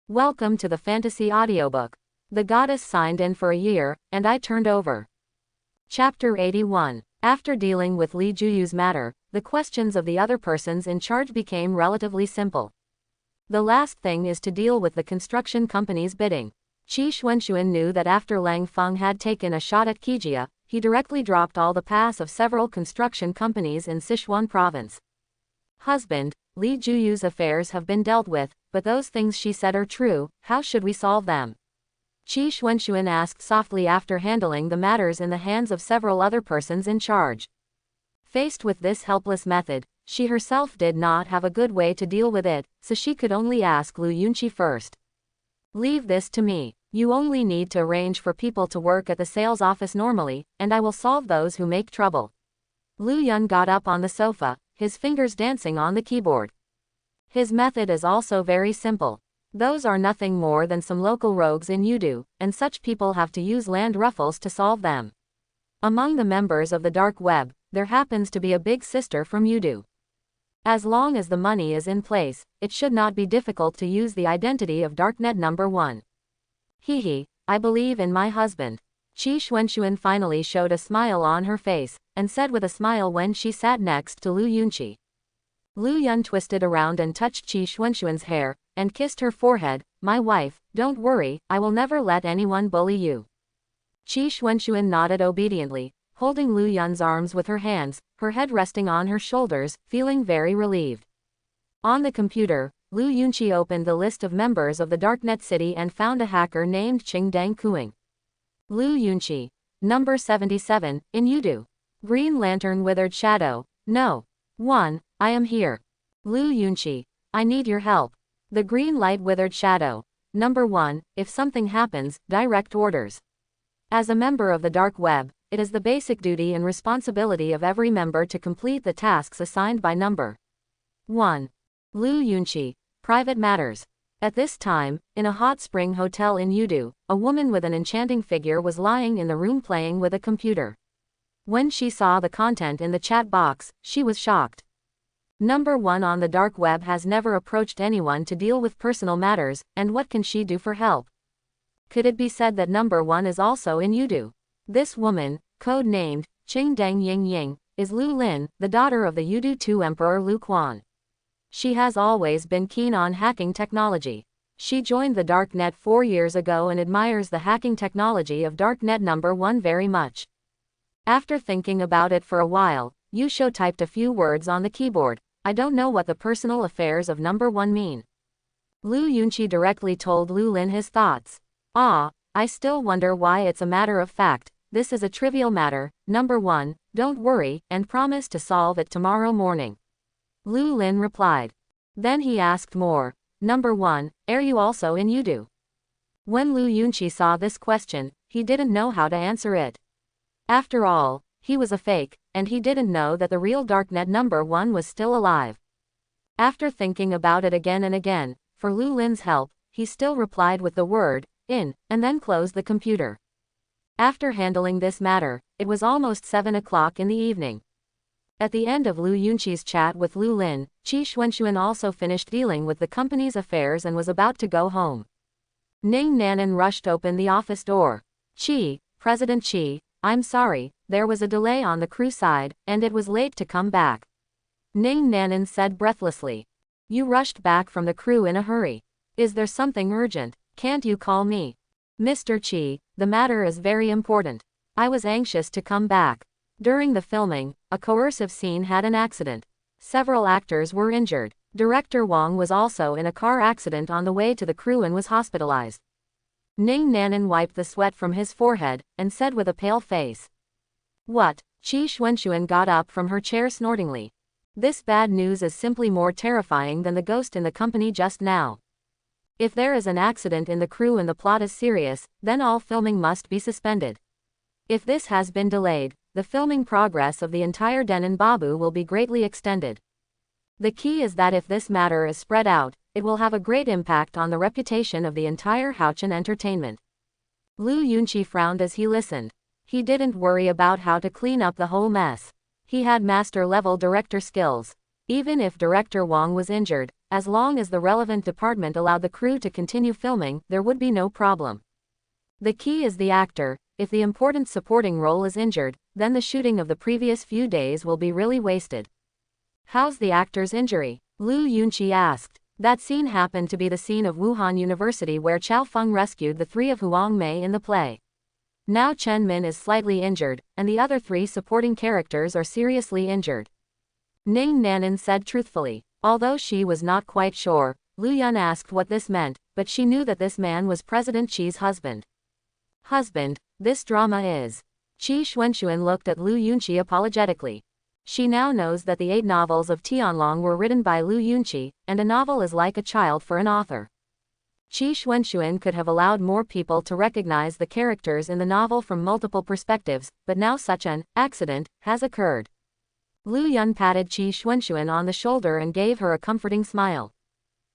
Welcome to the fantasy audiobook. The goddess signed in for a year, and I turned over. Chapter 81. After dealing with Li Juyu's matter, the questions of the other persons in charge became relatively simple. The last thing is to deal with the construction company's bidding. Qi Xuanxuan knew that after Lang Feng had taken a shot at Qijia, he directly dropped all the pass of several construction companies in Sichuan province. Husband, Li Juyu's affairs have been dealt with, but those things she said are true. How should we solve them? Qi Xuanxuan asked softly after handling the matters in the hands of several other persons in charge. Faced with this helpless method, she herself did not have a good way to deal with it, so she could only ask Lu Yunqi first. Leave this to me. You only need to arrange for people to work at the sales office normally, and I will solve those who make trouble. Lu Yun got up on the sofa, his fingers dancing on the keyboard. His method is also very simple. Those are nothing more than some local rogues in Yudu, and such people have to use land ruffles to solve them. Among the members of the dark web, there happens to be a big sister from Yudu. As long as the money is in place, it should not be difficult to use the identity of Darknet number 1. Hehe, I believe in my husband. Qi Xuanxuan finally showed a smile on her face, and said with a smile when she sat next to Lu Yunqi. Lu Yun twisted around and touched Qi Xuanxuan's hair, and kissed her forehead. My wife, don't worry, I will never let anyone bully you. Qi Xuanxuan nodded obediently, holding Lu Yun's arms with her hands, her head resting on her shoulders, feeling very relieved. On the computer, Lu Yunqi opened the list of members of the Darknet City and found a hacker named Qingdang Kuing. Lu Yunqi. Number 77, in Yudu. Green Lantern Withered Shadow. No. 1. I am here. Lu Yunqi. I need your help. The Green Light Withered Shadow. Number 1, if something happens, direct orders. As a member of the dark web, it is the basic duty and responsibility of every member to complete the tasks assigned by number 1. Lu Yunqi. Private matters. At this time, in a hot spring hotel in Yudu, a woman with an enchanting figure was lying in the room playing with a computer. When she saw the content in the chat box, she was shocked. Number 1 on the dark web has never approached anyone to deal with personal matters, and what can she do for help? Could it be said that number 1 is also in Yudu? This woman, code-named Qingdang Ying Ying, is Lu Lin, the daughter of the Yudu 2 Emperor Lu Quan. She has always been keen on hacking technology. She joined the Darknet 4 years ago and admires the hacking technology of Darknet number 1 very much. After thinking about it for a while, Yusho typed a few words on the keyboard. I don't know what the personal affairs of number 1 mean. Lu Yunqi directly told Lu Lin his thoughts. I still wonder why it's a matter of fact. This is a trivial matter. Number 1, don't worry, and promise to solve it tomorrow morning. Lu Lin replied. Then he asked more. Number 1, are you also in Yudu? When Lu Yunqi saw this question, he didn't know how to answer it. After all, he was a fake, and he didn't know that the real Darknet number 1 was still alive. After thinking about it again and again, for Lu Lin's help, he still replied with the word, in, and then closed the computer. After handling this matter, it was almost 7 o'clock in the evening. At the end of Lu Yunqi's chat with Lu Lin, Qi Xuanxuan also finished dealing with the company's affairs and was about to go home. Ning Nanan rushed open the office door. Qi, President Qi, I'm sorry, there was a delay on the crew side, and it was late to come back. Ning Nanan said breathlessly. You rushed back from the crew in a hurry. Is there something urgent? Can't you call me? Mr. Qi, the matter is very important. I was anxious to come back. During the filming, a coercive scene had an accident. Several actors were injured. Director Wang was also in a car accident on the way to the crew and was hospitalized. Ning Nanan wiped the sweat from his forehead, and said with a pale face. What? Qi Xuanxuan got up from her chair snortingly. This bad news is simply more terrifying than the ghost in the company just now. If there is an accident in the crew and the plot is serious, then all filming must be suspended. If this has been delayed, the filming progress of the entire Denon Babu will be greatly extended. The key is that if this matter is spread out, it will have a great impact on the reputation of the entire Haochen Entertainment. Lu Yunqi frowned as he listened. He didn't worry about how to clean up the whole mess. He had master-level director skills. Even if director Wang was injured, as long as the relevant department allowed the crew to continue filming, there would be no problem. The key is the actor. If the important supporting role is injured, then the shooting of the previous few days will be really wasted. How's the actor's injury? Lu Yunqi asked. That scene happened to be the scene of Wuhan University where Chao Feng rescued the three of Huang Mei in the play. Now Chen Min is slightly injured, and the other three supporting characters are seriously injured. Ning Nanan said truthfully. Although she was not quite sure, Lu Yun asked what this meant, but she knew that this man was President Qi's husband. Husband, this drama is. Qi Xuanxuan looked at Lu Yunqi apologetically. She now knows that the 8 novels of Tianlong were written by Lu Yunqi, and a novel is like a child for an author. Qi Xuanxuan could have allowed more people to recognize the characters in the novel from multiple perspectives, but now such an accident has occurred. Lu Yun patted Qi Xuanxuan on the shoulder and gave her a comforting smile.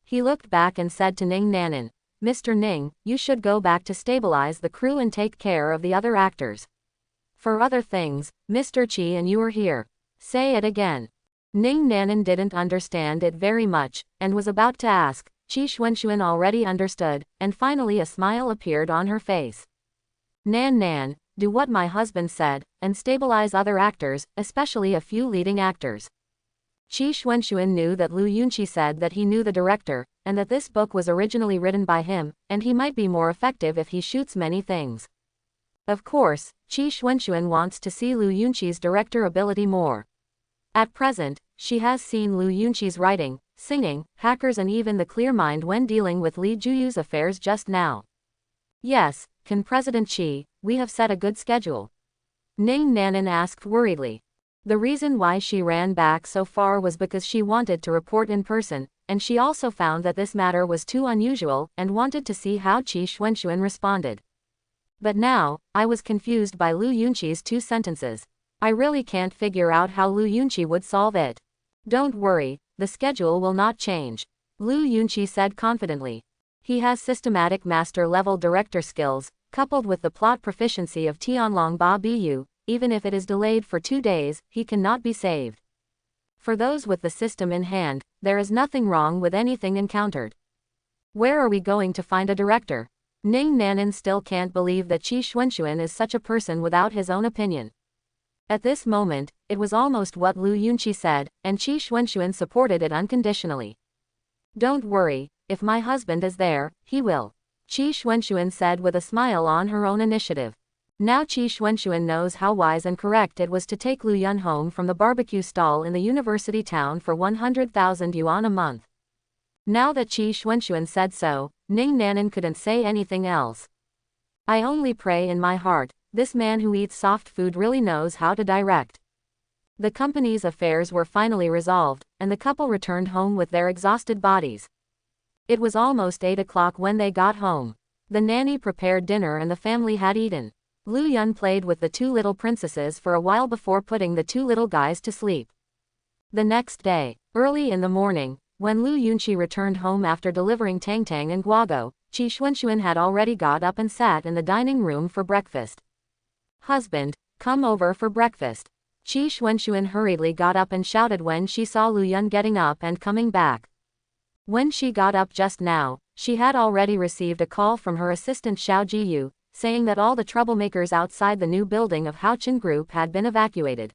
He looked back and said to Ning Nanan, Mr. Ning, you should go back to stabilize the crew and take care of the other actors. For other things, Mr. Qi and you are here. Say it again. Ning Nanan didn't understand it very much, and was about to ask. Qi Xuanxuan already understood, and finally a smile appeared on her face. Nan, do what my husband said, and stabilize other actors, especially a few leading actors. Qi Xuanxuan knew that Lu Yunqi said that he knew the director, and that this book was originally written by him, and he might be more effective if he shoots many things. Of course, Qi Xuanxuan wants to see Lu Yunqi's director ability more. At present, she has seen Lu Yunqi's writing, singing, hackers and even the clear mind when dealing with Li Juyu's affairs just now. Yes, can President Qi, we have set a good schedule. Ning Nanan asked worriedly. The reason why she ran back so far was because she wanted to report in person, and she also found that this matter was too unusual and wanted to see how Qi Xuanxuan responded. But now, I was confused by Lu Yunqi's 2 sentences. I really can't figure out how Lu Yunqi would solve it. Don't worry, the schedule will not change. Lu Yunqi said confidently. He has systematic master-level director skills, coupled with the plot proficiency of Tianlong Ba Bu. Even if it is delayed for 2 days, he cannot be saved. For those with the system in hand, there is nothing wrong with anything encountered. Where are we going to find a director? Ning Nanan still can't believe that Qi Xuanxuan is such a person without his own opinion. At this moment, it was almost what Lu Yunqi said, and Qi Xuanxuan supported it unconditionally. Don't worry, if my husband is there, he will. Qi Xuanxuan said with a smile on her own initiative. Now Qi Xuanxuan knows how wise and correct it was to take Lu Yun home from the barbecue stall in the university town for 100,000 yuan a month. Now that Qi Xuanxuan said so, Ning Nanan couldn't say anything else. I only pray in my heart, this man who eats soft food really knows how to direct. The company's affairs were finally resolved, and the couple returned home with their exhausted bodies. It was almost 8 o'clock when they got home. The nanny prepared dinner and the family had eaten. Lu Yun played with the 2 little princesses for a while before putting the 2 little guys to sleep. The next day, early in the morning, when Lu Yunqi returned home after delivering Tang Tang and Guago, Qi Xuanxuan had already got up and sat in the dining room for breakfast. Husband, come over for breakfast. Qi Xuanxuan hurriedly got up and shouted when she saw Lu Yun getting up and coming back. When she got up just now, she had already received a call from her assistant Xiao Jiyu, saying that all the troublemakers outside the new building of Haochen Group had been evacuated.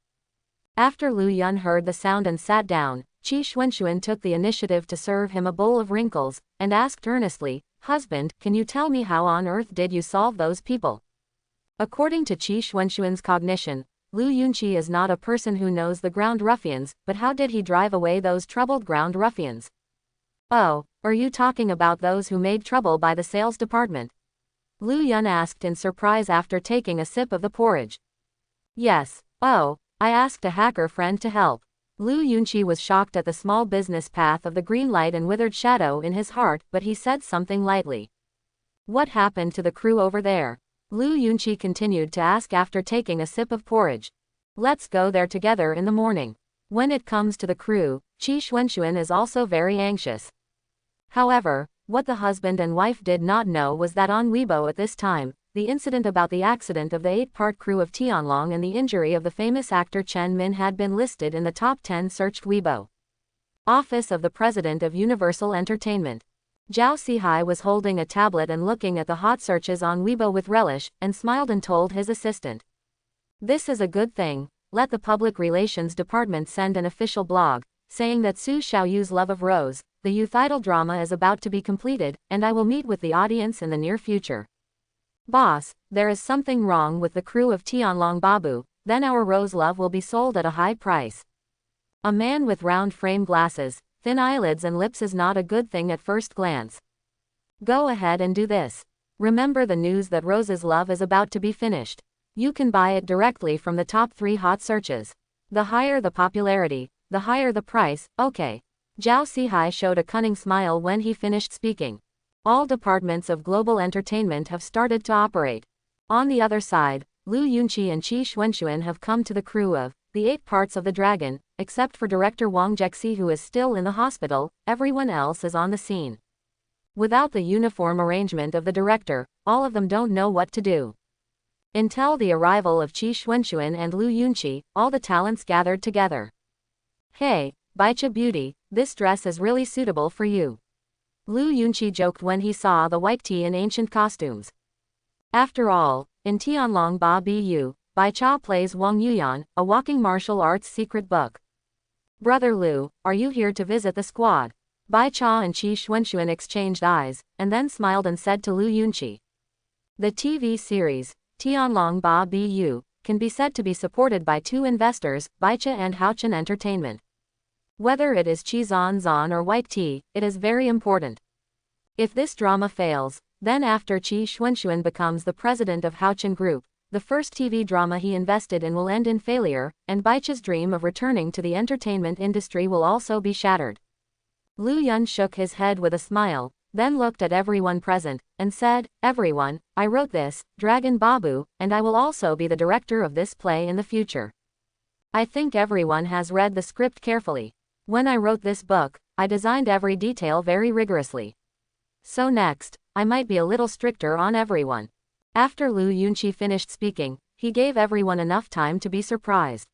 After Lu Yun heard the sound and sat down, Qi Xuanxuan took the initiative to serve him a bowl of wrinkles, and asked earnestly, Husband, can you tell me how on earth did you solve those people? According to Qi Xuanxuan's cognition, Lu Yunqi is not a person who knows the ground ruffians, but how did he drive away those troubled ground ruffians? Oh, are you talking about those who made trouble by the sales department? Lu Yun asked in surprise after taking a sip of the porridge. Yes, oh, I asked a hacker friend to help. Lu Yunqi was shocked at the small business path of the green light and withered shadow in his heart, but he said something lightly. What happened to the crew over there? Lu Yunqi continued to ask after taking a sip of porridge. Let's go there together in the morning. When it comes to the crew, Qi Xuanxuan is also very anxious. However, what the husband and wife did not know was that on Weibo at this time, the incident about the accident of the 8-part crew of Tianlong and the injury of the famous actor Chen Min had been listed in the top 10 searched Weibo. Office of the President of Universal Entertainment. Zhao Sihai was holding a tablet and looking at the hot searches on Weibo with relish, and smiled and told his assistant. This is a good thing. Let the Public Relations Department send an official blog, saying that Su Xiaoyu's Love of Rose, the youth idol drama, is about to be completed, and I will meet with the audience in the near future. Boss, there is something wrong with the crew of Tianlong Babu, then our Rose Love will be sold at a high price. A man with round frame glasses, thin eyelids and lips is not a good thing at first glance. Go ahead and do this. Remember the news that Rose's Love is about to be finished. You can buy it directly from the top 3 hot searches. The higher the popularity, the higher the price. Okay. Zhao Sihai showed a cunning smile when he finished speaking. All departments of global entertainment have started to operate. On the other side, Lu Yunqi and Qi Xuanxuan have come to the crew of the 8 Parts of the Dragon, except for director Wang Jexi, who is still in the hospital. Everyone else is on the scene. Without the uniform arrangement of the director, all of them don't know what to do. Until the arrival of Qi Xuanxuan and Lu Yunqi, all the talents gathered together. Hey, Baicha Beauty, this dress is really suitable for you. Lu Yunqi joked when he saw the white tea in ancient costumes. After all, in Tianlong Ba Bu, Baicha plays Wang Yuyan, a walking martial arts secret book. Brother Lu, are you here to visit the squad? Baicha and Qi Xuanxuan exchanged eyes, and then smiled and said to Lu Yunqi. The TV series, Tianlong Ba Bu, can be said to be supported by 2 investors, Baicha and Haochen Entertainment. Whether it is Qi Zan Zan or White Tea, it is very important. If this drama fails, then after Qi Xuanxuan becomes the president of Haochen Group, the first TV drama he invested in will end in failure, and Baicha's dream of returning to the entertainment industry will also be shattered. Lu Yun shook his head with a smile, then looked at everyone present, and said, Everyone, I wrote this, Dragon Babu, and I will also be the director of this play in the future. I think everyone has read the script carefully. When I wrote this book, I designed every detail very rigorously. So next, I might be a little stricter on everyone. After Lu Yunqi finished speaking, he gave everyone enough time to be surprised.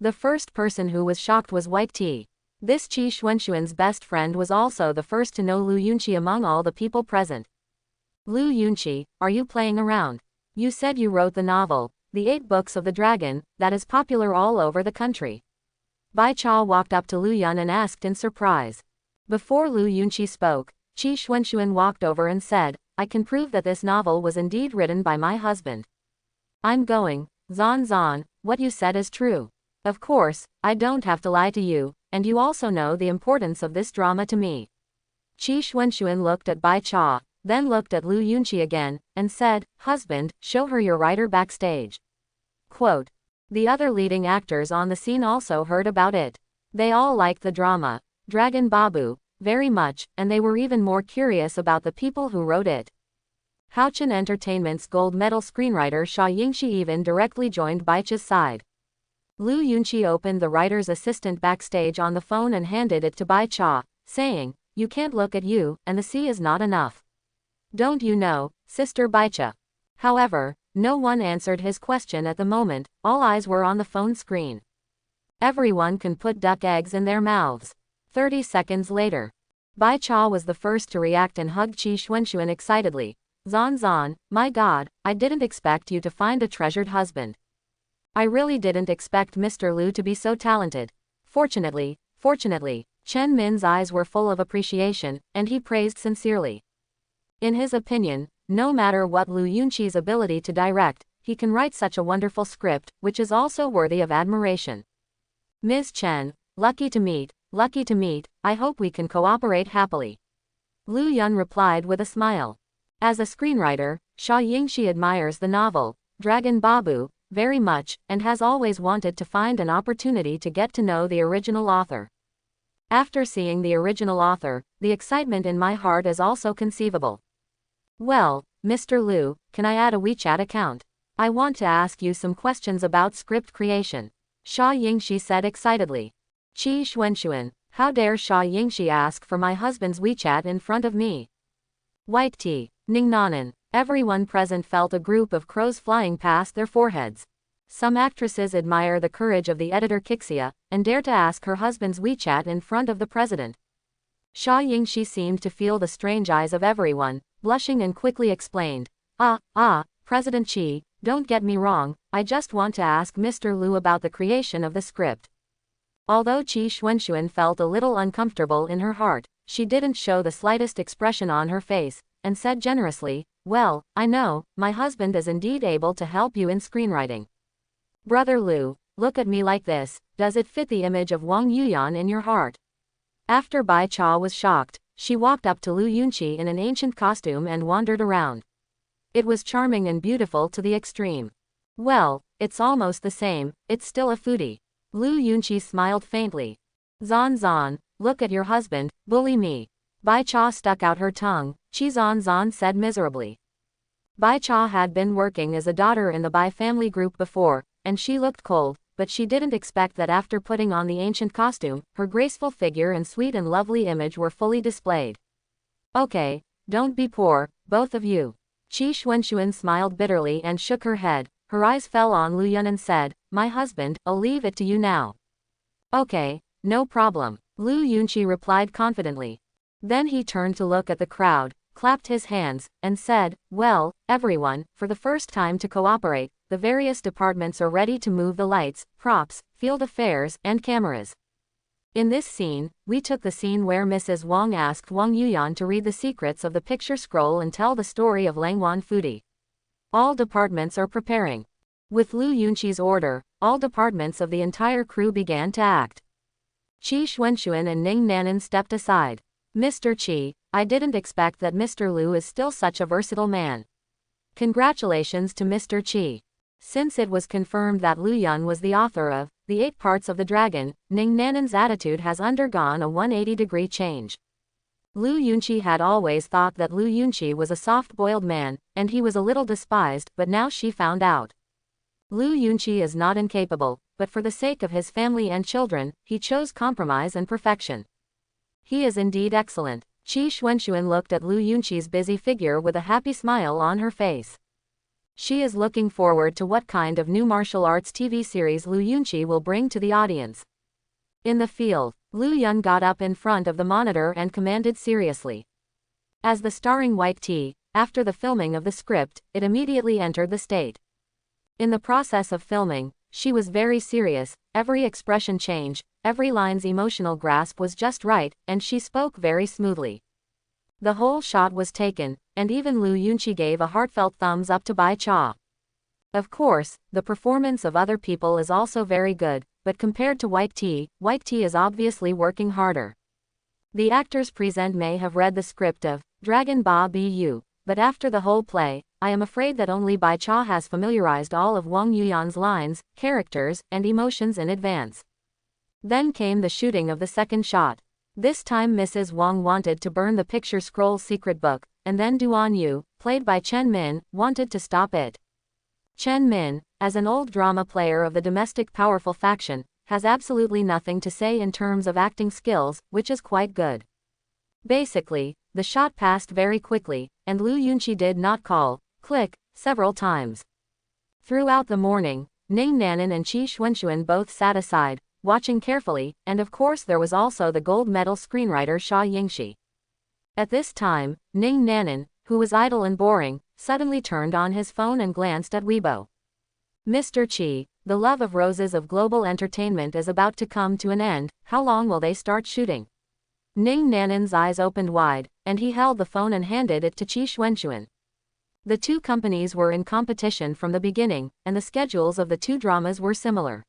The first person who was shocked was White Tea. This Qi Xuanxuan's best friend was also the first to know Lu Yunqi among all the people present. Lu Yunqi, are you playing around? You said you wrote the novel, The 8 Books of the Dragon, that is popular all over the country. Bai Cha walked up to Lu Yun and asked in surprise. Before Lu Yunqi spoke, Qi Xuanxuan walked over and said, I can prove that this novel was indeed written by my husband. I'm going, Zan Zan, what you said is true. Of course, I don't have to lie to you, and you also know the importance of this drama to me. Qi Xuanxuan looked at Bai Cha, then looked at Lu Yunqi again, and said, Husband, show her your writer backstage. Quote. The other leading actors on the scene also heard about it. They all liked the drama, Dragon Babu, very much, and they were even more curious about the people who wrote it. Haochen Entertainment's gold medal screenwriter Xia Yingxi even directly joined Baicha's side. Lu Yunqi opened the writer's assistant backstage on the phone and handed it to Baicha, saying, You can't look at you, and the sea is not enough. Don't you know, Sister Baicha? However, no one answered his question at the moment, all eyes were on the phone screen. Everyone can put duck eggs in their mouths. 30 seconds later. Bai Cha was the first to react and hugged Qi Xuanxuan excitedly. Zan Zan, my God, I didn't expect you to find a treasured husband. I really didn't expect Mr. Lu to be so talented. Fortunately, Chen Min's eyes were full of appreciation, and he praised sincerely. In his opinion, no matter what Lu Yunqi's ability to direct, he can write such a wonderful script, which is also worthy of admiration. Ms. Chen, lucky to meet, I hope we can cooperate happily. Lu Yun replied with a smile. As a screenwriter, Xia Yingxi admires the novel, Dragon Babu, very much, and has always wanted to find an opportunity to get to know the original author. After seeing the original author, the excitement in my heart is also conceivable. Well, Mr. Lu, can I add a WeChat account? I want to ask you some questions about script creation. Xia Yingxi said excitedly. Qi Xuanxuan, how dare Xia Yingxi ask for my husband's WeChat in front of me? White Tea, Ningnanan. Everyone present felt a group of crows flying past their foreheads. Some actresses admire the courage of the editor Kixia, and dare to ask her husband's WeChat in front of the president. Xia Yingxi seemed to feel the strange eyes of everyone, blushing and quickly explained. President Qi, don't get me wrong, I just want to ask Mr. Liu about the creation of the script. Although Qi Xuanxuan felt a little uncomfortable in her heart, she didn't show the slightest expression on her face, and said generously, well, I know, my husband is indeed able to help you in screenwriting. Brother Liu, look at me like this, does it fit the image of Wang Yuyan in your heart? After Bai Cha was shocked, she walked up to Lu Yunqi in an ancient costume and wandered around. It was charming and beautiful to the extreme. Well, it's almost the same, it's still a foodie. Lu Yunqi smiled faintly. Zan, look at your husband, bully me. Bai Cha stuck out her tongue, Qi Zan said miserably. Bai Cha had been working as a daughter in the Bai family group before, and she looked cold, but she didn't expect that after putting on the ancient costume, her graceful figure and sweet and lovely image were fully displayed. Okay, don't be poor, both of you. Qi Xuanxuan smiled bitterly and shook her head. Her eyes fell on Lu Yun and said, my husband, I'll leave it to you now. Okay, no problem, Lu Yunqi replied confidently. Then he turned to look at the crowd, clapped his hands, and said, well, everyone, for the first time to cooperate, the various departments are ready to move the lights, props, field affairs, and cameras. In this scene, we took the scene where Mrs. Wang asked Wang Yuyan to read the secrets of the picture scroll and tell the story of Langwan Foodie. All departments are preparing. With Lu Yunqi's order, all departments of the entire crew began to act. Qi Xuanxuan and Ning Nanan stepped aside. Mr. Qi, I didn't expect that Mr. Liu is still such a versatile man. Congratulations to Mr. Qi. Since it was confirmed that Lu Yun was the author of The 8 Parts of the Dragon, Ning Nanan's attitude has undergone a 180-degree change. Lu Yunqi had always thought that Lu Yunqi was a soft-boiled man, and he was a little despised, but now she found out. Lu Yunqi is not incapable, but for the sake of his family and children, he chose compromise and perfection. He is indeed excellent. Qi Xuanxuan looked at Lu Yunqi's busy figure with a happy smile on her face. She is looking forward to what kind of new martial arts TV series Lu Yunqi will bring to the audience. In the field, Lu Yun got up in front of the monitor and commanded seriously. As the starring White Tea, after the filming of the script, it immediately entered the state. In the process of filming, she was very serious, every expression changed, every line's emotional grasp was just right, and she spoke very smoothly. The whole shot was taken, and even Lu Yunqi gave a heartfelt thumbs up to Bai Cha. Of course, the performance of other people is also very good, but compared to White Tea is obviously working harder. The actors present may have read the script of Dragon Ba Bu, but after the whole play, I am afraid that only Bai Cha has familiarized all of Wang Yuyan's lines, characters, and emotions in advance. Then came the shooting of the second shot. This time Mrs. Wang wanted to burn the picture scroll secret book, and then Duan Yu, played by Chen Min, wanted to stop it. Chen Min, as an old drama player of the domestic powerful faction, has absolutely nothing to say in terms of acting skills, which is quite good. Basically, the shot passed very quickly, and Lu Yunqi did not call, click, several times. Throughout the morning, Ning Nanan and Qi Xuanxuan both sat aside, watching carefully, and of course there was also the gold medal screenwriter Xia Yingxi. At this time, Ning Nanan, who was idle and boring, suddenly turned on his phone and glanced at Weibo. Mr. Qi, the love of roses of global entertainment is about to come to an end, how long will they start shooting? Ning Nanan's eyes opened wide, and he held the phone and handed it to Qi Xuanxuan. The two companies were in competition from the beginning, and the schedules of the two dramas were similar.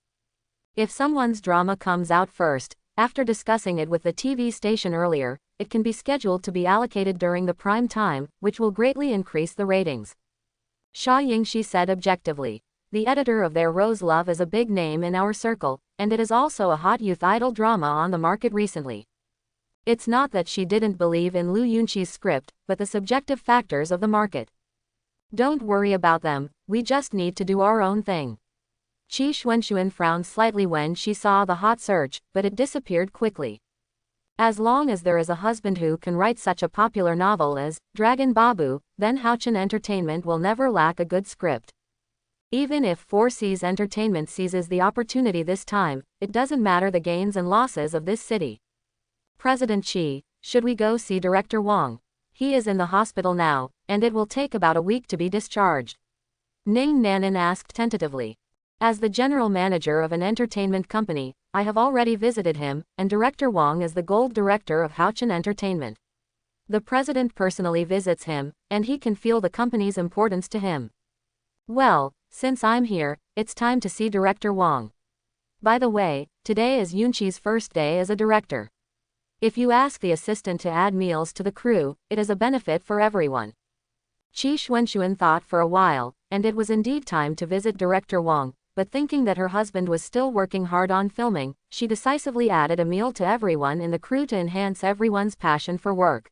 If someone's drama comes out first, after discussing it with the TV station earlier, it can be scheduled to be allocated during the prime time, which will greatly increase the ratings. Xia Yingxi said objectively. The editor of Their Rose Love is a big name in our circle, and it is also a hot youth idol drama on the market recently. It's not that she didn't believe in Lu Yunqi's script, but the subjective factors of the market. Don't worry about them, we just need to do our own thing. Qi Xuanxuan frowned slightly when she saw the hot search, but it disappeared quickly. As long as there is a husband who can write such a popular novel as Dragon Babu, then Haochen Entertainment will never lack a good script. Even if 4C's Entertainment seizes the opportunity this time, it doesn't matter the gains and losses of this city. President Xi, should we go see Director Wang? He is in the hospital now, and it will take about a week to be discharged. Ning Nanan asked tentatively. As the general manager of an entertainment company, I have already visited him, and Director Wang is the gold director of Haochen Entertainment. The president personally visits him, and he can feel the company's importance to him. Well, since I'm here, it's time to see Director Wang. By the way, today is Yunqi's first day as a director. If you ask the assistant to add meals to the crew, it is a benefit for everyone. Qi Xuanxuan thought for a while, and it was indeed time to visit Director Wang, but thinking that her husband was still working hard on filming, she decisively added a meal to everyone in the crew to enhance everyone's passion for work.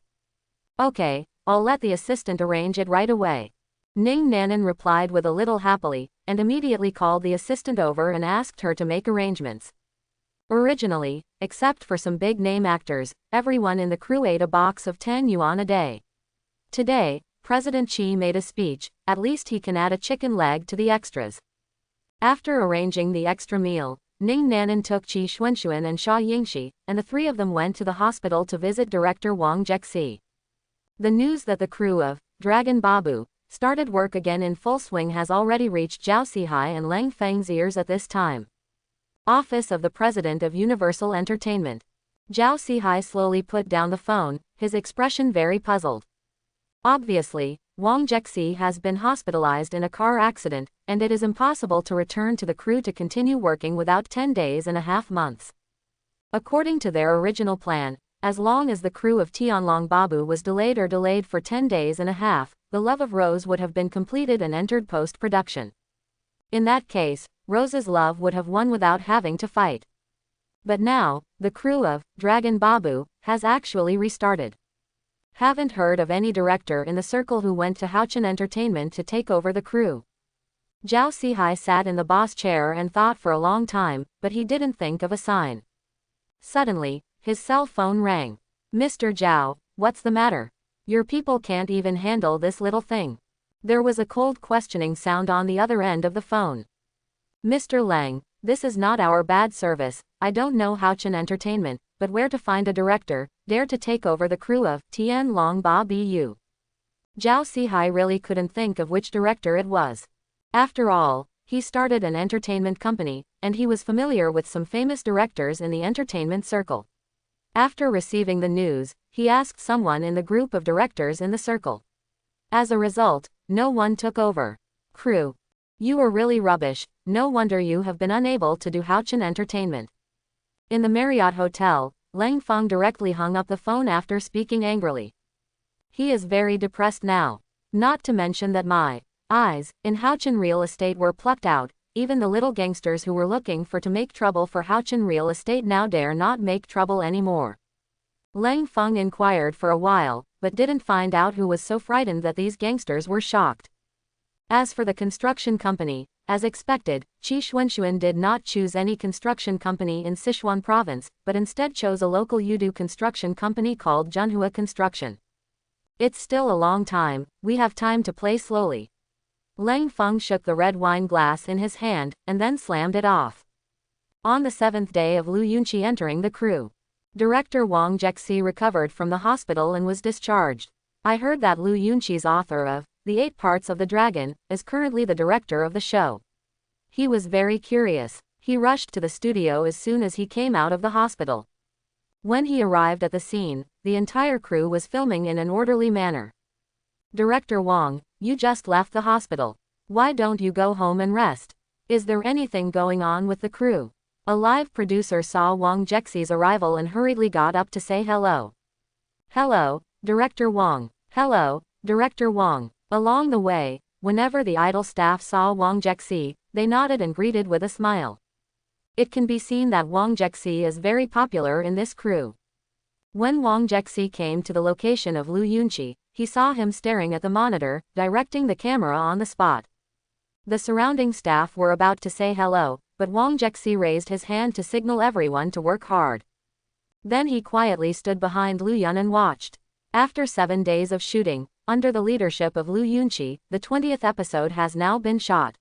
Okay, I'll let the assistant arrange it right away. Ning Nanan replied with a little happily, and immediately called the assistant over and asked her to make arrangements. Originally, except for some big-name actors, everyone in the crew ate a box of 10 yuan a day. Today, President Xi made a speech, at least he can add a chicken leg to the extras. After arranging the extra meal, Ning Nanan took Qi Xuanxuan and Xia Yingxi, and the three of them went to the hospital to visit Director Wang Jexi. The news that the crew of Dragon Babu started work again in full swing has already reached Zhao Sihai and Lang Feng's ears at this time. Office of the President of Universal Entertainment. Zhao Sihai slowly put down the phone, his expression very puzzled. Obviously, Wang Jexi has been hospitalized in a car accident, and it is impossible to return to the crew to continue working without 10 days and a half months. According to their original plan, as long as the crew of Tianlong Babu was delayed for 10 days and a half, The Love of Rose would have been completed and entered post-production. In that case, Rose's love would have won without having to fight. But now, the crew of Dragon Babu has actually restarted. Haven't heard of any director in the circle who went to Haochen Entertainment to take over the crew. Zhao Sihai sat in the boss chair and thought for a long time, but he didn't think of a sign. Suddenly, his cell phone rang. Mr. Zhao, what's the matter? Your people can't even handle this little thing. There was a cold questioning sound on the other end of the phone. Mr. Lang, this is not our bad service. I don't know Haochen Entertainment, but where to find a director, dare to take over the crew of Tianlong Babu. Zhao Sihai really couldn't think of which director it was. After all, he started an entertainment company, and he was familiar with some famous directors in the entertainment circle. After receiving the news, he asked someone in the group of directors in the circle. As a result, no one took over. Crew. You were really rubbish, no wonder you have been unable to do Haochen Entertainment. In the Marriott Hotel, Lang Feng directly hung up the phone after speaking angrily. He is very depressed now. Not to mention that my eyes in Haochen Real Estate were plucked out. Even the little gangsters who were looking to make trouble for Haochen Real Estate now dare not make trouble anymore. Lang Feng inquired for a while, but didn't find out who was so frightened that these gangsters were shocked. As for the construction company, as expected, Qi Xuanxuan did not choose any construction company in Sichuan province, but instead chose a local Yudu construction company called Junhua Construction. It's still a long time, we have time to play slowly. Lang Feng shook the red wine glass in his hand, and then slammed it off. On the 7th day of Lu Yunqi entering the crew, Director Wang Jexi recovered from the hospital and was discharged. I heard that Lu Yunqi's author of The 8 Parts of the Dragon is currently the director of the show. He was very curious. He rushed to the studio as soon as he came out of the hospital. When he arrived at the scene, the entire crew was filming in an orderly manner. Director Wang, you just left the hospital. Why don't you go home and rest? Is there anything going on with the crew? A live producer saw Wang Jexi's arrival and hurriedly got up to say hello. Hello, Director Wang. Hello, Director Wang. Along the way, whenever the idol staff saw Wang Jexi, they nodded and greeted with a smile. It can be seen that Wang Jexi is very popular in this crew. When Wang Jexi came to the location of Lu Yunqi, he saw him staring at the monitor, directing the camera on the spot. The surrounding staff were about to say hello, but Wang Jexi raised his hand to signal everyone to work hard. Then he quietly stood behind Lu Yun and watched. After 7 days of shooting, under the leadership of Lu Yunqi, the 20th episode has now been shot.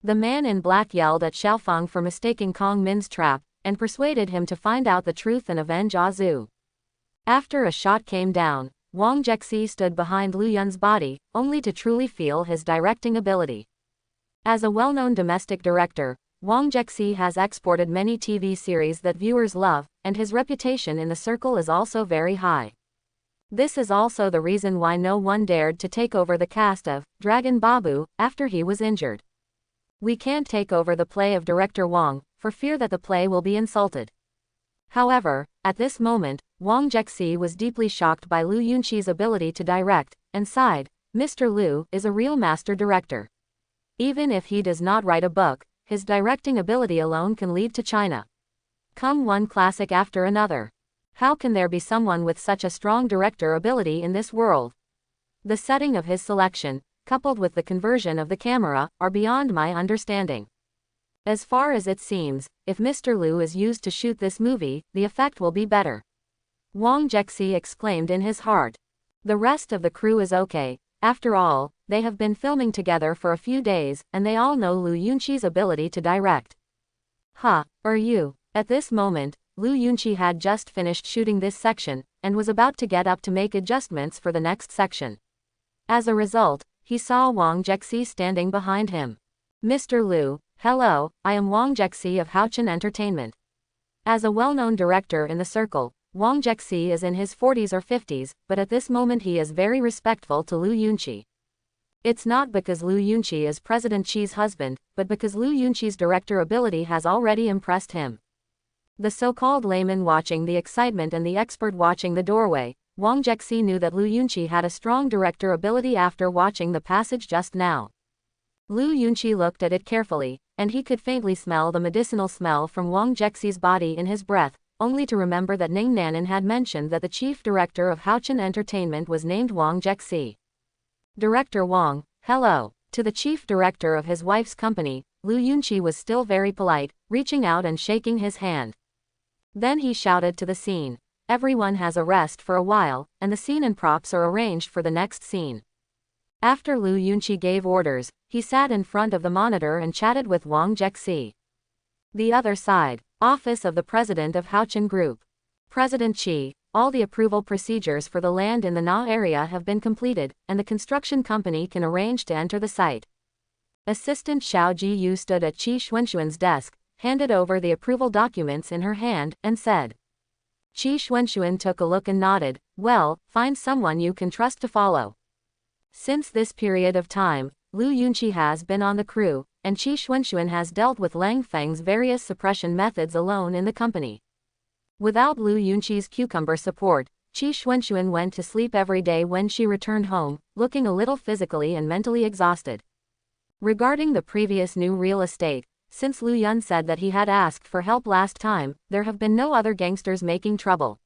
The man in black yelled at Xiaofeng for mistaking Kong Min's trap, and persuaded him to find out the truth and avenge Azu. After a shot came down, Wang Jexi stood behind Lu Yun's body, only to truly feel his directing ability. As a well-known domestic director, Wang Jexi has exported many TV series that viewers love, and his reputation in the circle is also very high. This is also the reason why no one dared to take over the cast of Dragon Babu after he was injured. We can't take over the play of director Wang, for fear that the play will be insulted. However, at this moment, Wang Jexi was deeply shocked by Lu Yunqi's ability to direct, and sighed, "Mr. Lu is a real master director. Even if he does not write a book, his directing ability alone can lead to China. Come one classic after another. How can there be someone with such a strong director ability in this world? The setting of his selection, coupled with the conversion of the camera, are beyond my understanding. As far as it seems, if Mr. Lu is used to shoot this movie, the effect will be better." Wang Jexi exclaimed in his heart. The rest of the crew is okay. After all, they have been filming together for a few days, and they all know Lu Yunqi's ability to direct. You. At this moment, Lu Yunqi had just finished shooting this section, and was about to get up to make adjustments for the next section. As a result, he saw Wang Jexi standing behind him. "Mr. Lu, hello, I am Wang Jexi of Haochen Entertainment." As a well-known director in the circle, Wang Jexi is in his 40s or 50s, but at this moment he is very respectful to Lu Yunqi. It's not because Lu Yunqi is President Qi's husband, but because Lu Yunqi's director ability has already impressed him. The so-called layman watching the excitement and the expert watching the doorway, Wang Jexi knew that Lu Yunqi had a strong director ability after watching the passage just now. Lu Yunqi looked at it carefully, and he could faintly smell the medicinal smell from Wang Jexi's body in his breath, only to remember that Ning Nanan had mentioned that the chief director of Haochen Entertainment was named Wang Jexi. "Director Wang, hello." To the chief director of his wife's company, Lu Yunqi was still very polite, reaching out and shaking his hand. Then he shouted to the scene. Everyone has a rest for a while, and the scene and props are arranged for the next scene. After Lu Yunqi gave orders, he sat in front of the monitor and chatted with Wang Jexi. The other side, office of the president of Haochen Group. "President Qi, all the approval procedures for the land in the Na area have been completed, and the construction company can arrange to enter the site." Assistant Xiao Jiyu stood at Qi Xuanxuan's desk, handed over the approval documents in her hand, and said. Qi Xuanxuan took a look and nodded. "Well, find someone you can trust to follow." Since this period of time, Lu Yunqi has been on the crew, and Qi Xuanxuan has dealt with Lang Feng's various suppression methods alone in the company. Without Lu Yunqi's cucumber support, Qi Xuanxuan went to sleep every day when she returned home, looking a little physically and mentally exhausted. Regarding the previous new real estate, since Lu Yun said that he had asked for help last time, there have been no other gangsters making trouble.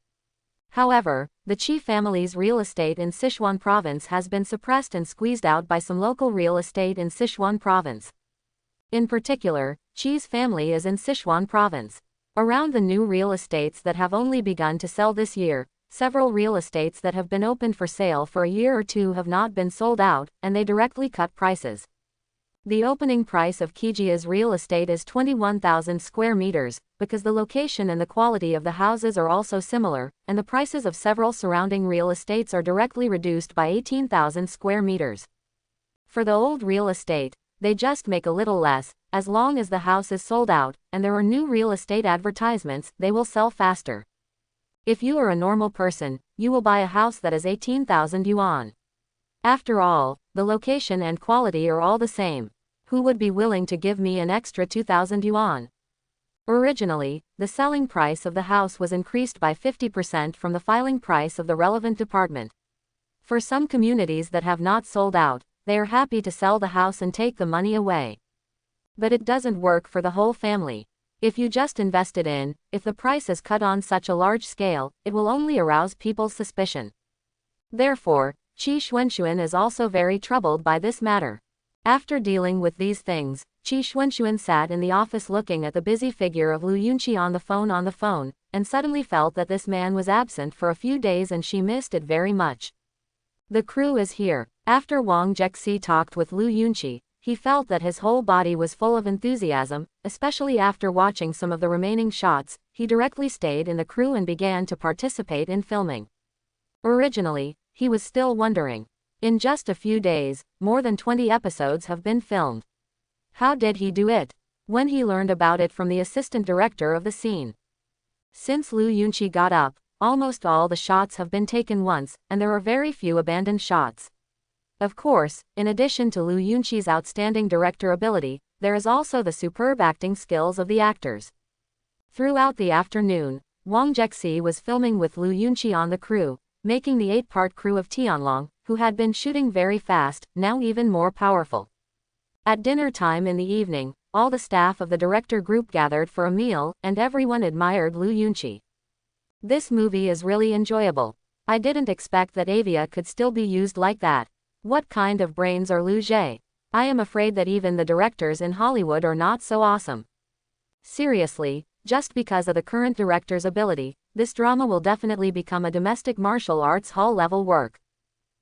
However, the Qi family's real estate in Sichuan province has been suppressed and squeezed out by some local real estate in Sichuan province. In particular, Qi's family is in Sichuan province. Around the new real estates that have only begun to sell this year, several real estates that have been opened for sale for a year or two have not been sold out, and they directly cut prices. The opening price of Kijia's real estate is 21,000 square meters, because the location and the quality of the houses are also similar, and the prices of several surrounding real estates are directly reduced by 18,000 square meters. For the old real estate, they just make a little less. As long as the house is sold out, and there are new real estate advertisements, they will sell faster. If you are a normal person, you will buy a house that is 18,000 yuan. After all, the location and quality are all the same. Who would be willing to give me an extra 2,000 yuan? Originally, the selling price of the house was increased by 50% from the filing price of the relevant department. For some communities that have not sold out, they are happy to sell the house and take the money away. But it doesn't work for the whole family. If you just invest it in, if the price is cut on such a large scale, it will only arouse people's suspicion. Therefore, Qi Xuanxuan is also very troubled by this matter. After dealing with these things, Qi Xuanxuan sat in the office looking at the busy figure of Lu Yunqi on the phone, and suddenly felt that this man was absent for a few days and she missed it very much. The crew is here. After Wang Jexi talked with Lu Yunqi, he felt that his whole body was full of enthusiasm, especially after watching some of the remaining shots. He directly stayed in the crew and began to participate in filming. Originally, he was still wondering. In just a few days, more than 20 episodes have been filmed. How did he do it? When he learned about it from the assistant director of the scene. Since Liu Yunqi got up, almost all the shots have been taken once, and there are very few abandoned shots. Of course, in addition to Liu Yunqi's outstanding director ability, there is also the superb acting skills of the actors. Throughout the afternoon, Wang Jexi was filming with Liu Yunqi on the crew, making the 8-part crew of Tianlong, who had been shooting very fast, now even more powerful. At dinner time in the evening, all the staff of the director group gathered for a meal, and everyone admired Liu Yunqi. This movie is really enjoyable. I didn't expect that Avia could still be used like that. What kind of brains are Liu Jie? I am afraid that even the directors in Hollywood are not so awesome. Seriously, just because of the current director's ability, this drama will definitely become a domestic martial arts hall-level work.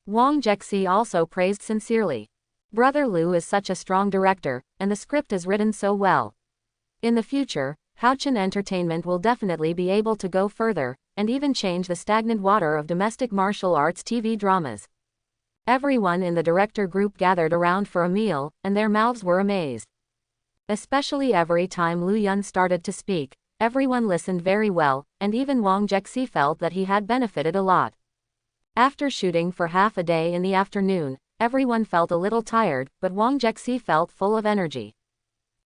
Wang Jexi also praised sincerely. Brother Liu is such a strong director, and the script is written so well. In the future, Haochen Entertainment will definitely be able to go further, and even change the stagnant water of domestic martial arts TV dramas. Everyone in the director group gathered around for a meal, and their mouths were amazed. Especially every time Liu Yun started to speak, everyone listened very well, and even Wang Jexi felt that he had benefited a lot. After shooting for half a day in the afternoon, everyone felt a little tired, but Wang Jexi felt full of energy.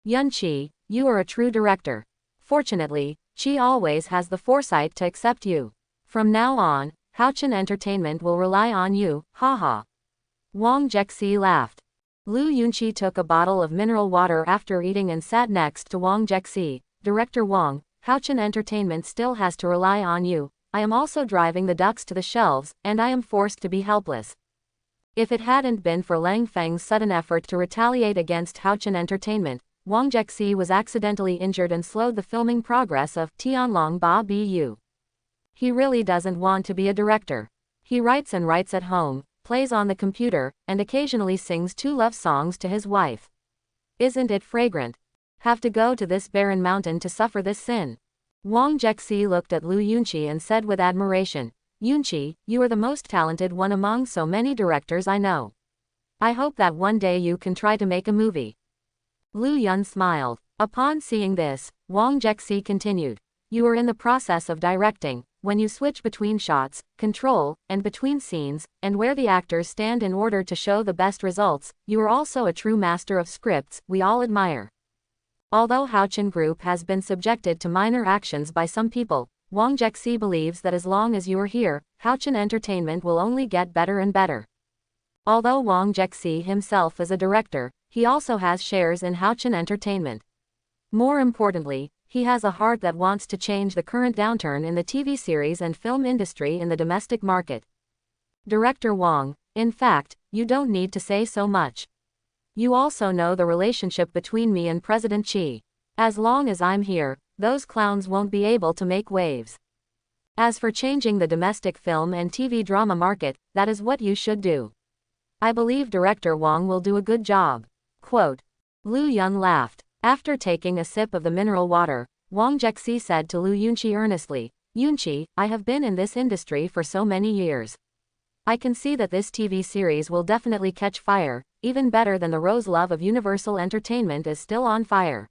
Yunqi, you are a true director. Fortunately, Qi always has the foresight to accept you. From now on, Haochen Entertainment will rely on you, haha. Wang Jexi laughed. Liu Yunqi took a bottle of mineral water after eating and sat next to Wang Jexi. Director Wang, Haochen Entertainment still has to rely on you. I am also driving the ducks to the shelves, and I am forced to be helpless. If it hadn't been for Lang Feng's sudden effort to retaliate against Haochen Entertainment, Wang Jexi was accidentally injured and slowed the filming progress of Tianlong Ba Bu. He really doesn't want to be a director. He writes and writes at home, plays on the computer, and occasionally sings 2 love songs to his wife. Isn't it fragrant? Have to go to this barren mountain to suffer this sin. Wang Jexi looked at Liu Yunqi and said with admiration, Yunqi, you are the most talented one among so many directors I know. I hope that one day you can try to make a movie. Liu Yun smiled. Upon seeing this, Wang Jexi continued. You are in the process of directing, when you switch between shots, control, and between scenes, and where the actors stand in order to show the best results, you are also a true master of scripts, we all admire. Although Haochen Group has been subjected to minor actions by some people, Wang Jexi believes that as long as you are here, Haochen Entertainment will only get better and better. Although Wang Jexi himself is a director, he also has shares in Haochen Entertainment. More importantly, he has a heart that wants to change the current downturn in the TV series and film industry in the domestic market. Director Wang, in fact, you don't need to say so much. You also know the relationship between me and President Xi. As long as I'm here, those clowns won't be able to make waves. As for changing the domestic film and TV drama market, that is what you should do. I believe Director Wang will do a good job. Quote. Liu Yun laughed. After taking a sip of the mineral water, Wang Jexi said to Liu Yunqi earnestly, Yunqi, I have been in this industry for so many years. I can see that this TV series will definitely catch fire, even better than the Rose Love of Universal Entertainment is still on fire.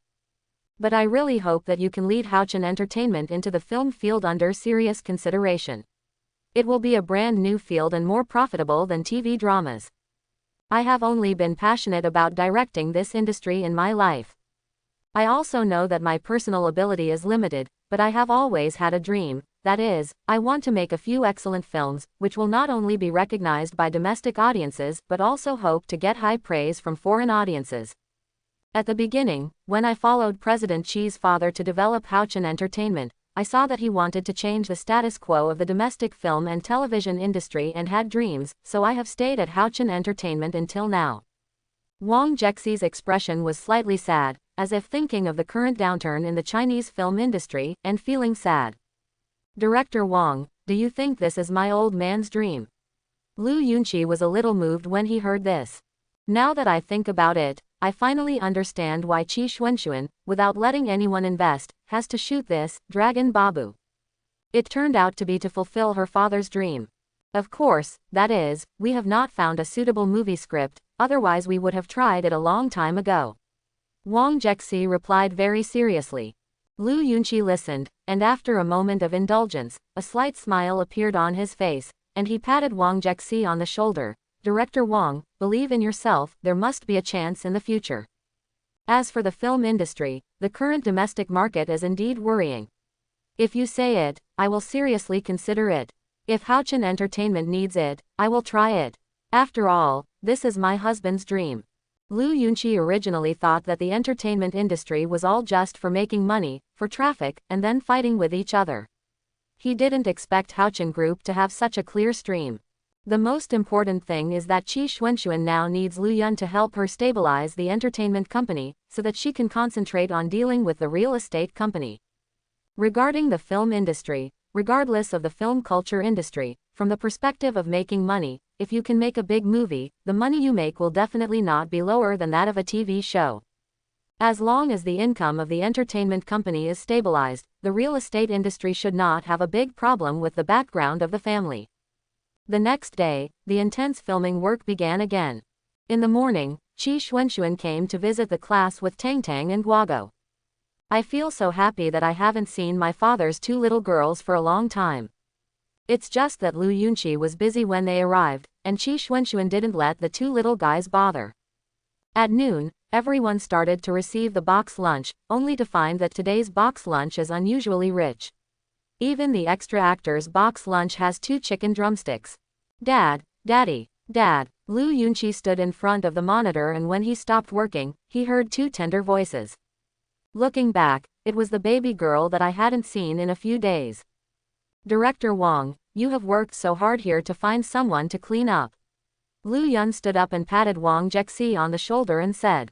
But I really hope that you can lead Haochen Entertainment into the film field under serious consideration. It will be a brand new field and more profitable than TV dramas. I have only been passionate about directing this industry in my life. I also know that my personal ability is limited, but I have always had a dream, that is, I want to make a few excellent films, which will not only be recognized by domestic audiences but also hope to get high praise from foreign audiences. At the beginning, when I followed President Xi's father to develop Haochen Entertainment, I saw that he wanted to change the status quo of the domestic film and television industry and had dreams, so I have stayed at Haochen Entertainment until now. Wang Jexi's expression was slightly sad, as if thinking of the current downturn in the Chinese film industry, and feeling sad. Director Wang, do you think this is my old man's dream? Liu Yunqi was a little moved when he heard this. Now that I think about it, I finally understand why Qi Xuanxuan, without letting anyone invest, has to shoot this Dragon Babu. It turned out to be to fulfill her father's dream. Of course, that is, we have not found a suitable movie script, otherwise we would have tried it a long time ago. Wang Jexi replied very seriously. Lu Yunqi listened, and after a moment of indulgence, a slight smile appeared on his face, and he patted Wang Jexi on the shoulder. Director Wang, believe in yourself, there must be a chance in the future. As for the film industry, the current domestic market is indeed worrying. If you say it, I will seriously consider it. If Haochen Entertainment needs it, I will try it. After all, this is my husband's dream. Lu Yunqi originally thought that the entertainment industry was all just for making money, for traffic, and then fighting with each other. He didn't expect Haochen Group to have such a clear stream. The most important thing is that Qi Xuanxuan now needs Lu Yun to help her stabilize the entertainment company, so that she can concentrate on dealing with the real estate company. Regarding the film industry, regardless of the film culture industry, from the perspective of making money, if you can make a big movie, the money you make will definitely not be lower than that of a TV show. As long as the income of the entertainment company is stabilized, the real estate industry should not have a big problem with the background of the family. The next day, the intense filming work began again. In the morning, Qi Xuanxuan came to visit the class with Tang Tang and Guago. I feel so happy that I haven't seen my father's two little girls for a long time. It's just that Lu Yunqi was busy when they arrived, and Qi Xuanxuan didn't let the two little guys bother. At noon, everyone started to receive the box lunch, only to find that today's box lunch is unusually rich. Even the extra actor's box lunch has 2 chicken drumsticks. Dad, Daddy, Dad. Lu Yunqi stood in front of the monitor, and when he stopped working, he heard 2 tender voices. Looking back, it was the baby girl that I hadn't seen in a few days. Director Wang, you have worked so hard here to find someone to clean up. Lu Yun stood up and patted Wang Jexi on the shoulder and said.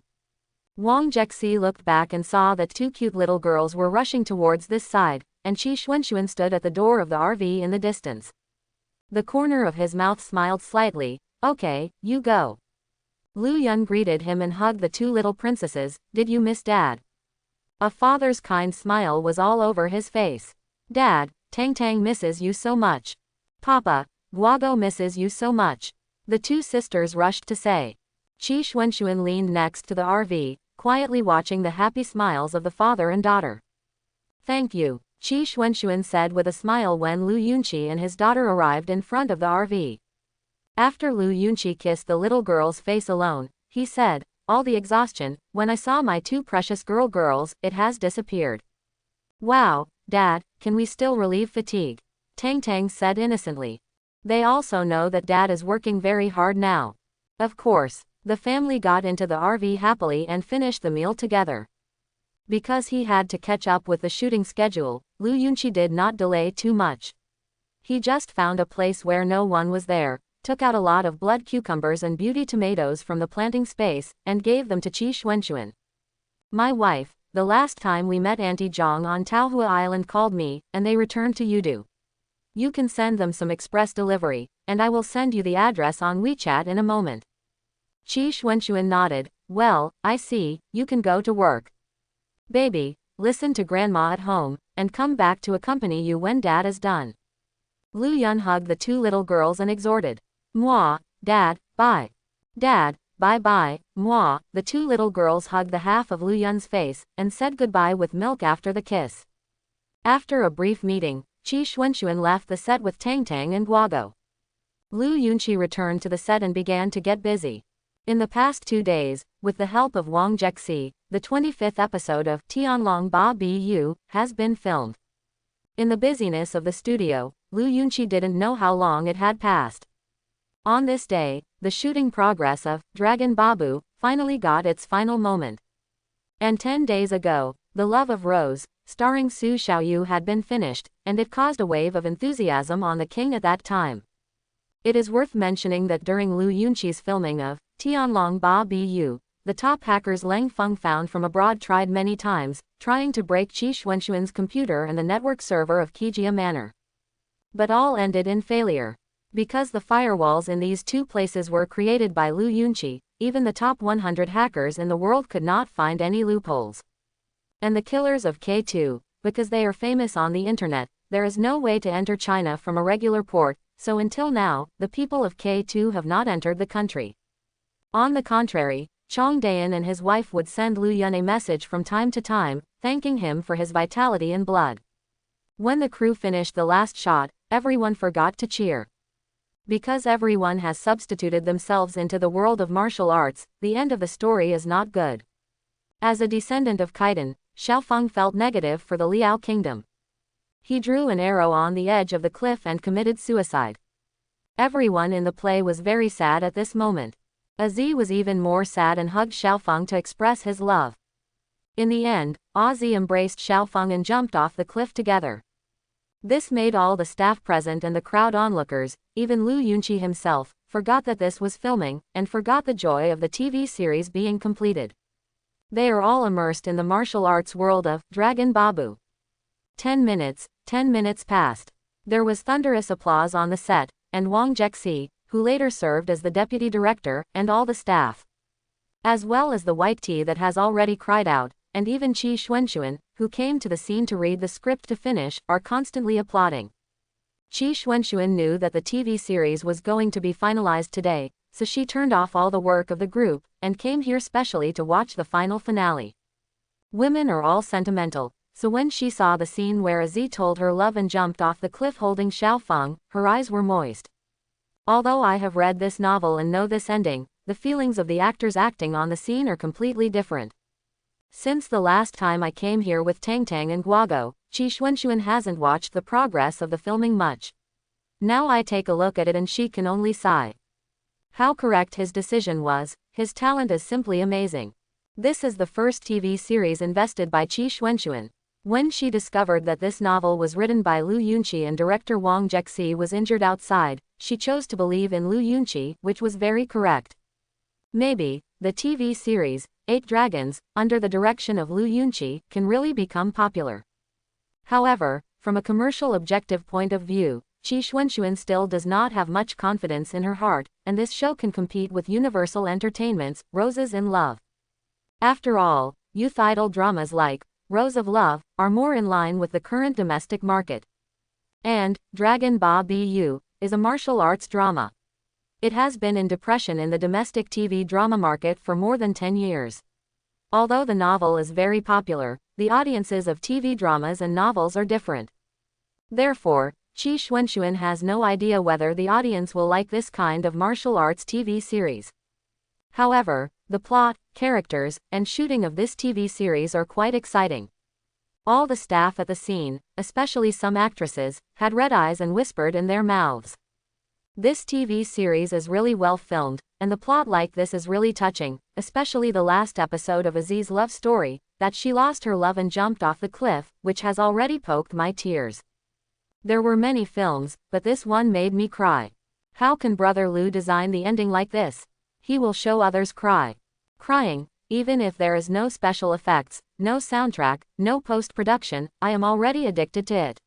Wang Jexi looked back and saw that 2 cute little girls were rushing towards this side, and Qi Xuanxuan stood at the door of the RV in the distance. The corner of his mouth smiled slightly. Okay, you go. Lu Yun greeted him and hugged the 2 little princesses. Did you miss Dad? A father's kind smile was all over his face. Dad, Tang Tang misses you so much. Papa, Guago misses you so much. The 2 sisters rushed to say. Qi Xuanxuan leaned next to the RV, quietly watching the happy smiles of the father and daughter. Thank you, Qi Xuanxuan said with a smile when Lu Yunqi and his daughter arrived in front of the RV. After Lu Yunqi kissed the little girl's face alone, he said, all the exhaustion, when I saw my 2 precious girls, it has disappeared. Wow, Dad, can we still relieve fatigue? Tang Tang said innocently. They also know that Dad is working very hard now. Of course, the family got into the RV happily and finished the meal together. Because he had to catch up with the shooting schedule, Lu Yunqi did not delay too much. He just found a place where no one was there, took out a lot of blood cucumbers and beauty tomatoes from the planting space, and gave them to Qi Xuanxuan. My wife, the last time we met Auntie Zhang on Taohua Island called me, and they returned to Yudu. You can send them some express delivery, and I will send you the address on WeChat in a moment. Qi Xuanxuan nodded. Well, I see, you can go to work. Baby, listen to Grandma at home, and come back to accompany you when Dad is done. Lu Yun hugged the 2 little girls and exhorted. Mwah, Dad, bye. Dad, bye-bye, mwah. The 2 little girls hugged the half of Lu Yun's face, and said goodbye with milk after the kiss. After a brief meeting, Qi Xuanxuan left the set with Tang Tang and Guago. Lu Yunqi returned to the set and began to get busy. In the past 2 days, with the help of Wang Jexi, the 25th episode of Tianlong Ba Bu has been filmed. In the busyness of the studio, Lu Yunqi didn't know how long it had passed. On this day, the shooting progress of Dragon Babu finally got its final moment. And 10 days ago, The Love of Rose, starring Su Xiaoyu, had been finished, and it caused a wave of enthusiasm on the king at that time. It is worth mentioning that during Lu Yunqi's filming of Tianlong Ba Bu, the top hackers Leng Feng found from abroad tried many times, trying to break Qi Xuanxuan's computer and the network server of Qijia Manor. But all ended in failure. Because the firewalls in these 2 places were created by Lu Yunqi, even the top 100 hackers in the world could not find any loopholes. And the killers of K2, because they are famous on the internet, there is no way to enter China from a regular port, so until now, the people of K2 have not entered the country. On the contrary, Chong Dayan and his wife would send Lu Yun a message from time to time, thanking him for his vitality and blood. When the crew finished the last shot, everyone forgot to cheer. Because everyone has substituted themselves into the world of martial arts, the end of the story is not good. As a descendant of Khitan, Xiaofeng felt negative for the Liao kingdom. He drew an arrow on the edge of the cliff and committed suicide. Everyone in the play was very sad at this moment. Azi was even more sad and hugged Xiaofeng to express his love. In the end, Azi embraced Xiaofeng and jumped off the cliff together. This made all the staff present and the crowd onlookers, even Lu Yunqi himself, forgot that this was filming, and forgot the joy of the TV series being completed. They are all immersed in the martial arts world of Dragon Babu. 10 minutes passed. There was thunderous applause on the set, and Wang Jexi, who later served as the deputy director, and all the staff, as well as the white tea that has already cried out, and even Qi Xuanxuan, who came to the scene to read the script to finish, are constantly applauding. Qi Xuanxuan knew that the TV series was going to be finalized today, so she turned off all the work of the group, and came here specially to watch the final finale. Women are all sentimental, so when she saw the scene where Azi told her love and jumped off the cliff holding Xiaofeng, her eyes were moist. Although I have read this novel and know this ending, the feelings of the actors acting on the scene are completely different. Since the last time I came here with Tang Tang and Guago, Qi Xuanxuan hasn't watched the progress of the filming much. Now I take a look at it and she can only sigh. How correct his decision was, his talent is simply amazing. This is the first TV series invested by Qi Xuanxuan. When she discovered that this novel was written by Lu Yunqi and director Wang Jexi was injured outside, she chose to believe in Lu Yunqi, which was very correct. Maybe, the TV series, 8 Dragons, under the direction of Lu Yunqi, can really become popular. However, from a commercial objective point of view, Qi Xuanxuan still does not have much confidence in her heart, and this show can compete with Universal Entertainment's Roses in Love. After all, youth idol dramas like Rose of Love are more in line with the current domestic market. And Dragon Ba Bu is a martial arts drama. It has been in depression in the domestic TV drama market for more than 10 years. Although the novel is very popular, the audiences of TV dramas and novels are different. Therefore, Qi Xuanxuan has no idea whether the audience will like this kind of martial arts TV series. However, the plot, characters, and shooting of this TV series are quite exciting. All the staff at the scene, especially some actresses, had red eyes and whispered in their mouths. This TV series is really well filmed, and the plot like this is really touching, especially the last episode of Azi's love story, that she lost her love and jumped off the cliff, which has already poked my tears. There were many films, but this one made me cry. How can Brother Lu design the ending like this? He will show others cry. Crying, even if there is no special effects, no soundtrack, no post-production, I am already addicted to it.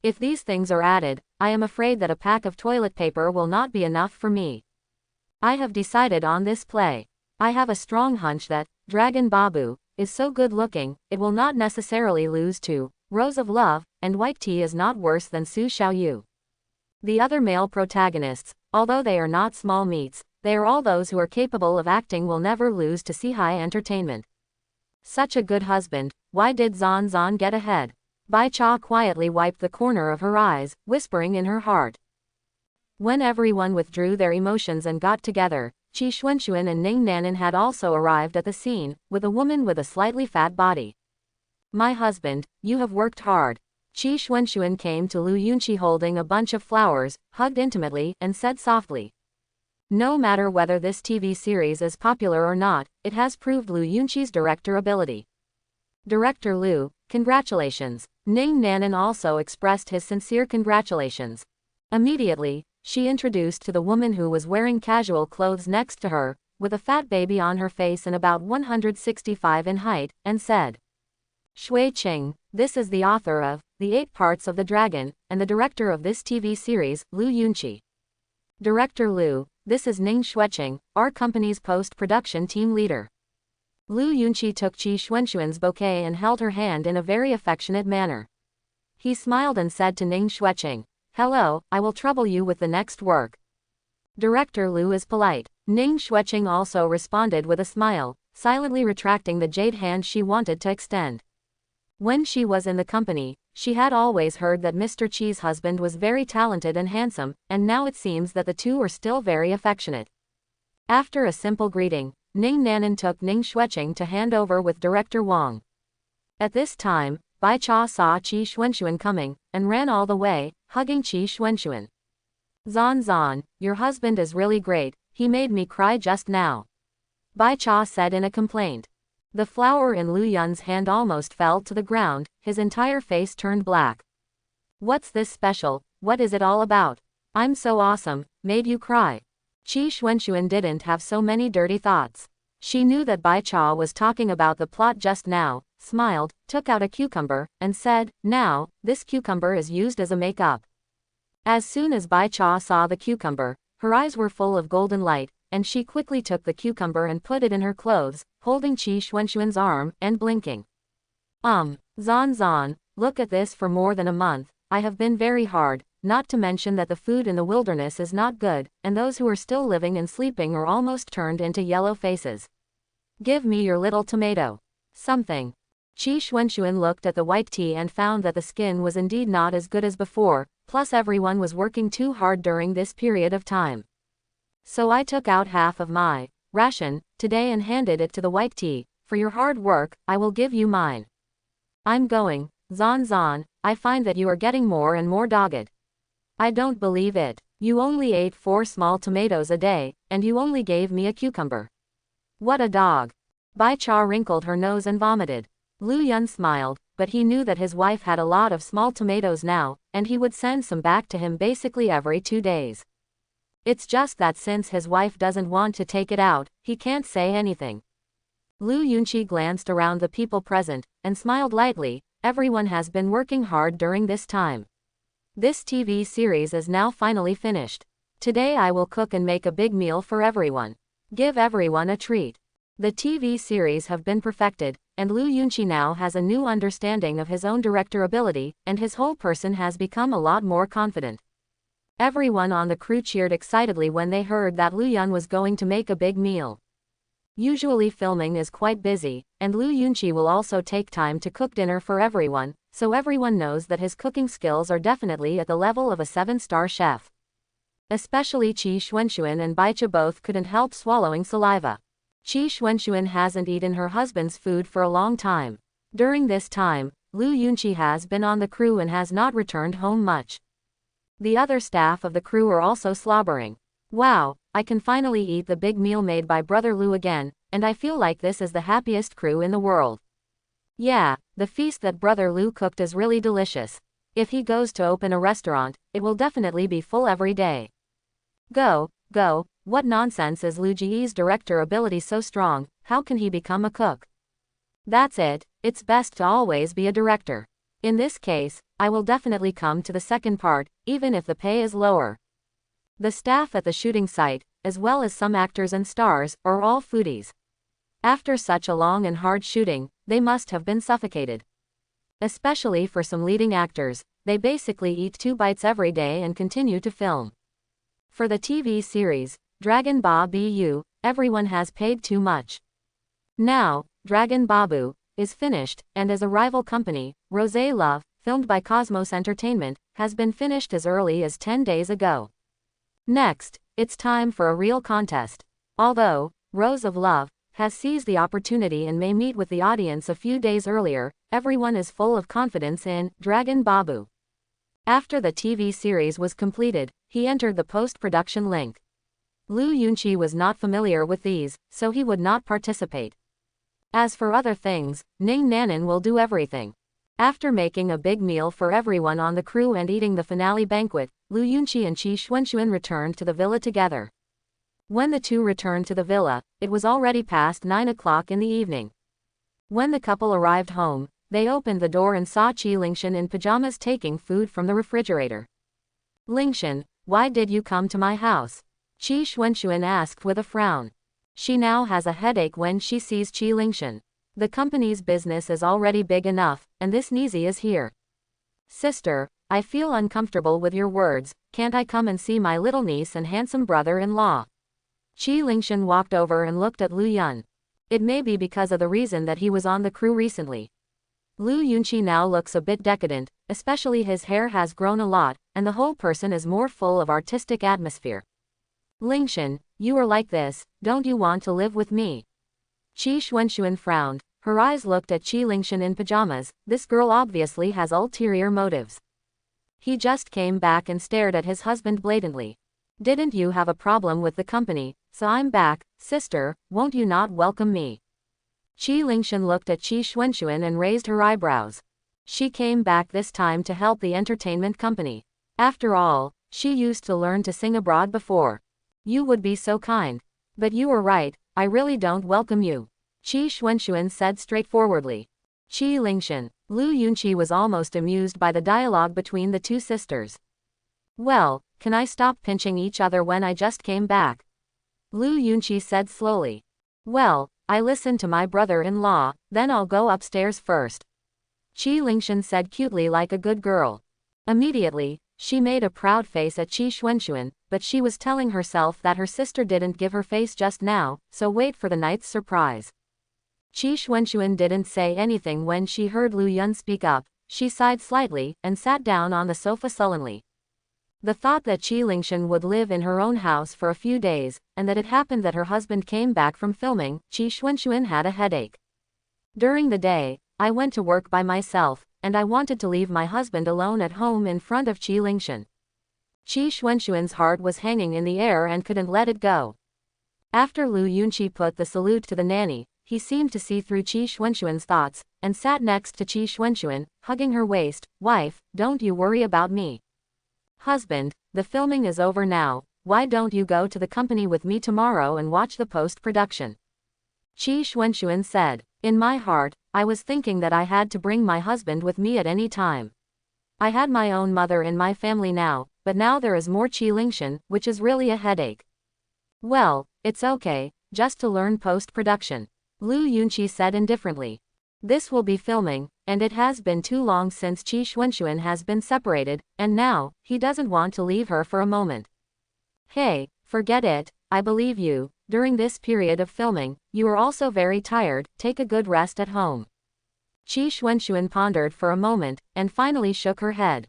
If these things are added, I am afraid that a pack of toilet paper will not be enough for me. I have decided on this play. I have a strong hunch that Dragon Babu is so good looking, it will not necessarily lose to Rose of Love, and White Tea is not worse than Su Xiaoyu. The other male protagonists, although they are not small meats, they are all those who are capable of acting will never lose to Sihai Entertainment. Such a good husband, why did Zan Zan get ahead? Bai Cha quietly wiped the corner of her eyes, whispering in her heart. When everyone withdrew their emotions and got together, Qi Xuanxuan and Ning Nanan had also arrived at the scene, with a woman with a slightly fat body. My husband, you have worked hard. Qi Xuanxuan came to Lu Yunqi holding a bunch of flowers, hugged intimately, and said softly. No matter whether this TV series is popular or not, it has proved Lu Yunqi's director ability. Director Lu, congratulations. Ning Nanan also expressed his sincere congratulations. Immediately, she introduced to the woman who was wearing casual clothes next to her, with a fat baby on her face and about 165 in height, and said, Shui Qing, this is the author of The 8 Parts of the Dragon, and the director of this TV series, Lu Yunqi. Director Lu, this is Ning Xueqing, our company's post-production team leader. Lu Yunqi took Qi Xuanxuan's bouquet and held her hand in a very affectionate manner. He smiled and said to Ning Xueqing, "Hello, I will trouble you with the next work. Director Lu is polite." Ning Xueqing also responded with a smile, silently retracting the jade hand she wanted to extend. When she was in the company, she had always heard that Mr. Qi's husband was very talented and handsome, and now it seems that the two are still very affectionate. After a simple greeting, Ning Nanan took Ning Xueqing to hand over with Director Wang. At this time, Bai Cha saw Qi Xuanxuan coming, and ran all the way, hugging Qi Xuanxuan. "Zan Zan, your husband is really great, he made me cry just now," Bai Cha said in a complaint. The flower in Lu Yun's hand almost fell to the ground, his entire face turned black. "What's this special, what is it all about? I'm so awesome, made you cry." Qi Xuanxuan didn't have so many dirty thoughts. She knew that Bai Cha was talking about the plot just now, smiled, took out a cucumber, and said, "Now, this cucumber is used as a make-up." As soon as Bai Cha saw the cucumber, her eyes were full of golden light, and she quickly took the cucumber and put it in her clothes, holding Qi Xuanxuan's arm, and blinking. Zan Zan, look at this. For more than a month, I have been very hard, not to mention that the food in the wilderness is not good, and those who are still living and sleeping are almost turned into yellow faces. Give me your little tomato. Something. Qi Xuanxuan looked at the white tea and found that the skin was indeed not as good as before, plus everyone was working too hard during this period of time. So I took out half of my ration today and handed it to the white tea. For your hard work, I will give you mine. I'm going. Zan Zan, I find that you are getting more and more dogged. I don't believe it. You only ate 4 small tomatoes a day, and you only gave me a cucumber. What a dog. Bai Cha wrinkled her nose and vomited. Lu Yun smiled, but he knew that his wife had a lot of small tomatoes now, and he would send some back to him basically every 2 days. It's just that since his wife doesn't want to take it out, he can't say anything. Lu Yunqi glanced around the people present, and smiled lightly. Everyone has been working hard during this time. This TV series is now finally finished. Today I will cook and make a big meal for everyone. Give everyone a treat. The TV series have been perfected, and Lu Yunqi now has a new understanding of his own director ability, and his whole person has become a lot more confident. Everyone on the crew cheered excitedly when they heard that Lu Yun was going to make a big meal. Usually filming is quite busy, and Lu Yunqi will also take time to cook dinner for everyone, so everyone knows that his cooking skills are definitely at the level of a 7-star chef. Especially Qi Xuanxuan and Bai Cha both couldn't help swallowing saliva. Qi Xuanxuan hasn't eaten her husband's food for a long time. During this time, Lu Yunqi has been on the crew and has not returned home much. The other staff of the crew are also slobbering. Wow, I can finally eat the big meal made by Brother Lu again, and I feel like this is the happiest crew in the world. Yeah, the feast that Brother Lu cooked is really delicious. If he goes to open a restaurant, it will definitely be full every day. Go, what nonsense. Is Lu Ji's director ability so strong? How can he become a cook? That's it, it's best to always be a director. In this case, I will definitely come to the second part, even if the pay is lower. The staff at the shooting site, as well as some actors and stars, are all foodies. After such a long and hard shooting, they must have been suffocated. Especially for some leading actors, they basically eat 2 bites every day and continue to film. For the TV series, Dragon Ba Bu, everyone has paid too much. Now, Dragon Babu is finished, and as a rival company, Rosé Love, filmed by Cosmos Entertainment, has been finished as early as 10 days ago. Next, it's time for a real contest. Although Rose of Love has seized the opportunity and may meet with the audience a few days earlier, everyone is full of confidence in Dragon Babu. After the TV series was completed, he entered the post-production link. Lu Yunqi was not familiar with these, so he would not participate. As for other things, Ning Nanan will do everything. After making a big meal for everyone on the crew and eating the finale banquet, Lu Yunqi and Qi Xuanxuan returned to the villa together. When the two returned to the villa, it was already past 9 o'clock in the evening. When the couple arrived home, they opened the door and saw Qi Lingshan in pajamas taking food from the refrigerator. "Lingshan, why did you come to my house? Qi Xuanxuan asked with a frown. She now has a headache when she sees Qi Lingshan. The company's business is already big enough, and this Nizi is here. Sister, I feel uncomfortable with your words, can't I come and see my little niece and handsome brother-in-law? Qi Lingshan walked over and looked at Lu Yun. It may be because of the reason that he was on the crew recently. Lu Yunqi now looks a bit decadent, especially his hair has grown a lot, and the whole person is more full of artistic atmosphere. Lingshan, you are like this, don't you want to live with me? Qi Xuanxuan frowned, her eyes looked at Qi Lingshan in pajamas, this girl obviously has ulterior motives. He just came back and stared at his husband blatantly. Didn't you have a problem with the company, so I'm back, sister, won't you not welcome me? Qi Lingshan looked at Qi Xuanxuan and raised her eyebrows. She came back this time to help the entertainment company. After all, she used to learn to sing abroad before. You would be so kind. But you were right, I really don't welcome you. Qi Xuanxuan said straightforwardly. Qi Lingshan, Lu Yunqi was almost amused by the dialogue between the two sisters. Well, can I stop pinching each other when I just came back? Lu Yunqi said slowly. Well, I listened to my brother-in-law, then I'll go upstairs first. Qi Lingshan said cutely like a good girl. Immediately, she made a proud face at Qi Xuanxuan, but she was telling herself that her sister didn't give her face just now, so wait for the night's surprise. Qi Xuanxuan didn't say anything when she heard Lu Yun speak up, she sighed slightly, and sat down on the sofa sullenly. The thought that Qi Lingshan would live in her own house for a few days, and that it happened that her husband came back from filming, Qi Xuanxuan had a headache. During the day, I went to work by myself, and I wanted to leave my husband alone at home in front of Qi Lingshan. Qi Xuanxuan's heart was hanging in the air and couldn't let it go. After Lu Yunqi put the salute to the nanny, he seemed to see through Qi Xuanxuan's thoughts, and sat next to Qi Xuanxuan, hugging her waist. Wife, don't you worry about me. Husband, the filming is over now, why don't you go to the company with me tomorrow and watch the post-production? Qi Xuanxuan said. In my heart, I was thinking that I had to bring my husband with me at any time. I had my own mother in my family now, but now there is more Qi Lingshan, which is really a headache. Well, it's okay, just to learn post-production. Lu Yunqi said indifferently. This will be filming, and it has been too long since Qi Xuanxuan has been separated, and now, he doesn't want to leave her for a moment. Hey, forget it, I believe you, during this period of filming, you are also very tired, take a good rest at home. Qi Xuanxuan pondered for a moment, and finally shook her head.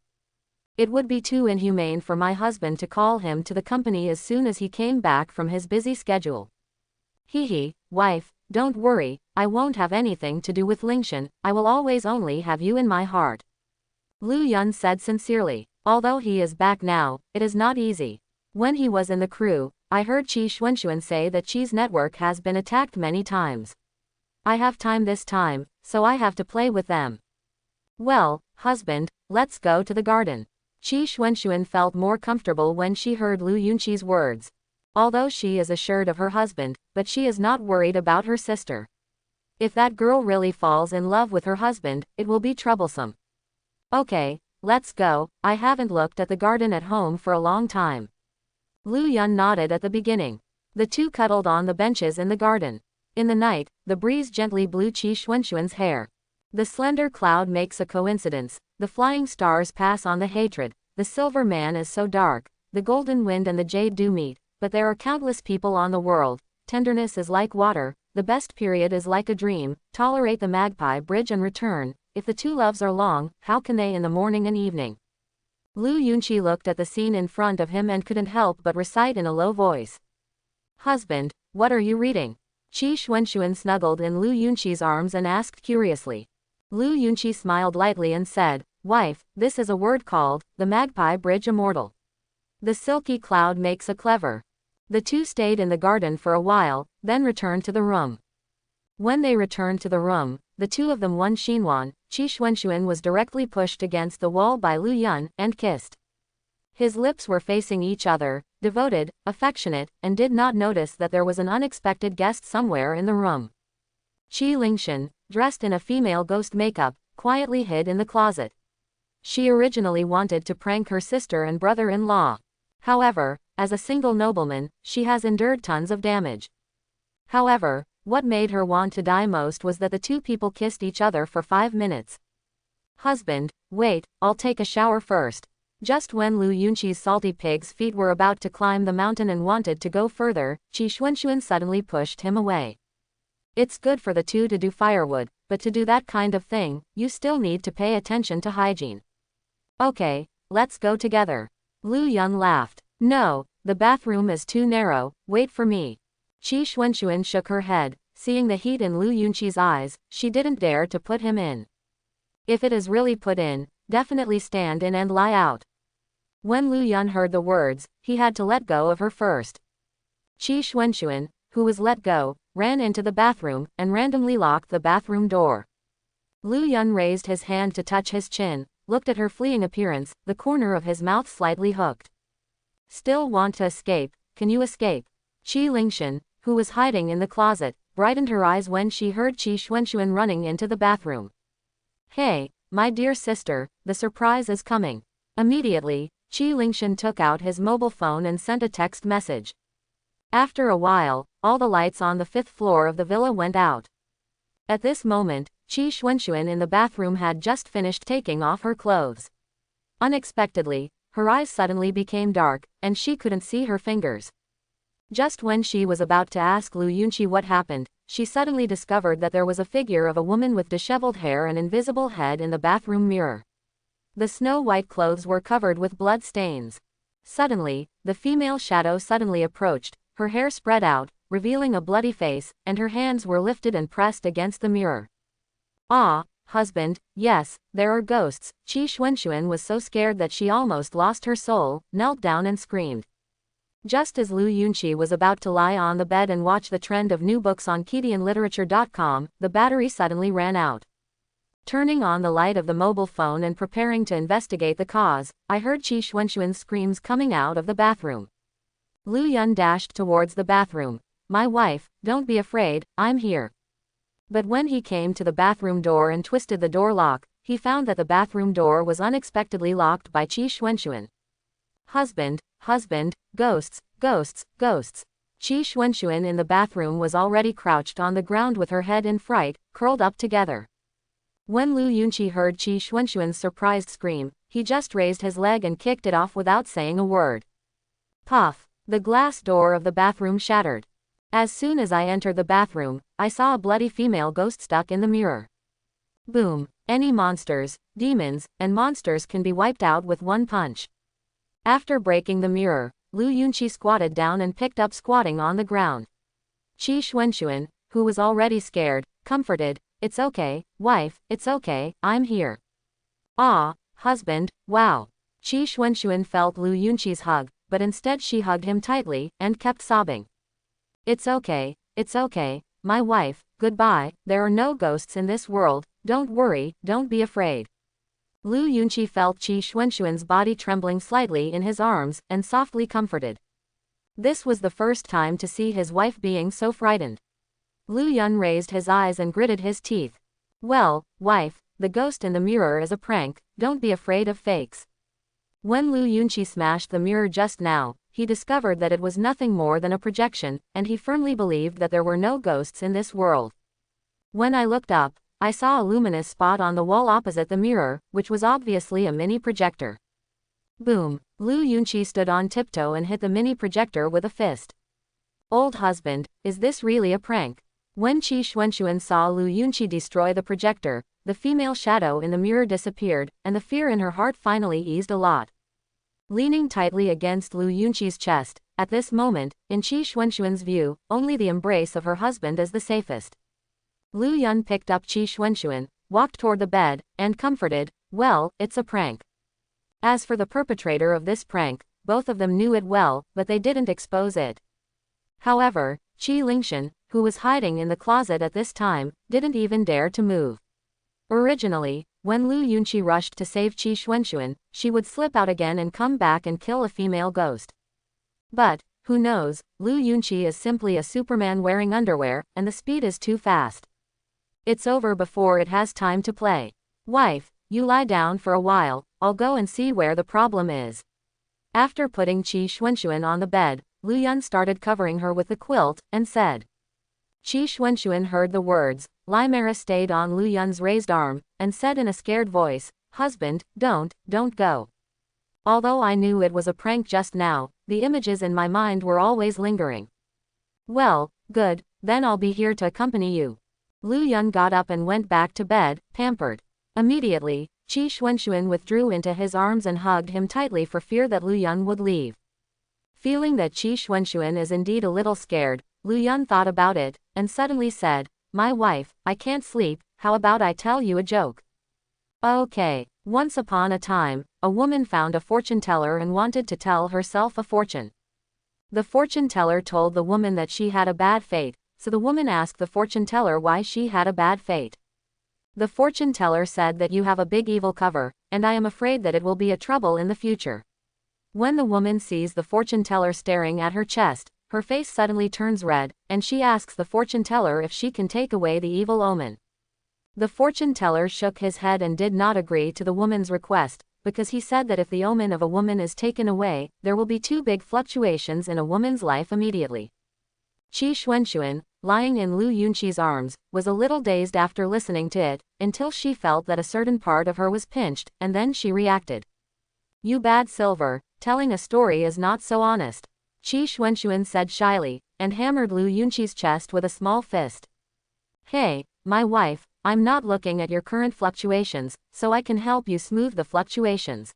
It would be too inhumane for my husband to call him to the company as soon as he came back from his busy schedule. Hee, wife, don't worry, I won't have anything to do with Lingshan, I will always only have you in my heart. Lu Yun said sincerely. Although he is back now, it is not easy. When he was in the crew, I heard Qi Xuanxuan say that Qi's network has been attacked many times. I have time this time, so I have to play with them. Well, husband, let's go to the garden. Qi Xuanxuan felt more comfortable when she heard Lu Yunqi's words. Although she is assured of her husband, but she is not worried about her sister. If that girl really falls in love with her husband, it will be troublesome. Okay, let's go, I haven't looked at the garden at home for a long time. Lu Yun nodded at the beginning. The two cuddled on the benches in the garden. In the night, the breeze gently blew Qi Xuanxuan's hair. The slender cloud makes a coincidence, the flying stars pass on the hatred, the silver man is so dark, the golden wind and the jade do meet, but there are countless people on the world, tenderness is like water, the best period is like a dream, tolerate the magpie bridge and return, if the two loves are long, how can they in the morning and evening? Lu Yunqi looked at the scene in front of him and couldn't help but recite in a low voice. Husband, what are you reading? Qi Xuanxuan snuggled in Lu Yunqi's arms and asked curiously. Lu Yunqi smiled lightly and said, Wife, this is a word called, the magpie bridge immortal. The silky cloud makes a clever. The two stayed in the garden for a while, then returned to the room. When they returned to the room, the two of them won Xinhuan. Qi Xuanxuan was directly pushed against the wall by Lu Yun, and kissed. His lips were facing each other, devoted, affectionate, and did not notice that there was an unexpected guest somewhere in the room. Qi Lingshan, dressed in a female ghost makeup, quietly hid in the closet. She originally wanted to prank her sister and brother-in-law. However, as a single nobleman, she has endured tons of damage. However, what made her want to die most was that the two people kissed each other for 5 minutes. Husband, wait, I'll take a shower first. Just when Lu Yunqi's salty pig's feet were about to climb the mountain and wanted to go further, Qi Xuanxuan suddenly pushed him away. It's good for the two to do firewood, but to do that kind of thing, you still need to pay attention to hygiene. Okay, let's go together. Lu Yun laughed. No, the bathroom is too narrow, wait for me. Qi Xuanxuan shook her head, seeing the heat in Lu Yunqi's eyes, she didn't dare to put him in. If it is really put in, definitely stand in and lie out. When Lu Yun heard the words, he had to let go of her first. Qi Xuanxuan, who was let go, ran into the bathroom, and randomly locked the bathroom door. Lu Yun raised his hand to touch his chin, looked at her fleeing appearance, the corner of his mouth slightly hooked. Still want to escape, can you escape? Qi Lingshan, who was hiding in the closet, brightened her eyes when she heard Qi Xuanxuan running into the bathroom. Hey, my dear sister, the surprise is coming. Immediately, Qi Lingshan took out his mobile phone and sent a text message. After a while, all the lights on the 5th floor of the villa went out. At this moment, Qi Xuanxuan in the bathroom had just finished taking off her clothes. Unexpectedly, her eyes suddenly became dark, and she couldn't see her fingers. Just when she was about to ask Lu Yunqi what happened, she suddenly discovered that there was a figure of a woman with disheveled hair and invisible head in the bathroom mirror. The snow-white clothes were covered with blood stains. Suddenly, the female shadow suddenly approached, her hair spread out, revealing a bloody face, and her hands were lifted and pressed against the mirror. Ah, husband, yes, there are ghosts. Qi Xuanxuan was so scared that she almost lost her soul, knelt down and screamed. Just as Lu Yunqi was about to lie on the bed and watch the trend of new books on KidianLiterature.com, the battery suddenly ran out. Turning on the light of the mobile phone and preparing to investigate the cause, I heard Qi Xuanxuan's screams coming out of the bathroom. Lu Yun dashed towards the bathroom. My wife, don't be afraid, I'm here. But when he came to the bathroom door and twisted the door lock, he found that the bathroom door was unexpectedly locked by Qi Xuanxuan. Husband, ghosts, ghosts, ghosts. Qi Xuanxuan in the bathroom was already crouched on the ground with her head in fright, curled up together. When Lu Yunqi heard Qi Xuanxuan's surprised scream, he just raised his leg and kicked it off without saying a word. Puff! The glass door of the bathroom shattered. As soon as I entered the bathroom, I saw a bloody female ghost stuck in the mirror. Boom! Any monsters, demons, and monsters can be wiped out with one punch. After breaking the mirror, Lu Yunqi squatted down and picked up squatting on the ground. Qi Xuanxuan, who was already scared, comforted, It's okay, wife, it's okay, I'm here. Ah, husband, wow. Qi Xuanxuan felt Lu Yunqi's hug, but instead she hugged him tightly, and kept sobbing. It's okay, my wife, goodbye, there are no ghosts in this world, don't worry, don't be afraid. Lu Yunqi felt Qi Xuanxuan's body trembling slightly in his arms, and softly comforted. This was the first time to see his wife being so frightened. Lu Yun raised his eyes and gritted his teeth. Well, wife, the ghost in the mirror is a prank, don't be afraid of fakes. When Lu Yunqi smashed the mirror just now, he discovered that it was nothing more than a projection, and he firmly believed that there were no ghosts in this world. When I looked up, I saw a luminous spot on the wall opposite the mirror, which was obviously a mini projector. Boom! Lu Yunqi stood on tiptoe and hit the mini projector with a fist. Old husband, is this really a prank? When Qi Xuanxuan saw Lu Yunqi destroy the projector, the female shadow in the mirror disappeared, and the fear in her heart finally eased a lot. Leaning tightly against Lu Yunqi's chest, at this moment, in Qi Xuanxuan's view, only the embrace of her husband is the safest. Lu Yun picked up Qi Xuanxuan, walked toward the bed, and comforted, well, it's a prank. As for the perpetrator of this prank, both of them knew it well, but they didn't expose it. However, Qi Lingshan, who was hiding in the closet at this time, didn't even dare to move. Originally, when Lu Yunqi rushed to save Qi Xuanxuan, she would slip out again and come back and kill a female ghost. But, who knows, Lu Yunqi is simply a Superman wearing underwear, and the speed is too fast. It's over before it has time to play. Wife, you lie down for a while, I'll go and see where the problem is. After putting Qi Xuanxuan on the bed, Lu Yun started covering her with the quilt, and said. Qi Xuanxuan heard the words. Limera stayed on Lu Yun's raised arm, and said in a scared voice, "Husband, don't go." Although I knew it was a prank just now, the images in my mind were always lingering. Well, good, then I'll be here to accompany you. Lu Yun got up and went back to bed, pampered. Immediately, Qi Xuanxuan withdrew into his arms and hugged him tightly for fear that Lu Yun would leave. Feeling that Qi Xuanxuan is indeed a little scared, Lu Yun thought about it, and suddenly said, "My wife, I can't sleep, how about I tell you a joke?" Okay. Once upon a time, a woman found a fortune teller and wanted to tell herself a fortune. The fortune teller told the woman that she had a bad fate, so the woman asked the fortune teller why she had a bad fate. The fortune teller said that you have a big evil cover, and I am afraid that it will be a trouble in the future. When the woman sees the fortune teller staring at her chest, her face suddenly turns red, and she asks the fortune teller if she can take away the evil omen. The fortune teller shook his head and did not agree to the woman's request, because he said that if the omen of a woman is taken away, there will be two big fluctuations in a woman's life immediately. Qi Xuanxuan, lying in Lu Yunqi's arms, was a little dazed after listening to it, until she felt that a certain part of her was pinched, and then she reacted. "You bad silver, telling a story is not so honest," Qi Xuanxuan said shyly, and hammered Lu Yunqi's chest with a small fist. "Hey, my wife, I'm not looking at your current fluctuations, so I can help you smooth the fluctuations,"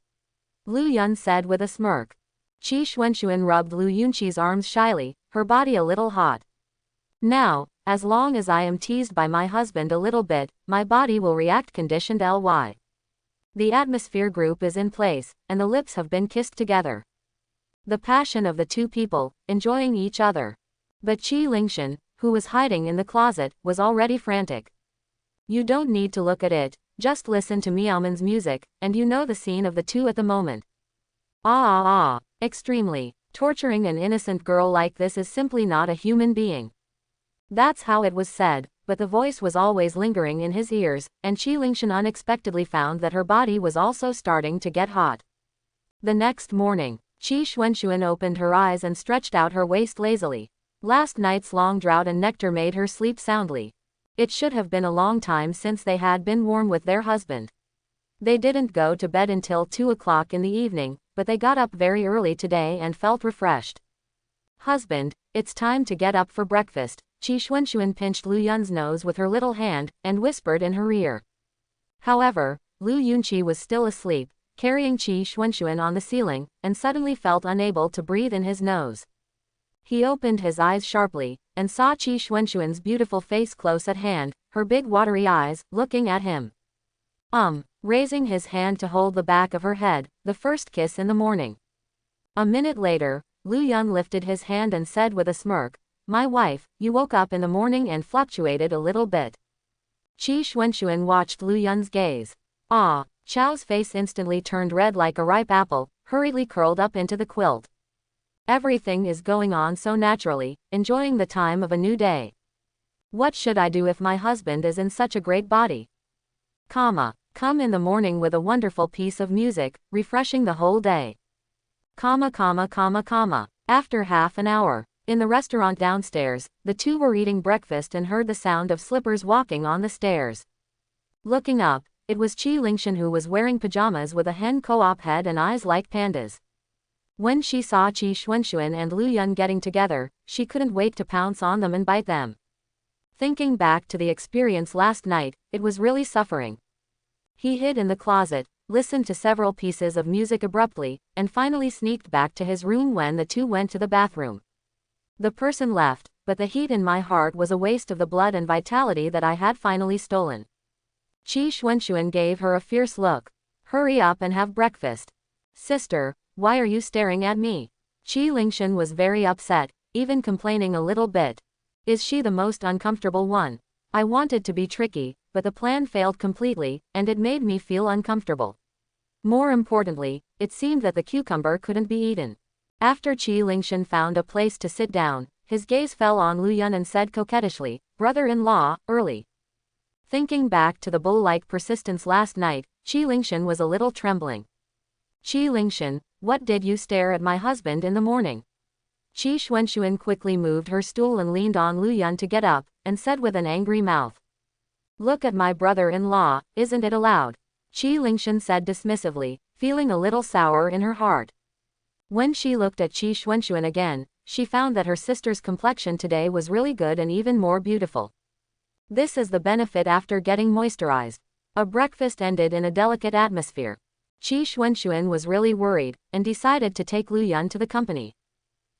Lu Yun said with a smirk. Qi Xuanxuan rubbed Lu Yunqi's arms shyly, her body a little hot. "Now, as long as I am teased by my husband a little bit, my body will react conditioned ly. The atmosphere group is in place, and the lips have been kissed together. The passion of the two people, enjoying each other. But Qi Lingshan, who was hiding in the closet, was already frantic. You don't need to look at it, just listen to Miaoman's music, and you know the scene of the two at the moment. Extremely. Torturing an innocent girl like this is simply not a human being. That's how it was said, but the voice was always lingering in his ears, and Qi Lingshan unexpectedly found that her body was also starting to get hot. The next morning, Qi Xuanxuan opened her eyes and stretched out her waist lazily. Last night's long drought and nectar made her sleep soundly. It should have been a long time since they had been warm with their husband. They didn't go to bed until 2 o'clock in the evening, but they got up very early today and felt refreshed. "Husband, it's time to get up for breakfast," Qi Xuanxuan pinched Lu Yun's nose with her little hand, and whispered in her ear. However, Lu Yunqi was still asleep, carrying Qi Xuanxuan on the ceiling, and suddenly felt unable to breathe in his nose. He opened his eyes sharply, and saw Qi Xuanxuan's beautiful face close at hand, her big watery eyes, looking at him. Raising his hand to hold the back of her head, the first kiss in the morning. A minute later, Lu Yun lifted his hand and said with a smirk, "My wife, you woke up in the morning and fluctuated a little bit." Qi Xuanxuan watched Lu Yun's gaze. Chao's face instantly turned red like a ripe apple, hurriedly curled up into the quilt. Everything is going on so naturally, enjoying the time of a new day. What should I do if my husband is in such a great body? Come in the morning with a wonderful piece of music, refreshing the whole day. After half an hour, in the restaurant downstairs, the two were eating breakfast and heard the sound of slippers walking on the stairs. Looking up, it was Qi Lingshan, who was wearing pajamas with a hen co-op head and eyes like pandas. When she saw Qi Xuanxuan and Lu Yun getting together, she couldn't wait to pounce on them and bite them. Thinking back to the experience last night, it was really suffering. He hid in the closet, listened to several pieces of music abruptly, and finally sneaked back to his room when the two went to the bathroom. The person left, but the heat in my heart was a waste of the blood and vitality that I had finally stolen. Qi Xuanxuan gave her a fierce look. "Hurry up and have breakfast. Sister, why are you staring at me?" Qi Lingshan was very upset, even complaining a little bit. Is she the most uncomfortable one? I wanted to be tricky, but the plan failed completely, and it made me feel uncomfortable. More importantly, it seemed that the cucumber couldn't be eaten. After Qi Lingshan found a place to sit down, his gaze fell on Lu Yun and said coquettishly, "Brother-in-law, early." Thinking back to the bull-like persistence last night, Qi Lingshan was a little trembling. Qi Lingshan, what did you stare at my husband in the morning? Qi Xuanxuan quickly moved her stool and leaned on Lu Yun to get up, and said with an angry mouth. Look at my brother-in-law, isn't it allowed? Qi Lingshan said dismissively, feeling a little sour in her heart. When she looked at Qi Xuanxuan again, she found that her sister's complexion today was really good and even more beautiful. This is the benefit after getting moisturized. A breakfast ended in a delicate atmosphere. Qi Xuanxuan was really worried, and decided to take Lu Yun to the company.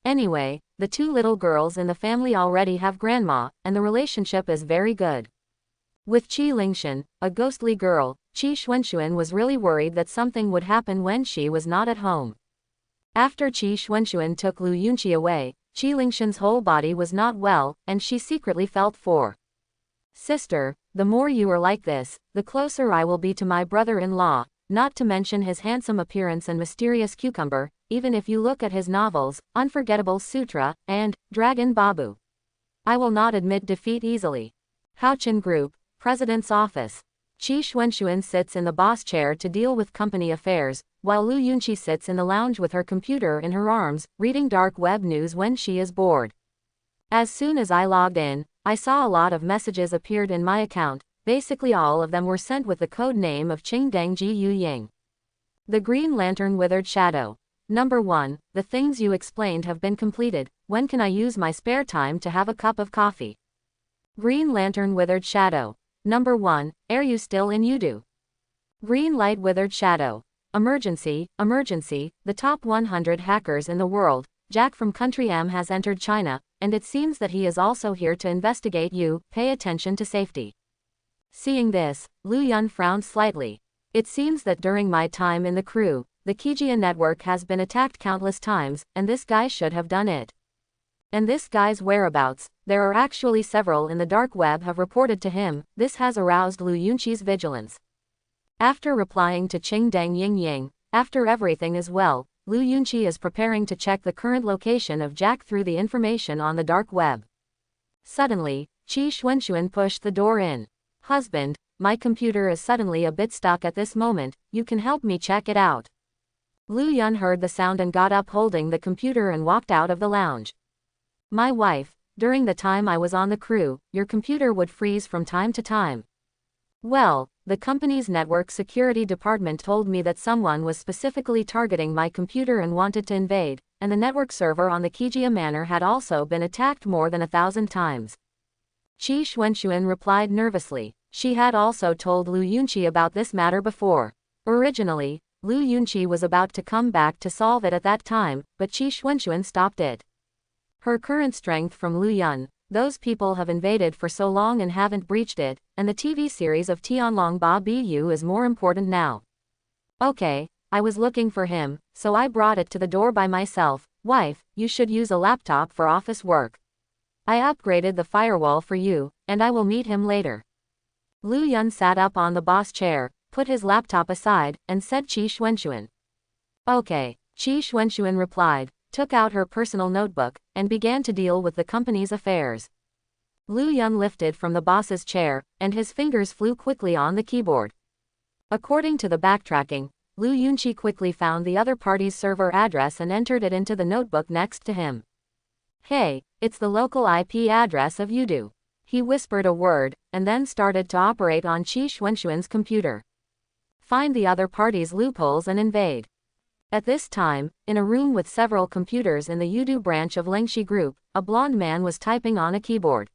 Anyway, the two little girls in the family already have grandma, and the relationship is very good. With Qi Lingshan, a ghostly girl, Qi Xuanxuan was really worried that something would happen when she was not at home. After Qi Xuanxuan took Lu Yunqi away, Qi Lingshan's whole body was not well, and she secretly felt for. Sister, the more you are like this, the closer I will be to my brother-in-law, not to mention his handsome appearance and mysterious cucumber, even if you look at his novels, Unforgettable Sutra, and Dragon Babu. I will not admit defeat easily. Haochen Group, President's Office. Qi Xuanxuan sits in the boss chair to deal with company affairs, while Lu Yunqi sits in the lounge with her computer in her arms, reading dark web news when she is bored. As soon as I logged in, I saw a lot of messages appeared in my account. Basically all of them were sent with the code name of Qingdang Ji Yu Ying. The Green Lantern Withered Shadow. Number 1, the things you explained have been completed. When can I use my spare time to have a cup of coffee? Green Lantern Withered Shadow. Number 1, are you still in Udo? Green Light Withered Shadow. Emergency, emergency, the top 100 hackers in the world, Jack from Country M has entered China, and it seems that he is also here to investigate you, pay attention to safety. Seeing this, Lu Yun frowned slightly. It seems that during my time in the crew, the Kijia network has been attacked countless times, and this guy should have done it. And this guy's whereabouts, there are actually several in the dark web have reported to him. This has aroused Lu Yunqi's vigilance. After replying to Qingdang Ying Ying, after everything is well, Lu Yunqi is preparing to check the current location of Jack through the information on the dark web. Suddenly, Qi Xuanxuan pushed the door in. Husband, my computer is suddenly a bit stuck at this moment, you can help me check it out. Lu Yun heard the sound and got up holding the computer and walked out of the lounge. My wife, during the time I was on the crew, your computer would freeze from time to time. Well, the company's network security department told me that someone was specifically targeting my computer and wanted to invade, and the network server on the Kijia Manor had also been attacked more than 1,000 times. Qi Xuanxuan replied nervously. She had also told Lu Yunqi about this matter before. Originally, Lu Yunqi was about to come back to solve it at that time, but Qi Xuanxuan stopped it. Her current strength from Lu Yun, those people have invaded for so long and haven't breached it, and the TV series of Tianlong Ba Bu is more important now. Okay, I was looking for him, so I brought it to the door by myself. Wife, you should use a laptop for office work. I upgraded the firewall for you, and I will meet him later. Lu Yun sat up on the boss chair, put his laptop aside, and said Qi Xuanxuan. Okay, Qi Xuanxuan replied, took out her personal notebook, and began to deal with the company's affairs. Lu Yun lifted from the boss's chair, and his fingers flew quickly on the keyboard. According to the backtracking, Lu Yunqi quickly found the other party's server address and entered it into the notebook next to him. Hey, it's the local IP address of Udo. He whispered a word, and then started to operate on Qi Xuanxuan's computer. Find the other party's loopholes and invade. At this time, in a room with several computers in the Udo branch of Lengxi Group, a blonde man was typing on a keyboard.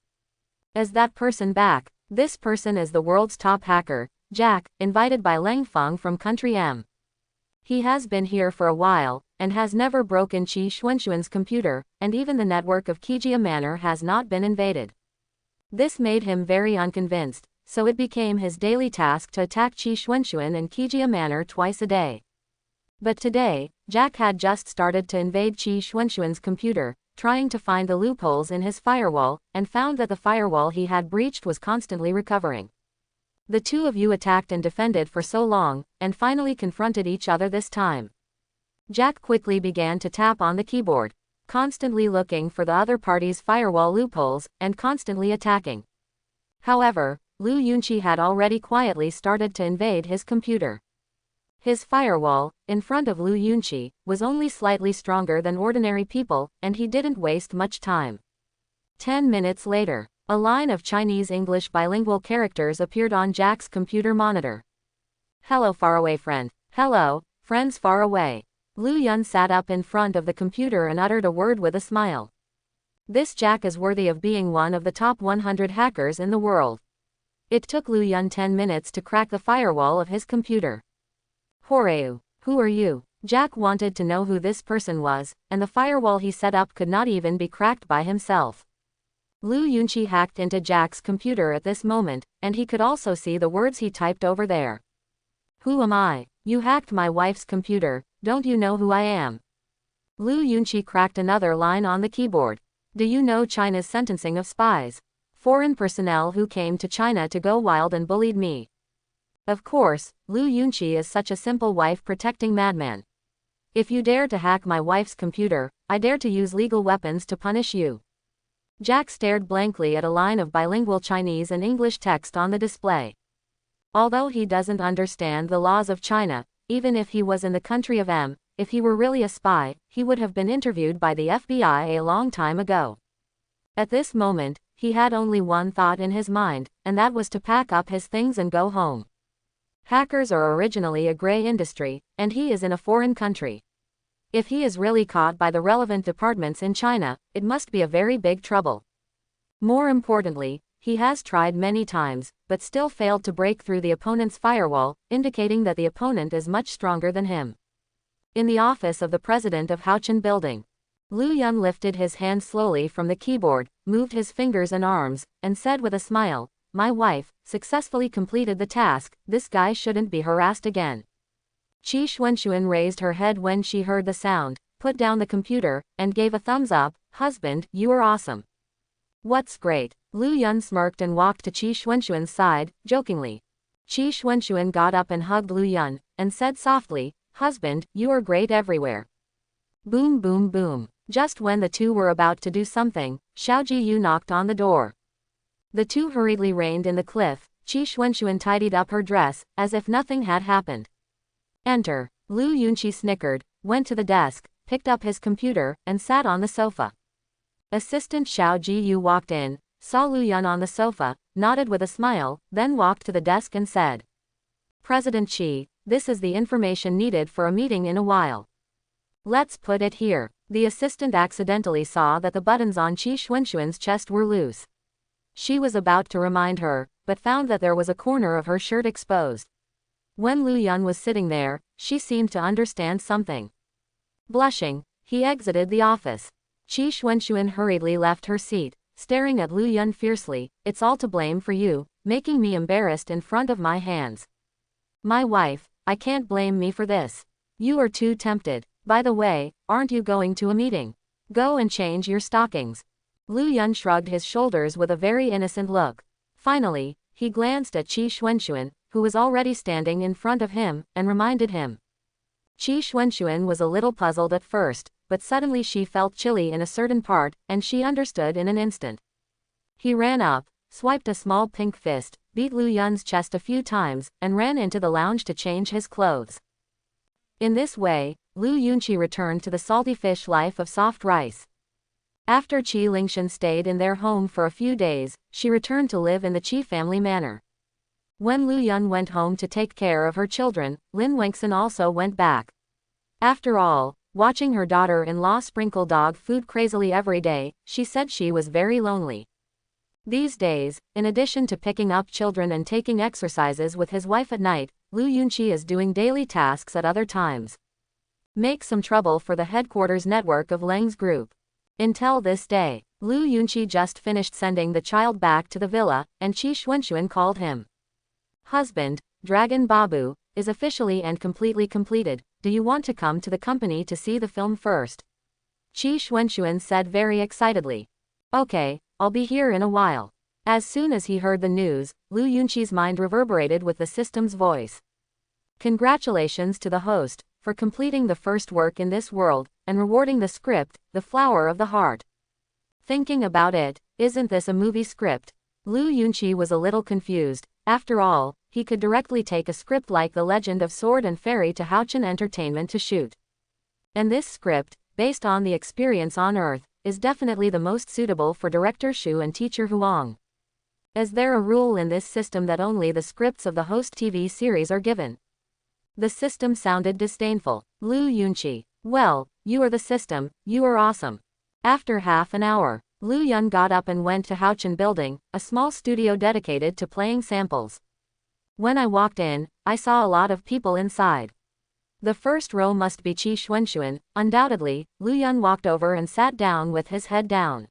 Is that person back? This person is the world's top hacker, Jack, invited by Leng Feng from Country M. He has been here for a while, and has never broken Qi Xuanxuan's computer, and even the network of Kijia Manor has not been invaded. This made him very unconvinced, so it became his daily task to attack Qi Xuanxuan and Kijia Manor twice a day. But today, Jack had just started to invade Qi Xuanxuan's computer, trying to find the loopholes in his firewall, and found that the firewall he had breached was constantly recovering. The two of you attacked and defended for so long, and finally confronted each other this time. Jack quickly began to tap on the keyboard, constantly looking for the other party's firewall loopholes, and constantly attacking. However, Lu Yunqi had already quietly started to invade his computer. His firewall, in front of Lu Yunqi, was only slightly stronger than ordinary people, and he didn't waste much time. 10 minutes later, a line of Chinese-English bilingual characters appeared on Jack's computer monitor. Hello faraway friend. Hello, friends far away. Lu Yun sat up in front of the computer and uttered a word with a smile. This Jack is worthy of being one of the top 100 hackers in the world. It took Lu Yun 10 minutes to crack the firewall of his computer. Horeu, who are you? Jack wanted to know who this person was, and the firewall he set up could not even be cracked by himself. Lu Yunqi hacked into Jack's computer at this moment, and he could also see the words he typed over there. Who am I? You hacked my wife's computer, don't you know who I am? Lu Yunqi cracked another line on the keyboard. Do you know China's sentencing of spies? Foreign personnel who came to China to go wild and bullied me. Of course, Lu Yunqi is such a simple wife-protecting madman. If you dare to hack my wife's computer, I dare to use legal weapons to punish you. Jack stared blankly at a line of bilingual Chinese and English text on the display. Although he doesn't understand the laws of China, even if he was in the country of M, if he were really a spy, he would have been interviewed by the FBI a long time ago. At this moment, he had only one thought in his mind, and that was to pack up his things and go home. Hackers are originally a gray industry, and he is in a foreign country. If he is really caught by the relevant departments in China, it must be a very big trouble. More importantly, he has tried many times, but still failed to break through the opponent's firewall, indicating that the opponent is much stronger than him. In the office of the president of Haochen Building, Lu Yun lifted his hand slowly from the keyboard, moved his fingers and arms, and said with a smile, "My wife successfully completed the task, this guy shouldn't be harassed again." Qi Xuanxuan raised her head when she heard the sound, put down the computer, and gave a thumbs up. "Husband, you are awesome." "What's great?" Lu Yun smirked and walked to Qi Xuanxuan's side, jokingly. Qi Xuanxuan got up and hugged Lu Yun, and said softly, "Husband, you are great everywhere." Boom boom boom. Just when the two were about to do something, Xiao Jiyu knocked on the door. The two hurriedly reined in the cliff. Qi Xuanxuan tidied up her dress, as if nothing had happened. Enter. Lu Yunqi snickered, went to the desk, picked up his computer, and sat on the sofa. Assistant Xiao Jiyu walked in, saw Lu Yun on the sofa, nodded with a smile, then walked to the desk and said, "President Qi, this is the information needed for a meeting in a while. Let's put it here." The assistant accidentally saw that the buttons on Qi Xuanxuan's chest were loose. She was about to remind her, but found that there was a corner of her shirt exposed. When Lu Yun was sitting there, she seemed to understand something. Blushing, he exited the office. Qi Xuanxuan hurriedly left her seat, staring at Lu Yun fiercely. "It's all to blame for you, making me embarrassed in front of my hands." "My wife, I can't blame me for this. You are too tempted. By the way, aren't you going to a meeting? Go and change your stockings." Lu Yun shrugged his shoulders with a very innocent look. Finally, he glanced at Qi Xuanxuan, who was already standing in front of him, and reminded him. Qi Xuanxuan was a little puzzled at first, but suddenly she felt chilly in a certain part, and she understood in an instant. He ran up, swiped a small pink fist, beat Lu Yun's chest a few times, and ran into the lounge to change his clothes. In this way, Lu Yunqi returned to the salty fish life of soft rice. After Qi Lingshan stayed in their home for a few days, she returned to live in the Qi family manor. When Lu Yun went home to take care of her children, Lin Wengxin also went back. After all, watching her daughter-in-law sprinkle dog food crazily every day, she said she was very lonely. These days, in addition to picking up children and taking exercises with his wife at night, Lu Yunqi is doing daily tasks at other times. Make some trouble for the headquarters network of Leng's group. Until this day, Lu Yunqi just finished sending the child back to the villa, and Qi Xuanxuan called him. "Husband, Dragon Babu is officially and completely completed. Do you want to come to the company to see the film first?" Qi Xuanxuan said very excitedly. "Okay, I'll be here in a while." As soon as he heard the news, Lu Yunqi's mind reverberated with the system's voice. Congratulations to the host for completing the first work in this world, and rewarding the script, the flower of the heart. Thinking about it, isn't this a movie script? Lu Yunqi was a little confused. After all, he could directly take a script like The Legend of Sword and Fairy to Houchin Entertainment to shoot. And this script, based on the experience on Earth, is definitely the most suitable for director Shu and teacher Huang. Is there a rule in this system that only the scripts of the host TV series are given? The system sounded disdainful. Lu Yunqi. Well, you are the system, you are awesome. After half an hour, Lu Yun got up and went to Houchin Building, a small studio dedicated to playing samples. When I walked in, I saw a lot of people inside. The first row must be Qi Xuanxuan, undoubtedly. Lu Yun walked over and sat down with his head down.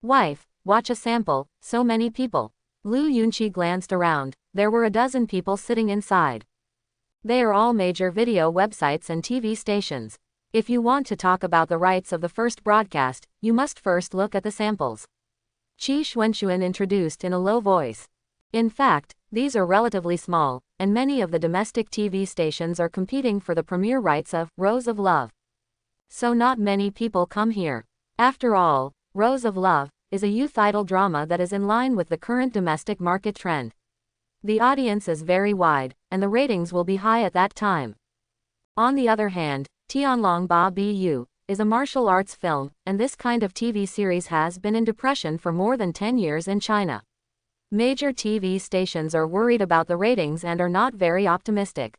Wife, watch a sample, so many people. Lu Yunqi glanced around, there were a dozen people sitting inside. They are all major video websites and TV stations. If you want to talk about the rights of the first broadcast, you must first look at the samples. Qi Xuanxuan introduced in a low voice. In fact, these are relatively small, and many of the domestic TV stations are competing for the premiere rights of Rose of Love. So not many people come here. After all, Rose of Love is a youth idol drama that is in line with the current domestic market trend. The audience is very wide, and the ratings will be high at that time. On the other hand, Tianlong Ba Bu is a martial arts film, and this kind of TV series has been in depression for more than 10 years in China. Major TV stations are worried about the ratings and are not very optimistic.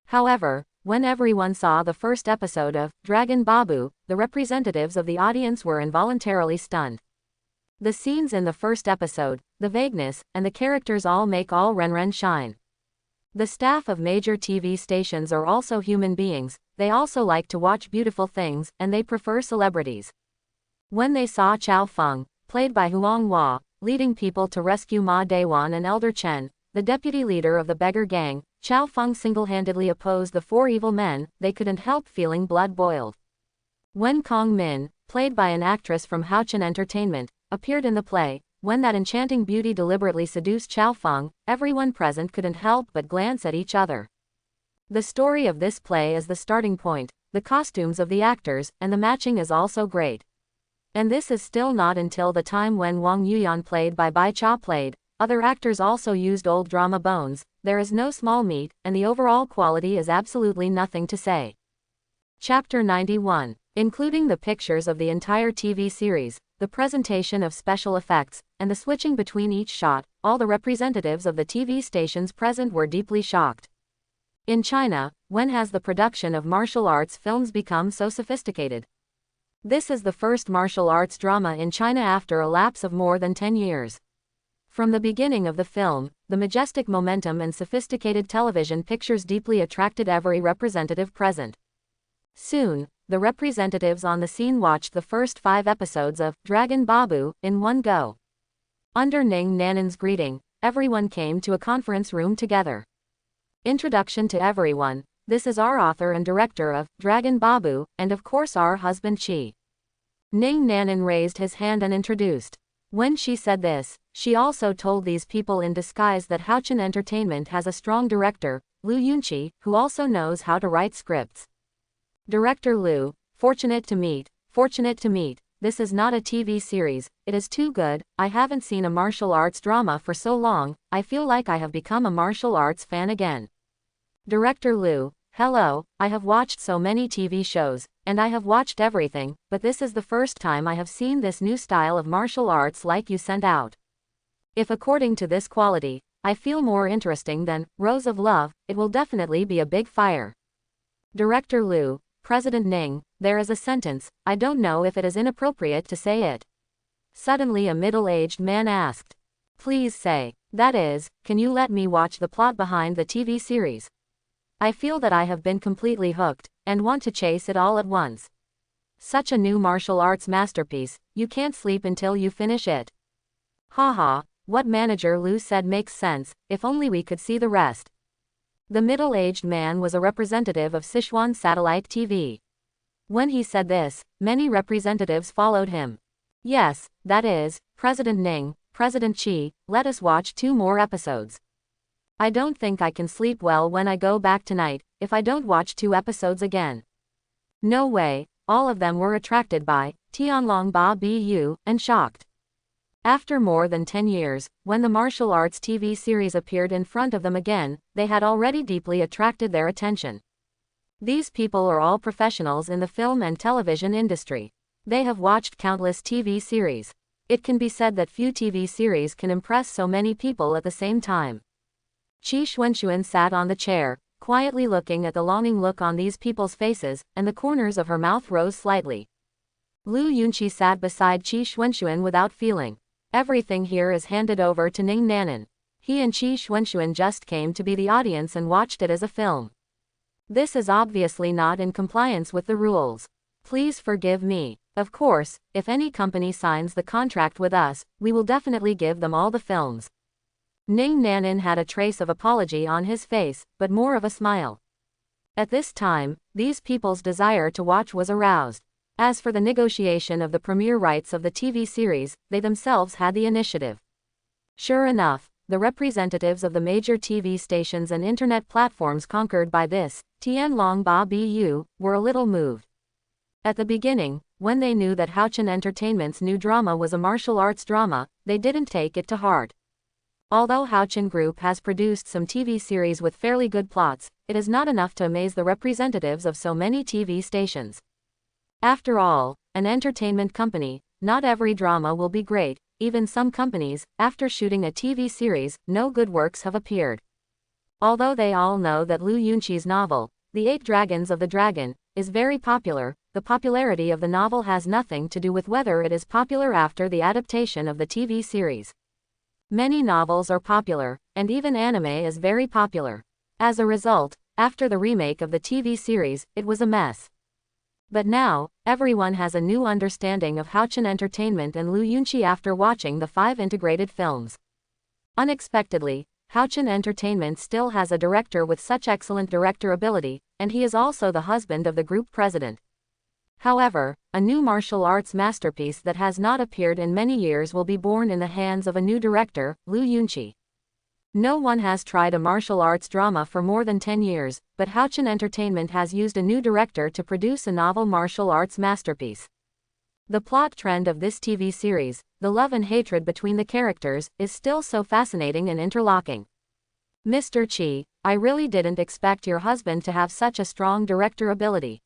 However, when everyone saw the first episode of Dragon Babu, the representatives of the audience were involuntarily stunned. The scenes in the first episode, the vagueness, and the characters all make all Renren shine. The staff of major TV stations are also human beings, they also like to watch beautiful things, and they prefer celebrities. When they saw Chao Feng, played by Huang Hua, leading people to rescue Ma Dayuan and Elder Chen, the deputy leader of the beggar gang, Chao Feng single-handedly opposed the four evil men, they couldn't help feeling blood boiled. When Kong Min, played by an actress from Houchin Entertainment, appeared in the play, when that enchanting beauty deliberately seduced Chao Feng, everyone present couldn't help but glance at each other. The story of this play is the starting point, the costumes of the actors, and the matching is also great. And this is still not until the time when Wang Yuyan played by Bai Cha played, other actors also used old drama bones, there is no small meat, and the overall quality is absolutely nothing to say. Chapter 91. Including the pictures of the entire TV series, the presentation of special effects, and the switching between each shot, all the representatives of the TV stations present were deeply shocked. In China, when has the production of martial arts films become so sophisticated? This is the first martial arts drama in China after a lapse of more than 10 years. From the beginning of the film, the majestic momentum and sophisticated television pictures deeply attracted every representative present. Soon, the representatives on the scene watched the first 5 episodes of Dragon Babu in one go. Under Ning Nanin's greeting, everyone came to a conference room together. Introduction to everyone, this is our author and director of Dragon Babu, and of course our husband Qi. Ning Nanin raised his hand and introduced. When she said this, she also told these people in disguise that Houchin Entertainment has a strong director, Lu Yunqi, who also knows how to write scripts. Director Lu, fortunate to meet, this is not a TV series, it is too good, I haven't seen a martial arts drama for so long, I feel like I have become a martial arts fan again. Director Lu, hello, I have watched so many TV shows, and I have watched everything, but this is the first time I have seen this new style of martial arts like you sent out. If according to this quality, I feel more interesting than Rose of Love, it will definitely be a big fire. Director Lu, President Ning, there is a sentence, I don't know if it is inappropriate to say it. Suddenly a middle-aged man asked. Please say, that is, can you let me watch the plot behind the TV series? I feel that I have been completely hooked, and want to chase it all at once. Such a new martial arts masterpiece, you can't sleep until you finish it. Haha, what Manager Lu said makes sense, if only we could see the rest. The middle-aged man was a representative of Sichuan Satellite TV. When he said this, many representatives followed him. Yes, that is, President Ning, President Qi, let us watch 2 more episodes. I don't think I can sleep well when I go back tonight, if I don't watch 2 episodes again. No way, all of them were attracted by Tianlong Ba Bu and shocked. After more than 10 years, when the martial arts TV series appeared in front of them again, they had already deeply attracted their attention. These people are all professionals in the film and television industry. They have watched countless TV series. It can be said that few TV series can impress so many people at the same time. Qi Xuanxuan sat on the chair, quietly looking at the longing look on these people's faces, and the corners of her mouth rose slightly. Lu Yunqi sat beside Qi Xuanxuan without feeling. Everything here is handed over to Ning Nanan. He and Qi Xuanxuan just came to be the audience and watched it as a film. This is obviously not in compliance with the rules. Please forgive me. Of course, if any company signs the contract with us, we will definitely give them all the films. Ning Nanan had a trace of apology on his face, but more of a smile. At this time, these people's desire to watch was aroused. As for the negotiation of the premiere rights of the TV series, they themselves had the initiative. Sure enough, the representatives of the major TV stations and internet platforms conquered by this, Tianlong Ba Bu, were a little moved. At the beginning, when they knew that Haochen Entertainment's new drama was a martial arts drama, they didn't take it to heart. Although Haochen Group has produced some TV series with fairly good plots, it is not enough to amaze the representatives of so many TV stations. After all, an entertainment company, not every drama will be great. Even some companies, after shooting a TV series, no good works have appeared. Although they all know that Lu Yunqi's novel, The 8 Dragons of the Dragon, is very popular, the popularity of the novel has nothing to do with whether it is popular after the adaptation of the TV series. Many novels are popular, and even anime is very popular. As a result, after the remake of the TV series, it was a mess. But now, everyone has a new understanding of Haochen Entertainment and Lu Yunqi after watching the 5 integrated films. Unexpectedly, Haochen Entertainment still has a director with such excellent director ability, and he is also the husband of the group president. However, a new martial arts masterpiece that has not appeared in many years will be born in the hands of a new director, Lu Yunqi. No one has tried a martial arts drama for more than 10 years, but Haochen Entertainment has used a new director to produce a novel martial arts masterpiece. The plot trend of this TV series, the love and hatred between the characters, is still so fascinating and interlocking. Mr. Qi, I really didn't expect your husband to have such a strong director ability.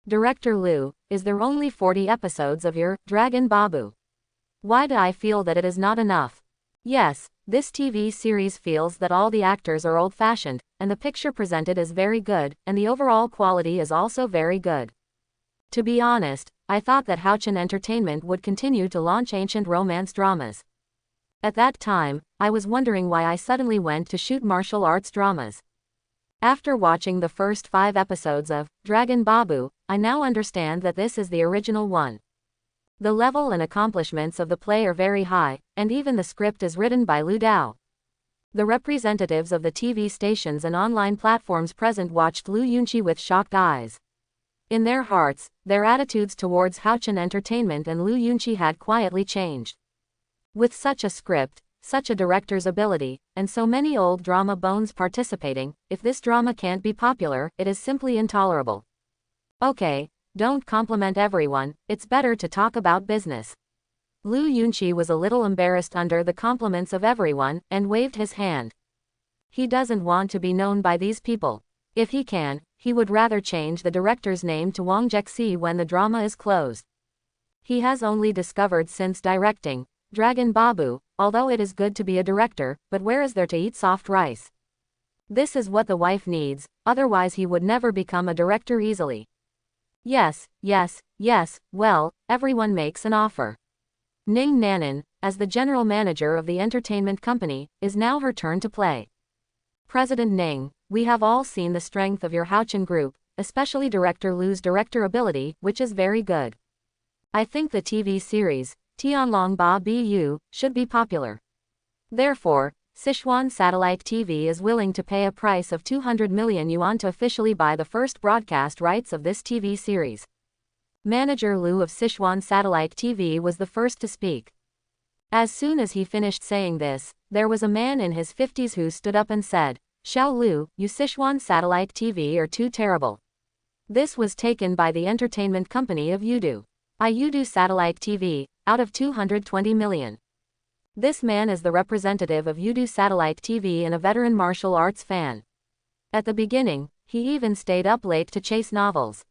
Director Lu, is there only 40 episodes of your Dragon Babu? Why do I feel that it is not enough? Yes, this TV series feels that all the actors are old-fashioned, and the picture presented is very good, and the overall quality is also very good. To be honest, I thought that Haochen Entertainment would continue to launch ancient romance dramas. At that time, I was wondering why I suddenly went to shoot martial arts dramas. After watching the first 5 episodes of Dragon Babu, I now understand that this is the original one. The level and accomplishments of the play are very high, and even the script is written by Lu Dao. The representatives of the TV stations and online platforms present watched Lu Yunqi with shocked eyes. In their hearts, their attitudes towards Haochen Entertainment and Lu Yunqi had quietly changed. With such a script, such a director's ability, and so many old drama bones participating, if this drama can't be popular, it is simply intolerable. Okay. Don't compliment everyone, it's better to talk about business. Lu Yunqi was a little embarrassed under the compliments of everyone, and waved his hand. He doesn't want to be known by these people. If he can, he would rather change the director's name to Wang Jexi when the drama is closed. He has only discovered since directing Dragon Babu, although it is good to be a director, but where is there to eat soft rice? This is what the wife needs, otherwise he would never become a director easily. Yes, well, everyone makes an offer. Ning Nanan, as the general manager of the entertainment company, is now her turn to play. President Ning, we have all seen the strength of your Haochen Group, especially Director Lu's director ability, which is very good. I think the TV series, Tianlong Ba Bu, should be popular. Therefore, Sichuan Satellite TV is willing to pay a price of 200 million yuan to officially buy the first broadcast rights of this TV series. Manager Lu of Sichuan Satellite TV was the first to speak. As soon as he finished saying this, there was a man in his 50s who stood up and said, "Xiao Lu, you Sichuan Satellite TV are too terrible." This was taken by the entertainment company of Youdu. Youdu Satellite TV, out of 220 million. This man is the representative of Yudu Satellite TV and a veteran martial arts fan. At the beginning, he even stayed up late to chase novels.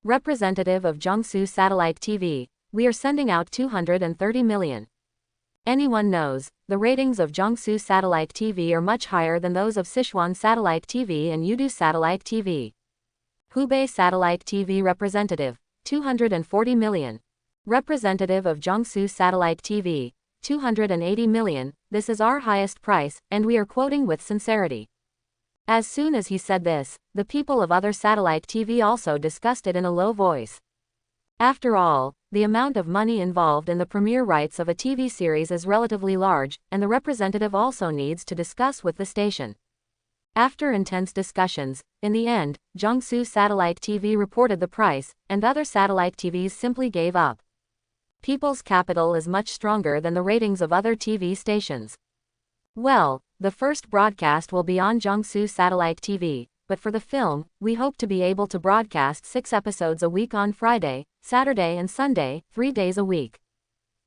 Representative of Jiangsu Satellite TV, we are sending out 230 million. Anyone knows, the ratings of Jiangsu Satellite TV are much higher than those of Sichuan Satellite TV and Yudu Satellite TV. Hubei Satellite TV representative, 240 million. Representative of Jiangsu Satellite TV, 280 million, this is our highest price, and we are quoting with sincerity. As soon as he said this, the people of other satellite TV also discussed it in a low voice. After all, the amount of money involved in the premiere rights of a TV series is relatively large, and the representative also needs to discuss with the station. After intense discussions, in the end, Jiangsu Satellite TV reported the price, and other satellite TVs simply gave up. People's capital is much stronger than the ratings of other TV stations. Well, the first broadcast will be on Jiangsu Satellite TV, but for the film, we hope to be able to broadcast 6 episodes a week on Friday, Saturday and Sunday, 3 days a week.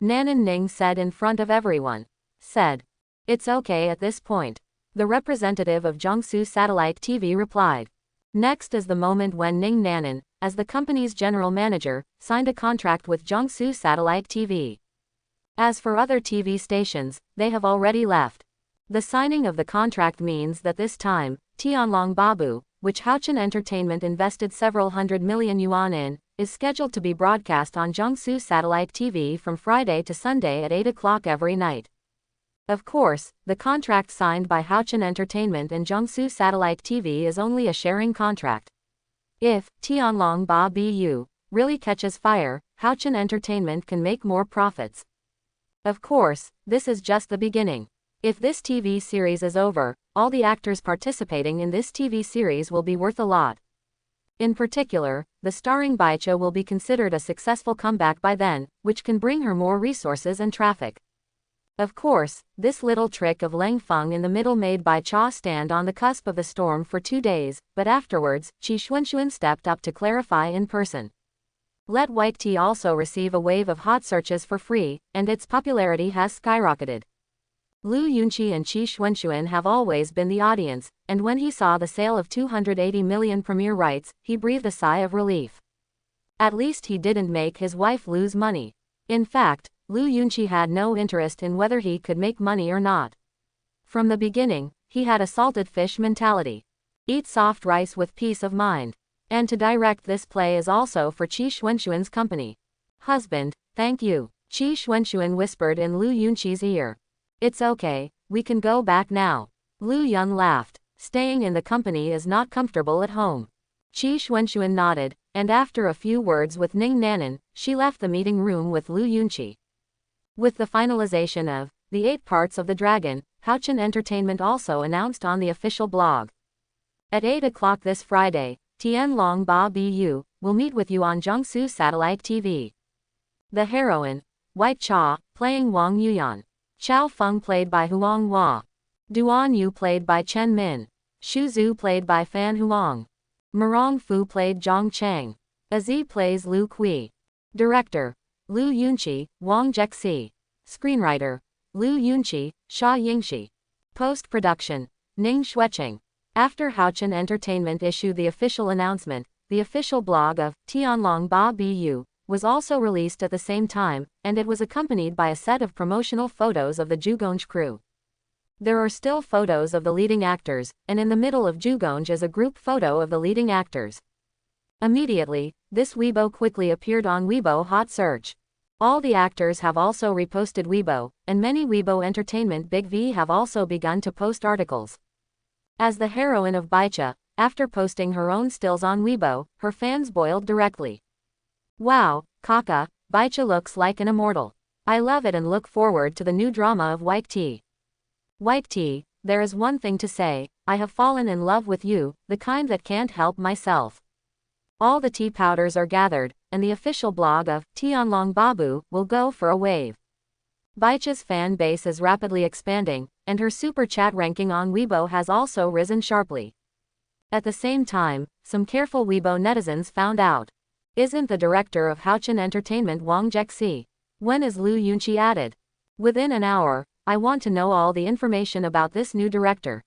Nanan Ning said in front of everyone. Said. It's okay at this point. The representative of Jiangsu Satellite TV replied. Next is the moment when Ning Nanan, as the company's general manager, signed a contract with Jiangsu Satellite TV. As for other TV stations, they have already left. The signing of the contract means that this time, Tianlong Babu, which Haochen Entertainment invested several hundred million yuan in, is scheduled to be broadcast on Jiangsu Satellite TV from Friday to Sunday at 8 o'clock every night. Of course, the contract signed by Haochen Entertainment and Jiangsu Satellite TV is only a sharing contract. If Tianlong Babu really catches fire, Haochen Entertainment can make more profits. Of course, this is just the beginning. If this TV series is over, all the actors participating in this TV series will be worth a lot. In particular, the starring Baicha will be considered a successful comeback by then, which can bring her more resources and traffic. Of course, this little trick of Leng Feng in the middle made Baicha stand on the cusp of the storm for 2 days, but afterwards, Qi Xuanxuan stepped up to clarify in person. Let White Tea also receive a wave of hot searches for free, and its popularity has skyrocketed. Lu Yunqi and Qi Xuanxuan have always been the audience, and when he saw the sale of 280 million premiere rights, he breathed a sigh of relief. At least he didn't make his wife lose money. In fact, Lu Yunqi had no interest in whether he could make money or not. From the beginning, he had a salted fish mentality. Eat soft rice with peace of mind. And to direct this play is also for Qi Xuanxuan's company. Husband, thank you, Qi Xuanxuan whispered in Lu Yunqi's ear. It's okay, we can go back now. Lu Yun laughed. Staying in the company is not comfortable at home. Qi Xuanxuan nodded, and after a few words with Ning Nanan, she left the meeting room with Lu Yunqi. With the finalization of the 8 parts of the dragon, Haochen Entertainment also announced on the official blog. At 8 o'clock this Friday, Tianlong Babu will meet with you on Jiangsu Satellite TV. The heroine, White Cha, playing Wang Yuyan. Chao Feng played by Huang Hua. Duan Yu played by Chen Min. Xu Zhu played by Fan Huang. Marong Fu played Zhang Cheng. Azi plays Lu Kui. Director, Lu Yunqi, Wang Jexi. Screenwriter, Lu Yunqi, Xia Yingxi. Post-production, Ning Xueqing. After Haochen Entertainment issued the official announcement, the official blog of Tianlong Babu was also released at the same time, and it was accompanied by a set of promotional photos of the Jugonj crew. There are still photos of the leading actors, and in the middle of Jugonj is a group photo of the leading actors. Immediately, this Weibo quickly appeared on Weibo Hot Search. All the actors have also reposted Weibo, and many Weibo Entertainment Big V have also begun to post articles. As the heroine of Baicha, after posting her own stills on Weibo, her fans boiled directly. Wow, Kaka, Baicha looks like an immortal. I love it and look forward to the new drama of White Tea. White Tea, there is one thing to say, I have fallen in love with you, the kind that can't help myself. All the tea powders are gathered, and the official blog of Tianlong Babu will go for a wave. Baicha's fan base is rapidly expanding, and her super chat ranking on Weibo has also risen sharply. At the same time, some careful Weibo netizens found out. Isn't the director of Haochen Entertainment Wang Jexi? When is Lu Yunqi added? Within an hour, I want to know all the information about this new director.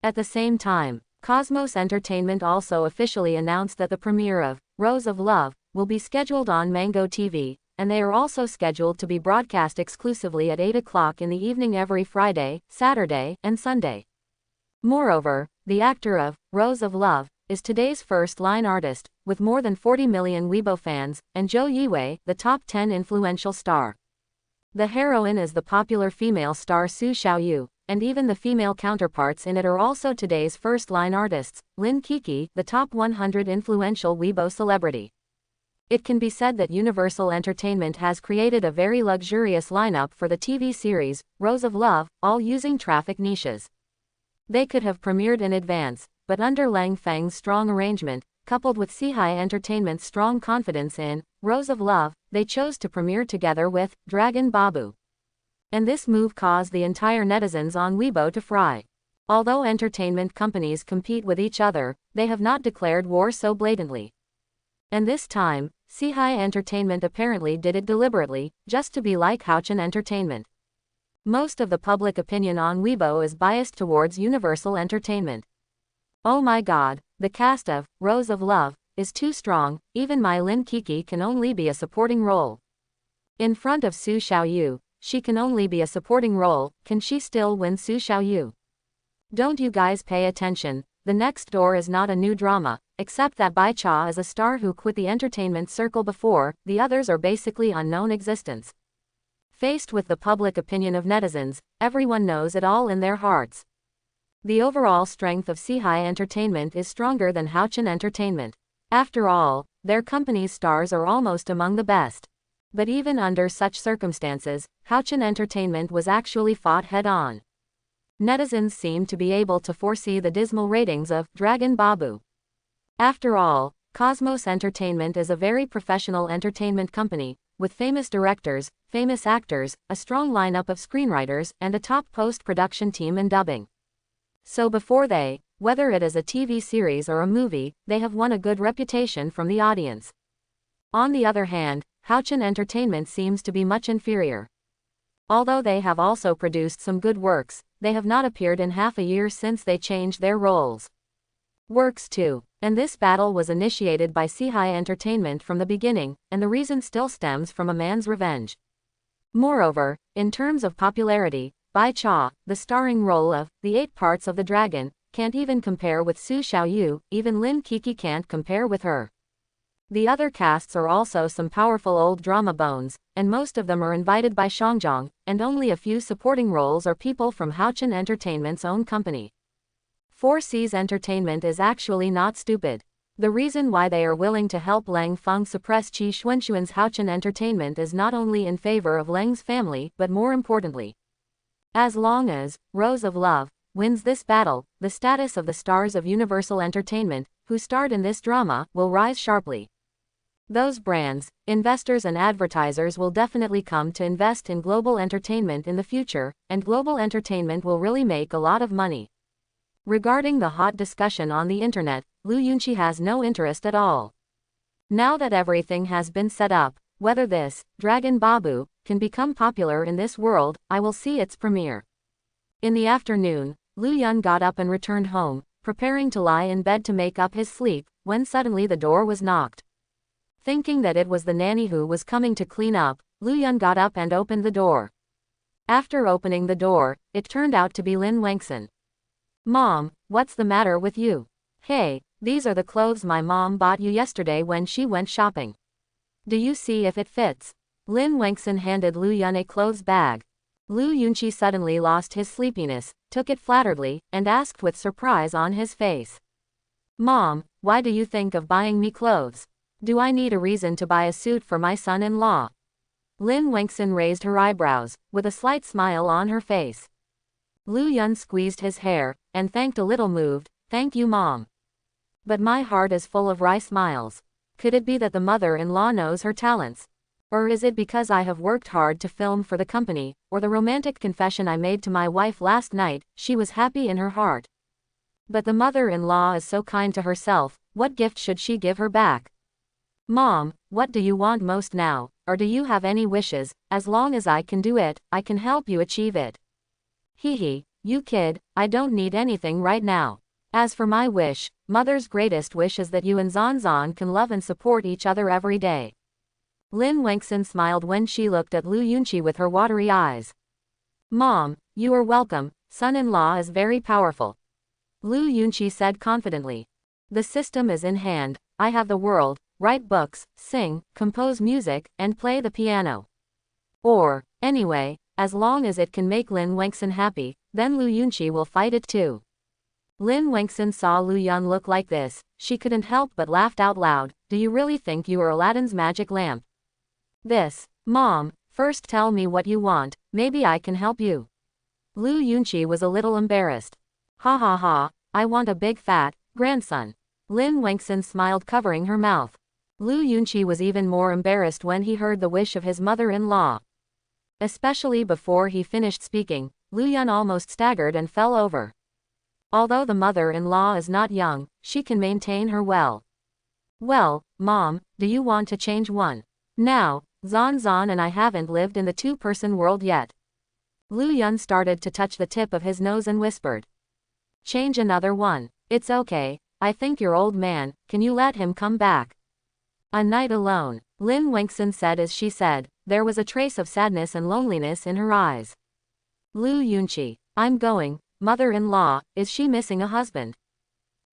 At the same time, Cosmos Entertainment also officially announced that the premiere of Rose of Love will be scheduled on Mango TV, and they are also scheduled to be broadcast exclusively at 8 o'clock in the evening every Friday, Saturday, and Sunday. Moreover, the actor of Rose of Love is today's first-line artist, with more than 40 million Weibo fans, and Zhou Yiwei, the top 10 influential star. The heroine is the popular female star Su Xiaoyu, and even the female counterparts in it are also today's first-line artists, Lin Kiki, the top 100 influential Weibo celebrity. It can be said that Universal Entertainment has created a very luxurious lineup for the TV series, Rose of Love, all using traffic niches. They could have premiered in advance, but under Lang Feng's strong arrangement, coupled with Sihai Entertainment's strong confidence in Rose of Love, they chose to premiere together with Dragon Babu. And this move caused the entire netizens on Weibo to fry. Although entertainment companies compete with each other, they have not declared war so blatantly. And this time, Sihai Entertainment apparently did it deliberately, just to be like Haochen Entertainment. Most of the public opinion on Weibo is biased towards Universal Entertainment. Oh my god, the cast of Rose of Love is too strong, even my Lin Kiki can only be a supporting role. In front of Su Xiaoyu, she can only be a supporting role, can she still win Su Xiaoyu? Don't you guys pay attention, the next door is not a new drama, except that Bai Cha is a star who quit the entertainment circle before, the others are basically unknown existence. Faced with the public opinion of netizens, everyone knows it all in their hearts. The overall strength of Sihai Entertainment is stronger than Haochen Entertainment. After all, their company's stars are almost among the best. But even under such circumstances, Haochen Entertainment was actually fought head-on. Netizens seem to be able to foresee the dismal ratings of Dragon Babu. After all, Cosmos Entertainment is a very professional entertainment company, with famous directors, famous actors, a strong lineup of screenwriters, and a top post-production team in dubbing. So before they, whether it is a TV series or a movie, they have won a good reputation from the audience. On the other hand, Haochen Entertainment seems to be much inferior. Although they have also produced some good works, they have not appeared in half a year since they changed their roles. Works too. And this battle was initiated by Sihai Entertainment from the beginning, and the reason still stems from a man's revenge. Moreover, in terms of popularity, Bai Cha, the starring role of The 8 Parts of the Dragon, can't even compare with Su Xiaoyu, even Lin Kiki can't compare with her. The other casts are also some powerful old drama bones, and most of them are invited by Shangjiang, and only a few supporting roles are people from Haochen Entertainment's own company. 4C's Entertainment is actually not stupid. The reason why they are willing to help Lang Feng suppress Qi Xuanxuan's Haochen Entertainment is not only in favor of Lang's family, but more importantly, as long as Rose of Love wins this battle, the status of the stars of Universal Entertainment, who starred in this drama, will rise sharply. Those brands, investors and advertisers will definitely come to invest in global entertainment in the future, and global entertainment will really make a lot of money. Regarding the hot discussion on the internet, Lu Yunqi has no interest at all. Now that everything has been set up, whether this, Dragon Babu, can become popular in this world, I will see its premiere. In the afternoon, Lu Yun got up and returned home, preparing to lie in bed to make up his sleep, when suddenly the door was knocked. Thinking that it was the nanny who was coming to clean up, Lu Yun got up and opened the door. After opening the door, it turned out to be Lin Wangsun. Mom, what's the matter with you? Hey, these are the clothes my mom bought you yesterday when she went shopping. Do you see if it fits? Lin Wangsun handed Lu Yun a clothes bag. Lu Yunqi suddenly lost his sleepiness, took it flatteredly, and asked with surprise on his face. Mom, why do you think of buying me clothes? Do I need a reason to buy a suit for my son-in-law? Lin Wangsun raised her eyebrows, with a slight smile on her face. Lu Yun squeezed his hair, and thanked a little moved, "Thank you, Mom. But my heart is full of wry smiles. Could it be that the mother-in-law knows her talents? Or is it because I have worked hard to film for the company, or the romantic confession I made to my wife last night, she was happy in her heart? But the mother-in-law is so kind to herself, what gift should she give her back? Mom, what do you want most now, or do you have any wishes? As long as I can do it, I can help you achieve it. Hee, you kid, I don't need anything right now. As for my wish, Mother's greatest wish is that you and Zanzan can love and support each other every day. Lin Wangsun smiled when she looked at Lu Yunqi with her watery eyes. Mom, you are welcome, son-in-law is very powerful. Lu Yunqi said confidently. The system is in hand, I have the world, write books, sing, compose music, and play the piano. Or, anyway, as long as it can make Lin Wangsun happy, then Lu Yunqi will fight it too. Lin Wangsun saw Lu Yun look like this, she couldn't help but laughed out loud. Do you really think you are Aladdin's magic lamp? This, Mom, first tell me what you want, maybe I can help you. Lu Yunqi was a little embarrassed. Ha ha ha, I want a big fat grandson. Lin Wangsun smiled, covering her mouth. Lu Yunqi was even more embarrassed when he heard the wish of his mother-in-law. Especially before he finished speaking, Lu Yun almost staggered and fell over. Although the mother-in-law is not young, she can maintain her well. Well, Mom, do you want to change one? Now, Zanzan and I haven't lived in the two-person world yet. Lu Yun started to touch the tip of his nose and whispered. Change another one. It's okay, I think your old man, can you let him come back? A night alone, Lin Wangsun said as she said, there was a trace of sadness and loneliness in her eyes. Lu Yunqi, I'm going, mother-in-law, is she missing a husband?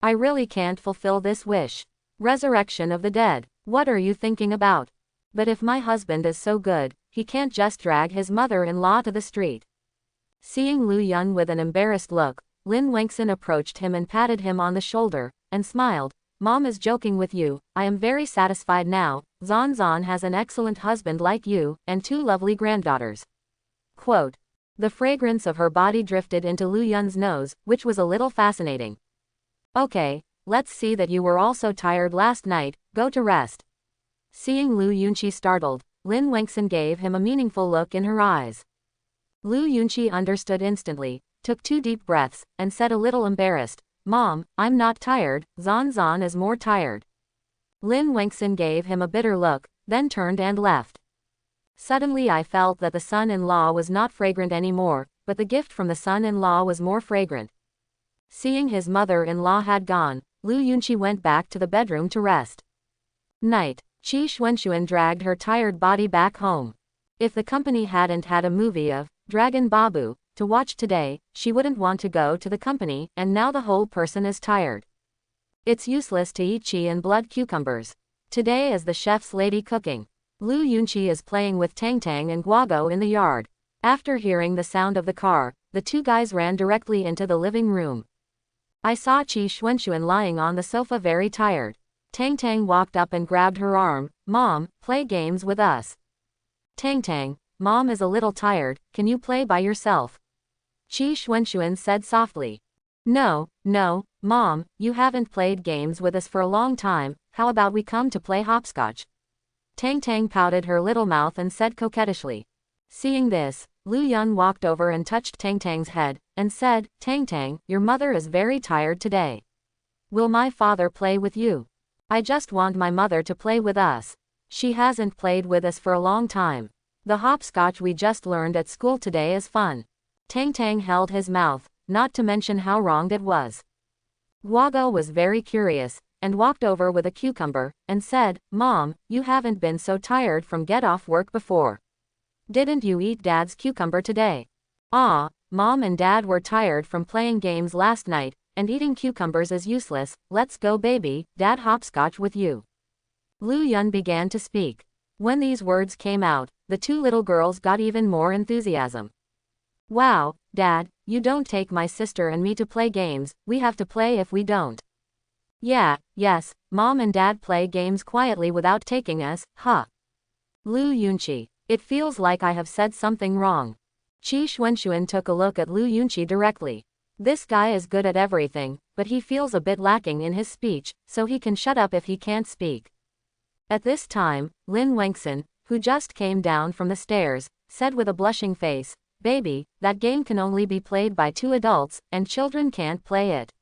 I really can't fulfill this wish. Resurrection of the dead, what are you thinking about? But if my husband is so good, he can't just drag his mother-in-law to the street. Seeing Lu Yun with an embarrassed look, Lin Wangsun approached him and patted him on the shoulder, and smiled. Mom is joking with you, I am very satisfied now, Zanzan has an excellent husband like you, and two lovely granddaughters. Quote. The fragrance of her body drifted into Lu Yun's nose, which was a little fascinating. Okay, let's see that you were also tired last night, go to rest. Seeing Lu Yunqi startled, Lin Wangsun gave him a meaningful look in her eyes. Lu Yunqi understood instantly, took 2 deep breaths, and said a little embarrassed, Mom, I'm not tired, Zanzan is more tired. Lin Wangsun gave him a bitter look, then turned and left. Suddenly I felt that the son-in-law was not fragrant anymore, but the gift from the son-in-law was more fragrant. Seeing his mother-in-law had gone, Lu Yunqi went back to the bedroom to rest. Night. Qi Xuanxuan dragged her tired body back home. If the company hadn't had a movie of Dragon Babu to watch today, she wouldn't want to go to the company, and now the whole person is tired. It's useless to eat qi and blood cucumbers. Today is the chef's lady cooking. Lu Yunqi is playing with Tang Tang and Guago in the yard. After hearing the sound of the car, the 2 guys ran directly into the living room. I saw Qi Xuanxuan lying on the sofa very tired. Tang Tang walked up and grabbed her arm. Mom, play games with us. Tang Tang, Mom is a little tired, can you play by yourself? Qi Xuanxuan said softly. No, Mom, you haven't played games with us for a long time, how about we come to play hopscotch? Tang Tang pouted her little mouth and said coquettishly. Seeing this, Lu Yun walked over and touched Tang Tang's head, and said, Tang Tang, your mother is very tired today. Will my father play with you? I just want my mother to play with us. She hasn't played with us for a long time. The hopscotch we just learned at school today is fun. Tang Tang held his mouth, not to mention how wrong it was. Guago was very curious, and walked over with a cucumber, and said, Mom, you haven't been so tired from get off work before. Didn't you eat Dad's cucumber today? Ah, Mom and Dad were tired from playing games last night, and eating cucumbers is useless, let's go baby, Dad hopscotch with you. Lu Yun began to speak. When these words came out, the 2 little girls got even more enthusiasm. Wow, Dad, you don't take my sister and me to play games, we have to play if we don't. Yes, Mom and Dad play games quietly without taking us, huh? Lu Yunqi, it feels like I have said something wrong. Qi Xuanxuan took a look at Lu Yunqi directly. This guy is good at everything, but he feels a bit lacking in his speech, so he can shut up if he can't speak. At this time, Lin Wangsun, who just came down from the stairs, said with a blushing face, Baby, that game can only be played by 2 adults, and children can't play it.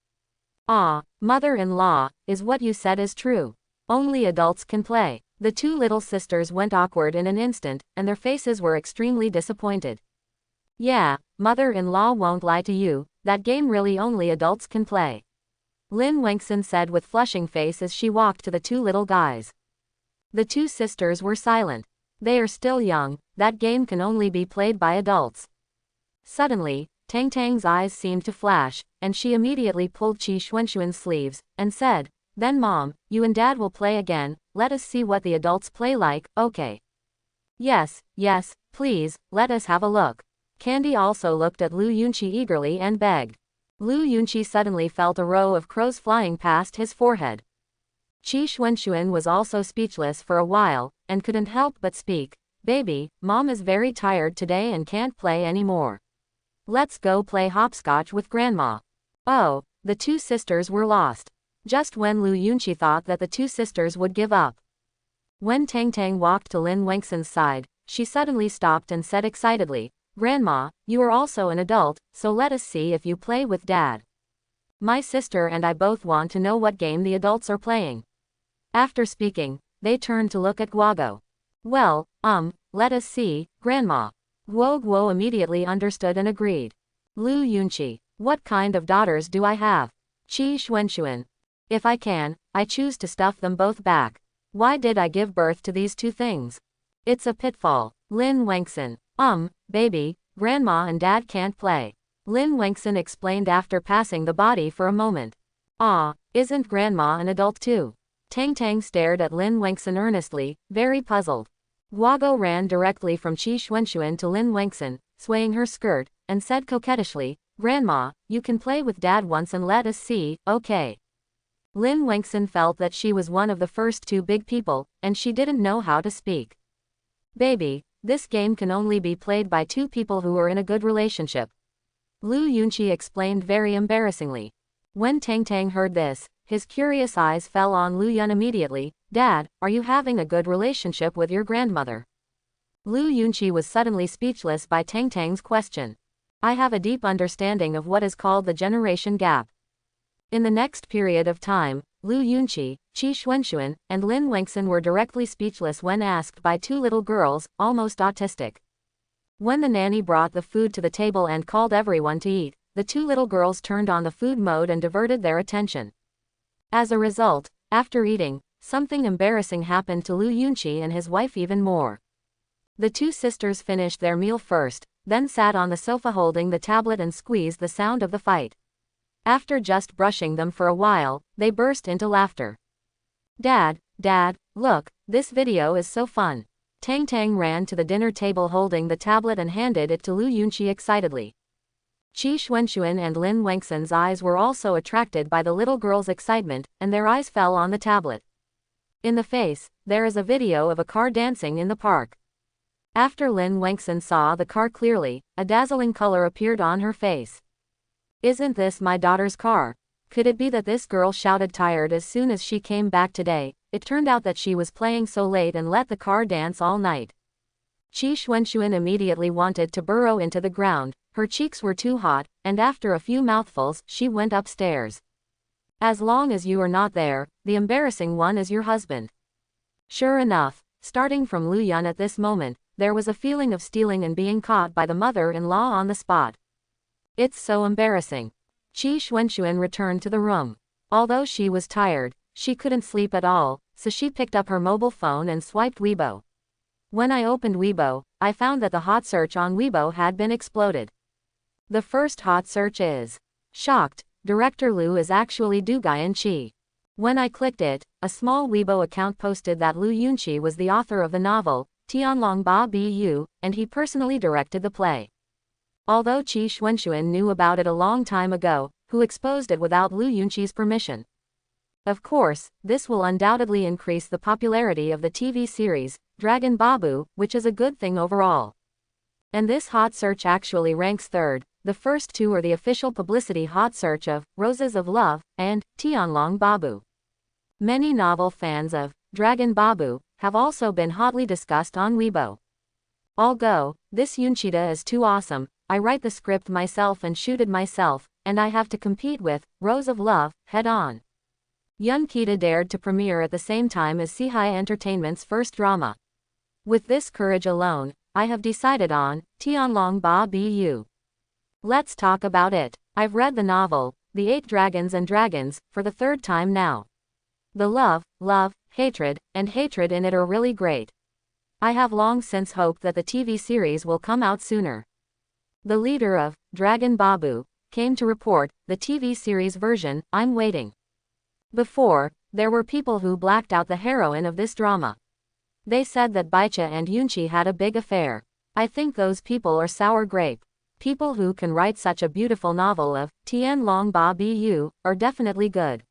Ah, mother-in-law, is what you said is true. Only adults can play. The two little sisters went awkward in an instant, and their faces were extremely disappointed. Yeah, mother-in-law won't lie to you, that game really only adults can play. Lin Wengson said with flushing face as she walked to the two little guys. The two sisters were silent. They are still young, that game can only be played by adults. Suddenly, Tang Tang's eyes seemed to flash, and she immediately pulled Qi Xuanxuan's sleeves, and said, "Then Mom, you and Dad will play again, let us see what the adults play like, okay?" Yes, please, let us have a look." Candy also looked at Lu Yunqi eagerly and begged. Lu Yunqi suddenly felt a row of crows flying past his forehead. Qi Xuanxuan was also speechless for a while, and couldn't help but speak. "Baby, Mom is very tired today and can't play anymore. Let's go play hopscotch with Grandma." Oh, the two sisters were lost. Just when Lu Yunqi thought that the two sisters would give up. When Tang Tang walked to Lin Wengson's side, she suddenly stopped and said excitedly, "Grandma, you are also an adult, so let us see if you play with Dad. My sister and I both want to know what game the adults are playing." After speaking, they turned to look at Guogo. "Well, let us see, Grandma." Guo immediately understood and agreed. Lu Yunqi, what kind of daughters do I have? Qi Xuanxuan. If I can, I choose to stuff them both back. Why did I give birth to these two things? It's a pitfall. Lin Wengson. Baby, Grandma and Dad can't play. Lin Wengson explained after passing the body for a moment. Isn't Grandma an adult too? Tang Tang stared at Lin Wengson earnestly, very puzzled. Guogo ran directly from Qi Xuanxuan to Lin Wengson, swaying her skirt, and said coquettishly, "Grandma, you can play with Dad once and let us see, okay?" Lin Wengson felt that she was one of the first two big people, and she didn't know how to speak. "Baby, this game can only be played by two people who are in a good relationship." Lu Yunqi explained very embarrassingly. When Tang Tang heard this, his curious eyes fell on Lu Yun immediately. "Dad, are you having a good relationship with your grandmother?" Lu Yunqi was suddenly speechless by Tang Tang's question. I have a deep understanding of what is called the generation gap. In the next period of time, Lu Yunqi, Qi Xuanxuan, and Lin Wengson were directly speechless when asked by two little girls, almost autistic. When the nanny brought the food to the table and called everyone to eat, the two little girls turned on the food mode and diverted their attention. As a result, after eating, something embarrassing happened to Lu Yunqi and his wife even more. The two sisters finished their meal first, then sat on the sofa holding the tablet and squeezed the sound of the fight. After just brushing them for a while, they burst into laughter. Dad, look, this video is so fun." Tang Tang ran to the dinner table holding the tablet and handed it to Lu Yunqi excitedly. Qi Xuanxuan and Lin Wengson's eyes were also attracted by the little girl's excitement, and their eyes fell on the tablet. In the face, there is a video of a car dancing in the park. After Lin Wengson saw the car clearly, a dazzling color appeared on her face. "Isn't this my daughter's car? Could it be that this girl shouted tired as soon as she came back today? It turned out that she was playing so late and let the car dance all night." Qi Xuanxuan immediately wanted to burrow into the ground, her cheeks were too hot, and after a few mouthfuls, she went upstairs. "As long as you are not there, the embarrassing one is your husband." Sure enough, starting from Lu Yun at this moment, there was a feeling of stealing and being caught by the mother-in-law on the spot. It's so embarrassing. Qi Xuanxuan returned to the room. Although she was tired, she couldn't sleep at all, so she picked up her mobile phone and swiped Weibo. When I opened Weibo, I found that the hot search on Weibo had been exploded. The first hot search is, "Shocked, Director Lu is actually Du Guiyan Qi." When I clicked it, a small Weibo account posted that Lu Yunqi was the author of the novel, Tianlong Ba Bu, and he personally directed the play. Although Qi Xuanxuan knew about it a long time ago, who exposed it without Lu Yunqi's permission. Of course, this will undoubtedly increase the popularity of the TV series, Dragon Babu, which is a good thing overall. And this hot search actually ranks third. The first two are the official publicity hot search of Roses of Love and Tianlong Babu. Many novel fans of Dragon Babu have also been hotly discussed on Weibo. "I'll go, this Yunchita is too awesome, I write the script myself and shoot it myself, and I have to compete with Rose of Love, head on." Yun Kita dared to premiere at the same time as Sihai Entertainment's first drama. With this courage alone, I have decided on Tianlong Ba Bu. Let's talk about it. I've read the novel, The 8 Dragons and Dragons, for the third time now. The love, hatred, and hatred in it are really great. I have long since hoped that the TV series will come out sooner. The leader of Dragon Babu came to report the TV series version. I'm waiting. Before, there were people who blacked out the heroine of this drama. They said that Baicha and Yunqi had a big affair. I think those people are sour grape. People who can write such a beautiful novel of Tianlong Ba Bu are definitely good.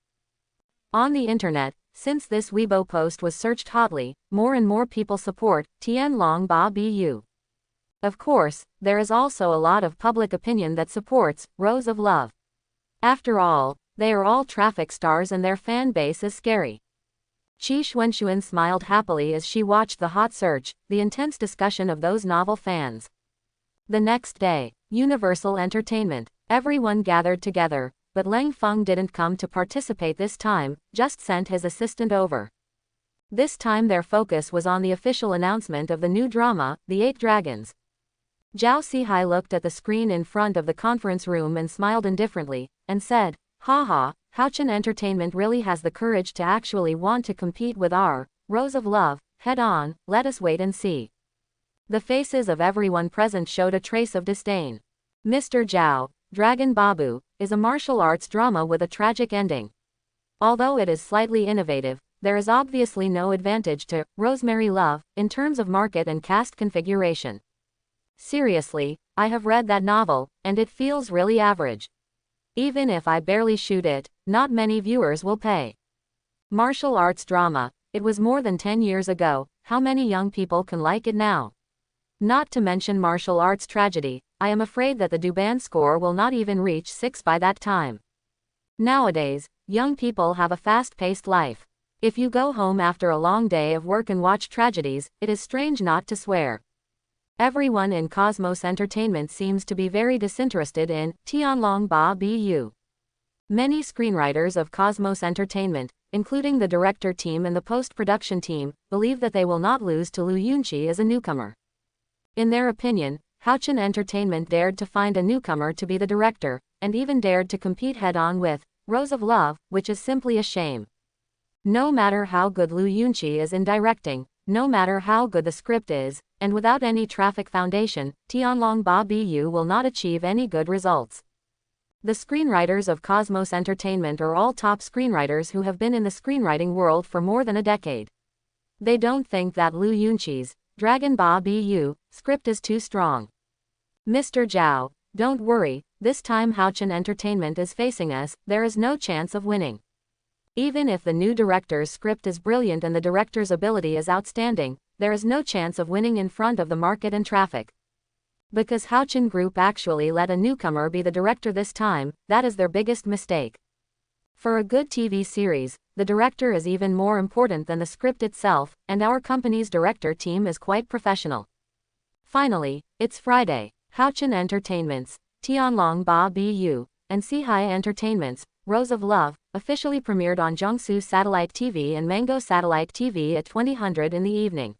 On the internet, since this Weibo post was searched hotly, more and more people support Tianlong Ba Bu. Of course, there is also a lot of public opinion that supports Rose of Love. After all, they are all traffic stars and their fan base is scary. Qi Xuanxuan smiled happily as she watched the hot search, the intense discussion of those novel fans. The next day, Universal Entertainment. Everyone gathered together, but Leng Feng didn't come to participate this time, just sent his assistant over. This time their focus was on the official announcement of the new drama, The 8 Dragons. Zhao Sihai looked at the screen in front of the conference room and smiled indifferently, and said, "Haha, Haochen Entertainment really has the courage to actually want to compete with our Rose of Love, head on, let us wait and see." The faces of everyone present showed a trace of disdain. Mr. Zhao, Dragon Babu, is a martial arts drama with a tragic ending. Although it is slightly innovative, there is obviously no advantage to Rosemary Love in terms of market and cast configuration. Seriously, I have read that novel, and it feels really average. Even if I barely shoot it, not many viewers will pay. Martial arts drama, it was more than 10 years ago, how many young people can like it now? Not to mention martial arts tragedy, I am afraid that the Duban score will not even reach 6 by that time. Nowadays, young people have a fast-paced life. If you go home after a long day of work and watch tragedies, it is strange not to swear. Everyone in Cosmos Entertainment seems to be very disinterested in Tianlong Ba Bu. Many screenwriters of Cosmos Entertainment, including the director team and the post-production team, believe that they will not lose to Lu Yunqi as a newcomer. In their opinion, Haochen Entertainment dared to find a newcomer to be the director, and even dared to compete head-on with Rose of Love, which is simply a shame. No matter how good Lu Yunqi is in directing, no matter how good the script is, and without any traffic foundation, Tianlong Ba Bu will not achieve any good results. The screenwriters of Cosmos Entertainment are all top screenwriters who have been in the screenwriting world for more than a decade. They don't think that Lu Yunqi's Dragon Ba Bu script is too strong. Mr. Zhao, don't worry, this time Haochen Entertainment is facing us, there is no chance of winning. Even if the new director's script is brilliant and the director's ability is outstanding, there is no chance of winning in front of the market and traffic. Because Haochen Group actually let a newcomer be the director this time, that is their biggest mistake. For a good TV series, the director is even more important than the script itself, and our company's director team is quite professional. Finally, it's Friday. Haochen Entertainment's Tianlong Ba Bu and Sihai Entertainment's Rose of Love officially premiered on Jiangsu Satellite TV and Mango Satellite TV at 20:00 in the evening.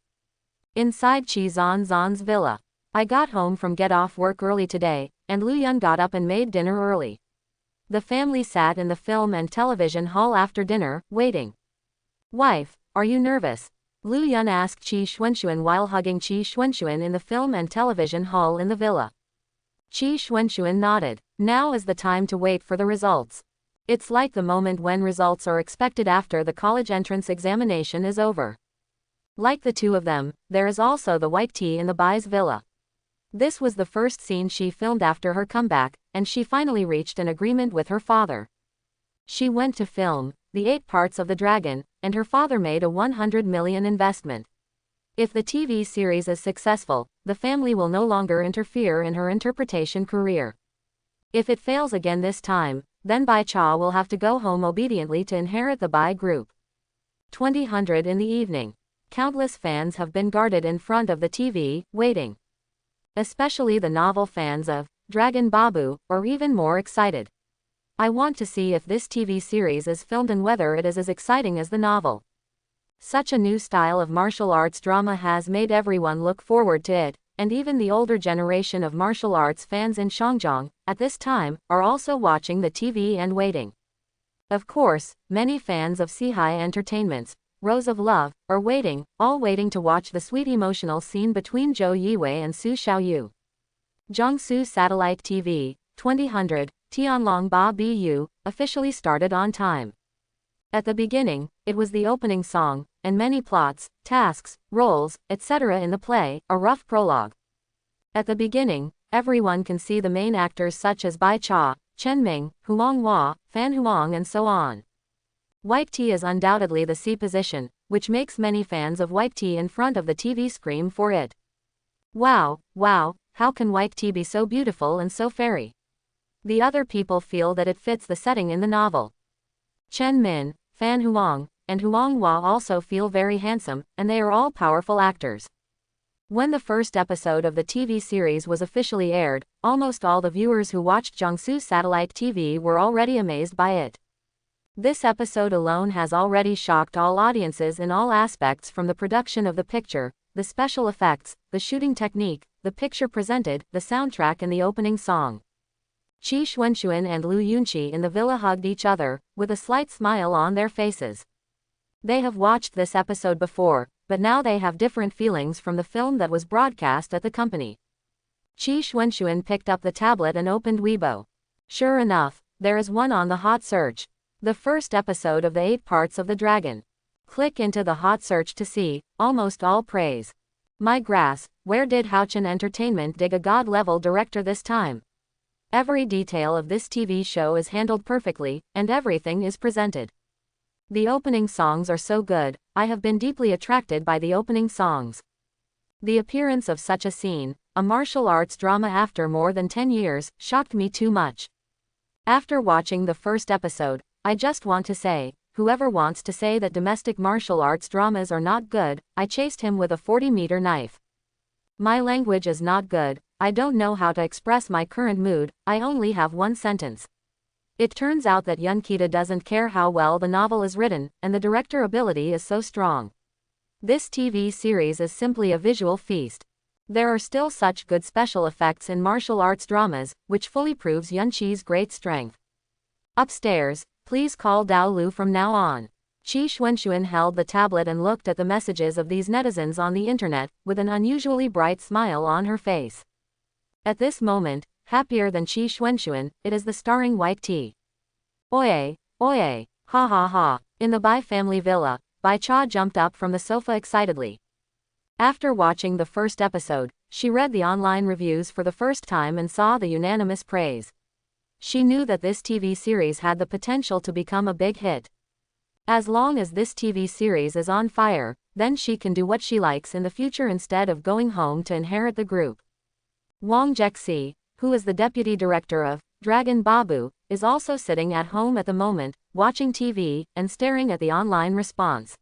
Inside Qi Zan's villa. I got home from get off work early today, and Lu Yun got up and made dinner early. The family sat in the film and television hall after dinner, waiting. "Wife, are you nervous?" Lu Yun asked Qi Xuanxuan while hugging Qi Xuanxuan in the film and television hall in the villa. Qi Xuanxuan nodded. Now is the time to wait for the results. It's like the moment when results are expected after the college entrance examination is over. Like the two of them, there is also the white tea in the Bai's villa. This was the first scene she filmed after her comeback, and she finally reached an agreement with her father. She went to film the 8 parts of the dragon, and her father made a 100 million investment. If the TV series is successful, the family will no longer interfere in her interpretation career. If it fails again this time, then Bai Cha will have to go home obediently to inherit the Bai group. 20:00 in the evening. Countless fans have been guarded in front of the TV, waiting. Especially the novel fans of Dragon Babu are even more excited. I want to see if this TV series is filmed and whether it is as exciting as the novel. Such a new style of martial arts drama has made everyone look forward to it, and even the older generation of martial arts fans in Shangjong, at this time, are also watching the TV and waiting. Of course, many fans of Sihai Entertainment's Rose of Love are waiting, all waiting to watch the sweet emotional scene between Zhou Yiwei and Su Xiaoyu. Jiangsu Satellite TV, 2000, Tianlong Ba Bu, officially started on time. At the beginning, it was the opening song, and many plots, tasks, roles, etc. in the play, a rough prologue. At the beginning, everyone can see the main actors such as Bai Cha, Chen Ming, Huang Hua, Fan Huang and so on. White tea is undoubtedly the C position, which makes many fans of white tea in front of the TV scream for it. Wow, wow, how can white tea be so beautiful and so fairy? The other people feel that it fits the setting in the novel. Chen Min, Fan Huang, and Huang Hua also feel very handsome, and they are all powerful actors. When the first episode of the TV series was officially aired, almost all the viewers who watched Jiangsu Satellite TV were already amazed by it. This episode alone has already shocked all audiences in all aspects, from the production of the picture, the special effects, the shooting technique, the picture presented, the soundtrack and the opening song. Qi Xuanxuan and Lu Yunqi in the villa hugged each other, with a slight smile on their faces. They have watched this episode before, but now they have different feelings from the film that was broadcast at the company. Qi Xuanxuan picked up the tablet and opened Weibo. Sure enough, there is one on the hot search. The first episode of the 8 parts of the dragon. Click into the hot search to see, almost all praise. My grass, where did Haochen Entertainment dig a god-level director this time? Every detail of this TV show is handled perfectly, and everything is presented. The opening songs are so good, I have been deeply attracted by the opening songs. The appearance of such a scene, a martial arts drama after more than 10 years, shocked me too much. After watching the first episode, I just want to say, whoever wants to say that domestic martial arts dramas are not good, I chased him with a 40-meter knife. My language is not good, I don't know how to express my current mood, I only have one sentence. It turns out that Yunkita doesn't care how well the novel is written, and the director ability is so strong. This TV series is simply a visual feast. There are still such good special effects in martial arts dramas, which fully proves Yunqi's great strength. Upstairs, please call Dao Lu from now on. Qi Xuanxuan held the tablet and looked at the messages of these netizens on the internet, with an unusually bright smile on her face. At this moment, happier than Qi Xuanxuan, it is the starring White Tea. Oye, oye, ha ha ha. In the Bai family villa, Bai Cha jumped up from the sofa excitedly. After watching the first episode, she read the online reviews for the first time and saw the unanimous praise. She knew that this TV series had the potential to become a big hit. As long as this TV series is on fire, then she can do what she likes in the future instead of going home to inherit the group. Wang Jexi, who is the deputy director of Dragon Babu, is also sitting at home at the moment, watching TV, and staring at the online response.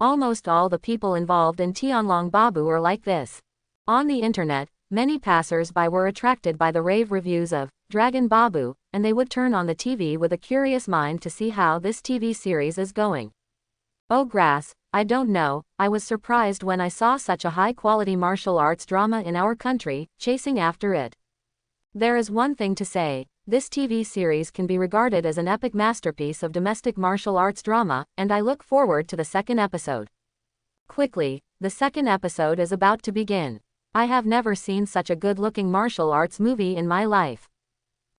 Almost all the people involved in Tianlong Babu are like this. On the internet, many passers-by were attracted by the rave reviews of Dragon Babu, and they would turn on the TV with a curious mind to see how this TV series is going. Oh grass, I don't know, I was surprised when I saw such a high-quality martial arts drama in our country, chasing after it. There is one thing to say, this TV series can be regarded as an epic masterpiece of domestic martial arts drama, and I look forward to the second episode. Quickly, the second episode is about to begin. I have never seen such a good-looking martial arts movie in my life.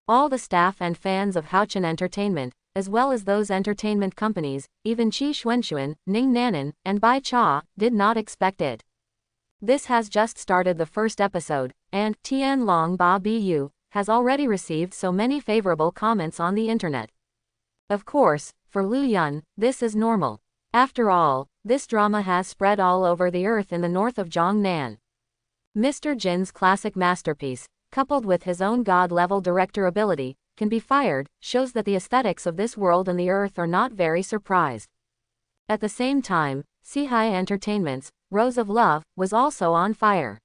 All the staff and fans of Haochen Entertainment, as well as those entertainment companies, even Qi Xuanxuan, Ning Nanan, and Bai Cha, did not expect it. This has just started the first episode, and Tianlong Ba Bu has already received so many favorable comments on the internet. Of course, for Lu Yun, this is normal. After all, this drama has spread all over the earth in the north of Jiangnan. Mr. Jin's classic masterpiece, coupled with his own god-level director ability, can be fired, shows that the aesthetics of this world and the earth are not very surprised. At the same time, Sihai Entertainment's Rose of Love was also on fire.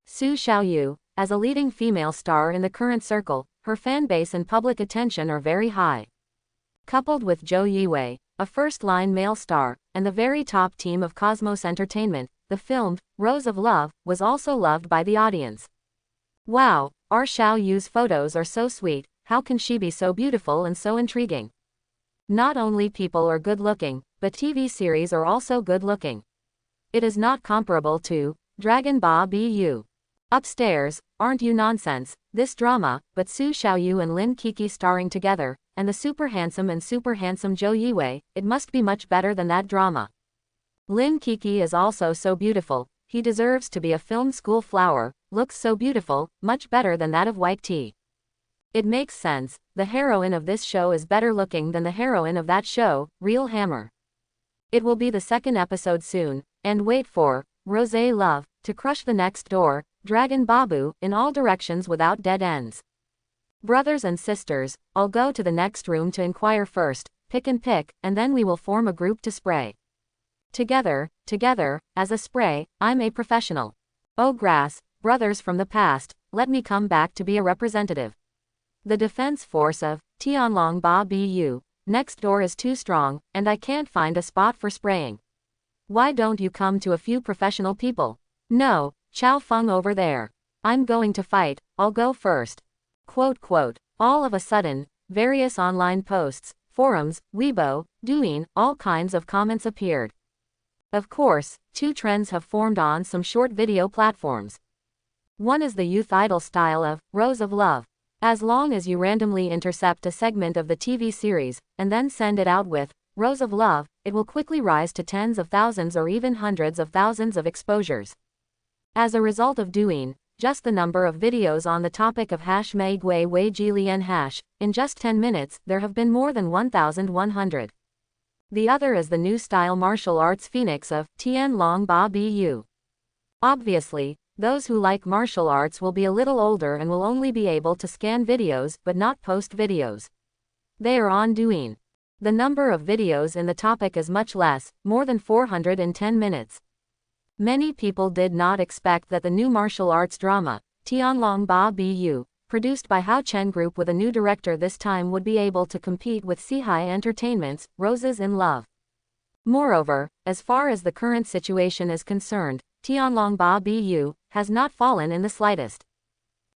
Su Xiaoyu, as a leading female star in the current circle, her fan base and public attention are very high. Coupled with Jo Yiwei, a first-line male star, and the very top team of Cosmos Entertainment, the film, Rose of Love, was also loved by the audience. Wow, our Xiao Yu's photos are so sweet, how can she be so beautiful and so intriguing? Not only people are good-looking, but TV series are also good-looking. It is not comparable to Dragon Ball BU. Upstairs, aren't you nonsense, this drama, but Su Xiaoyu and Lin Kiki starring together, and the super handsome Jo Yiwei, it must be much better than that drama. Lin Kiki is also so beautiful, he deserves to be a film school flower, looks so beautiful, much better than that of White Tea. It makes sense, the heroine of this show is better looking than the heroine of that show, Real Hammer. It will be the second episode soon, and wait for Rosé Love to crush the next door, Dragon Babu, in all directions without dead ends. Brothers and sisters, I'll go to the next room to inquire first, pick, and then we will form a group to spray. Together, as a spray, I'm a professional. Oh grass, brothers from the past, let me come back to be a representative. The defense force of Tianlong Ba Bu, next door is too strong, and I can't find a spot for spraying. Why don't you come to a few professional people? No, Chao Feng over there. I'm going to fight, I'll go first. All of a sudden, various online posts, forums, Weibo, Douyin, all kinds of comments appeared. Of course, two trends have formed on some short video platforms. One is the youth idol style of Rose of Love. As long as you randomly intercept a segment of the TV series, and then send it out with Rose of Love, it will quickly rise to tens of thousands or even hundreds of thousands of exposures. As a result of Douyin, just the number of videos on the topic of #Mei Gui Wei Ji Lian in just 10 minutes, there have been more than 1,100. The other is the new style martial arts phoenix of Tian Long Ba Bu. Obviously, those who like martial arts will be a little older and will only be able to scan videos but not post videos. They are on Douyin. The number of videos in the topic is much less, more than 410 minutes. Many people did not expect that the new martial arts drama, Tianlong Ba Bu, produced by Hao Chen Group with a new director this time would be able to compete with Sihai Entertainment's Roses in Love. Moreover, as far as the current situation is concerned, Tianlong Ba Bu has not fallen in the slightest.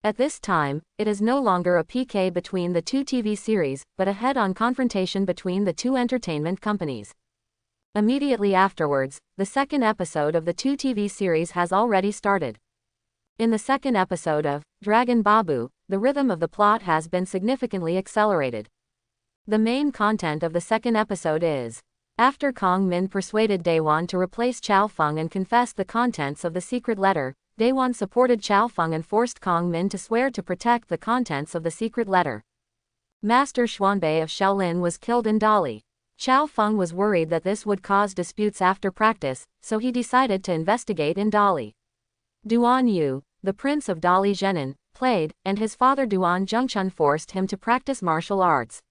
At this time, it is no longer a PK between the two TV series, but a head-on confrontation between the two entertainment companies. Immediately afterwards, the second episode of the two TV series has already started. In the second episode of Dragon Babu, the rhythm of the plot has been significantly accelerated. The main content of the second episode is, after Kong Min persuaded Daewon to replace Chao Feng and confess the contents of the secret letter, Daewon supported Chao Feng and forced Kong Min to swear to protect the contents of the secret letter. Master Xuanbei of Shaolin was killed in Dali. Chao Feng was worried that this would cause disputes after practice, so he decided to investigate in Dali. Duan Yu, the prince of Dali Zhenan, played, and his father Duan Zhengchun forced him to practice martial arts.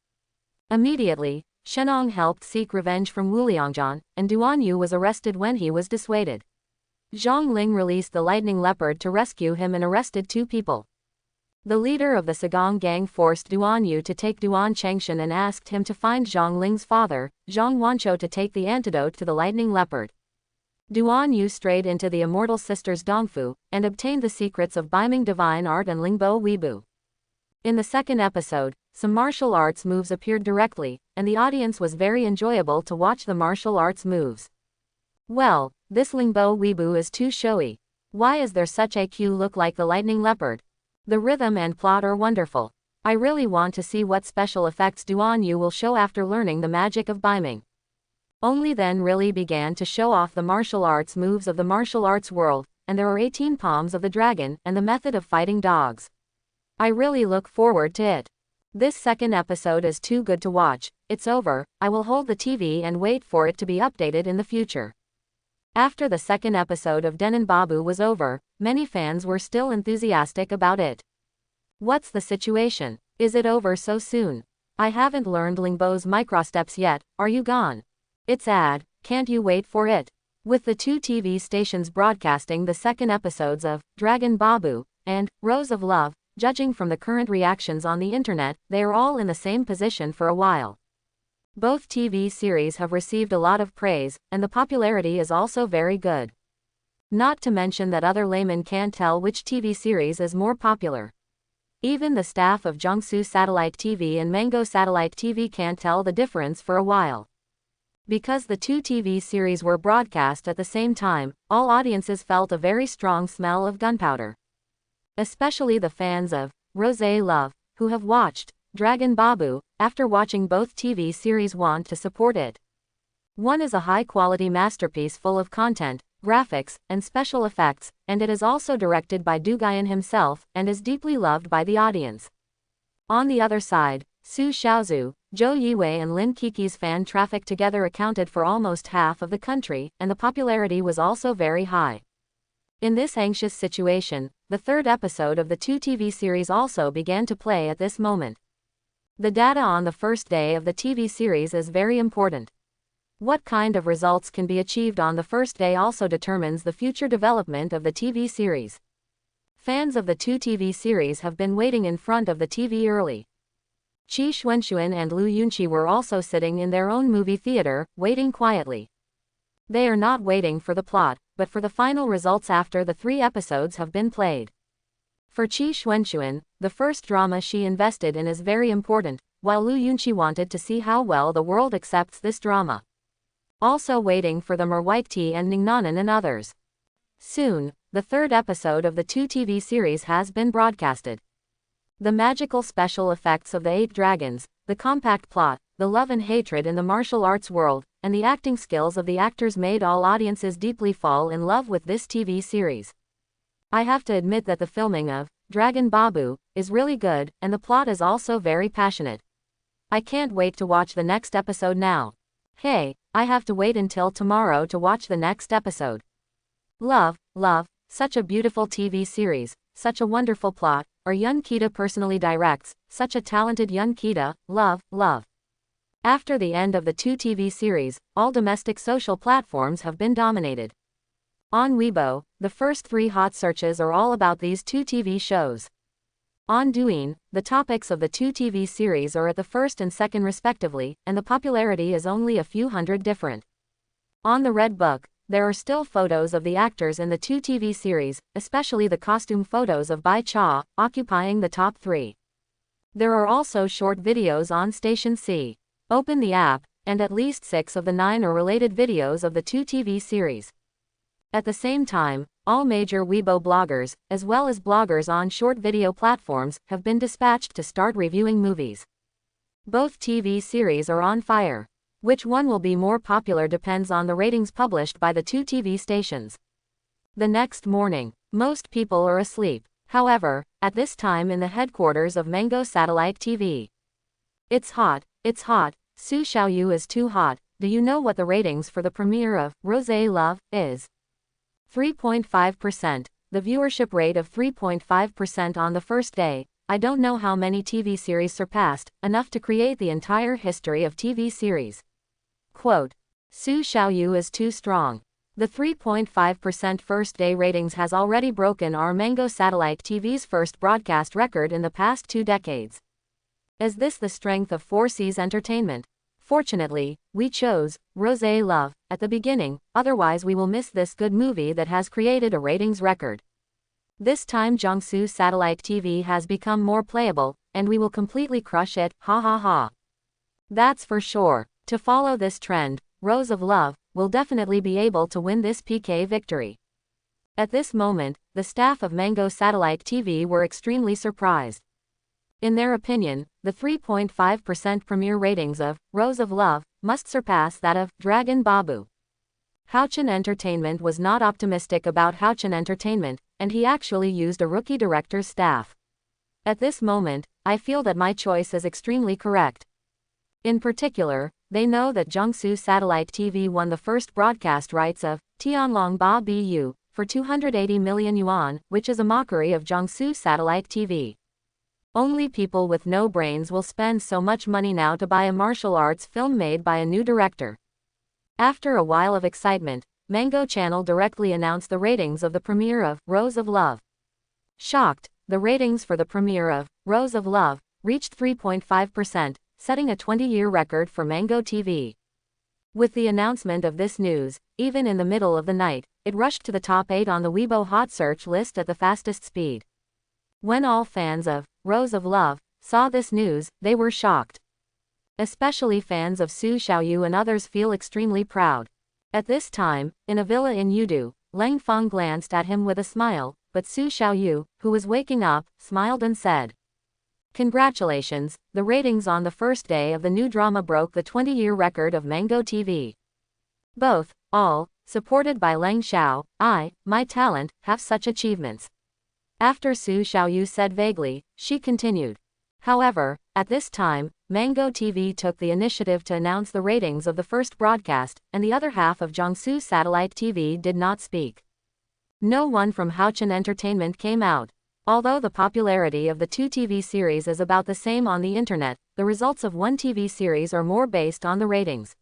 Immediately, Shenong helped seek revenge from Wu Liangzhan, and Duan Yu was arrested when he was dissuaded. Zhang Ling released the lightning leopard to rescue him and arrested 2 people. The leader of the Sagong gang forced Duan Yu to take Duan Changshan and asked him to find Zhang Ling's father, Zhang Wanchou, to take the antidote to the lightning leopard. Duan Yu strayed into the immortal sisters Dongfu, and obtained the secrets of Biming divine art and Lingbo Weibu. In the second episode, some martial arts moves appeared directly, and the audience was very enjoyable to watch the martial arts moves. Well, this Lingbo Weibu is too showy. Why is there such a cute look like the lightning leopard? The rhythm and plot are wonderful. I really want to see what special effects Duan Yu will show after learning the magic of Biming. Only then really began to show off the martial arts moves of the martial arts world, and there are 18 palms of the dragon and the method of fighting dogs. I really look forward to it. This second episode is too good to watch. It's over. I will hold the TV and wait for it to be updated in the future. After the second episode of Denon Babu was over, many fans were still enthusiastic about it. What's the situation? Is it over so soon? I haven't learned Lingbo's microsteps yet, are you gone? It's ad, can't you wait for it? With the 2 TV stations broadcasting the second episodes of Dragon Babu and Rose of Love, judging from the current reactions on the internet, they are all in the same position for a while. Both TV series have received a lot of praise, and the popularity is also very good. Not to mention that other laymen can't tell which TV series is more popular. Even the staff of Jiangsu Satellite TV and Mango Satellite TV can't tell the difference for a while. Because the two TV series were broadcast at the same time, all audiences felt a very strong smell of gunpowder. Especially the fans of Rosé Love, who have watched Dragon Babu, after watching both TV series want to support it. One is a high-quality masterpiece full of content, graphics, and special effects, and it is also directed by Du Guiyan himself, and is deeply loved by the audience. On the other side, Su Xiaozu, Zhou Yiwei and Lin Kiki's fan traffic together accounted for almost half of the country, and the popularity was also very high. In this anxious situation, the third episode of the two TV series also began to play at this moment. The data on the first day of the TV series is very important. What kind of results can be achieved on the first day also determines the future development of the TV series. Fans of the two TV series have been waiting in front of the TV early. Qi Xuanxuan and Lu Yunqi were also sitting in their own movie theater, waiting quietly. They are not waiting for the plot, but for the final results after the 3 episodes have been played. For Qi Xuanxuan, the first drama she invested in is very important, while Lu Yunqi wanted to see how well the world accepts this drama. Also waiting for the Merwaiti and Ningnanan and others. Soon, the third episode of the two TV series has been broadcasted. The magical special effects of the 8 dragons, the compact plot, the love and hatred in the martial arts world, and the acting skills of the actors made all audiences deeply fall in love with this TV series. I have to admit that the filming of Dragon Babu is really good, and the plot is also very passionate. I can't wait to watch the next episode now. Hey, I have to wait until tomorrow to watch the next episode. Love, such a beautiful TV series, such a wonderful plot, or Yun Kita personally directs, such a talented Yun Kita, love. After the end of the two TV series, all domestic social platforms have been dominated. On Weibo, the first 3 hot searches are all about these two TV shows. On Douyin, the topics of the two TV series are at the first and second respectively, and the popularity is only a few hundred different. On the Red Book, there are still photos of the actors in the two TV series, especially the costume photos of Bai Cha, occupying the top 3. There are also short videos on Station C. Open the app, and at least 6 of the 9 are related videos of the two TV series. At the same time, all major Weibo bloggers, as well as bloggers on short video platforms, have been dispatched to start reviewing movies. Both TV series are on fire. Which one will be more popular depends on the ratings published by the two TV stations. The next morning, most people are asleep, however, at this time in the headquarters of Mango Satellite TV. It's hot, Su Xiaoyu is too hot. Do you know what the ratings for the premiere of Rosé Love is? 3.5%. The viewership rate of 3.5% on the first day. I don't know how many TV series surpassed, enough to create the entire history of TV series. Quote, Su Xiaoyu is too strong. The 3.5% first day ratings has already broken our Mango Satellite TV's first broadcast record in the past 2 decades. Is this the strength of 4C's entertainment? Fortunately, we chose Rosé Love at the beginning, otherwise we will miss this good movie that has created a ratings record. This time Jiangsu Satellite TV has become more playable, and we will completely crush it, ha ha ha. That's for sure. To follow this trend, Rose of Love will definitely be able to win this PK victory. At this moment, the staff of Mango Satellite TV were extremely surprised. In their opinion, the 3.5% premiere ratings of Rose of Love must surpass that of Dragon Babu. Haochen Entertainment was not optimistic about Haochen Entertainment, and he actually used a rookie director's staff. At this moment, I feel that my choice is extremely correct. In particular, they know that Jiangsu Satellite TV won the first broadcast rights of Tianlong Ba Bu for 280 million yuan, which is a mockery of Jiangsu Satellite TV. Only people with no brains will spend so much money now to buy a martial arts film made by a new director. After a while of excitement, Mango Channel directly announced the ratings of the premiere of Rose of Love. Shocked, the ratings for the premiere of Rose of Love reached 3.5%, setting a 20-year record for Mango TV. With the announcement of this news, even in the middle of the night, it rushed to the top 8 on the Weibo hot search list at the fastest speed. When all fans of Rose of Love saw this news, they were shocked. Especially fans of Su Xiaoyu and others feel extremely proud. At this time, in a villa in Yudu, Leng Feng glanced at him with a smile, but Su Xiaoyu, who was waking up, smiled and said, "Congratulations, the ratings on the first day of the new drama broke the 20-year record of Mango TV. Both, all, supported by Leng Xiao, my talent, have such achievements." After Su Xiaoyu said vaguely, she continued. However, at this time, Mango TV took the initiative to announce the ratings of the first broadcast, and the other half of Jiangsu Satellite TV did not speak. No one from Haochen Entertainment came out. Although the popularity of the two TV series is about the same on the internet, the results of one TV series are more based on the ratings.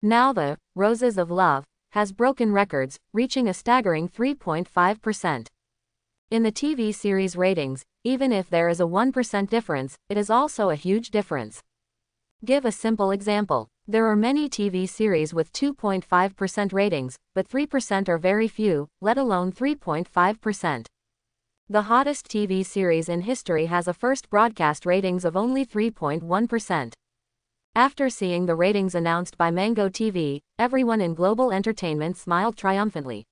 Now the Roses of Love has broken records, reaching a staggering 3.5%. In the TV series ratings, even if there is a 1% difference, it is also a huge difference. Give a simple example. There are many TV series with 2.5% ratings, but 3% are very few, let alone 3.5%. The hottest TV series in history has a first broadcast ratings of only 3.1%. After seeing the ratings announced by Mango TV, everyone in global entertainment smiled triumphantly.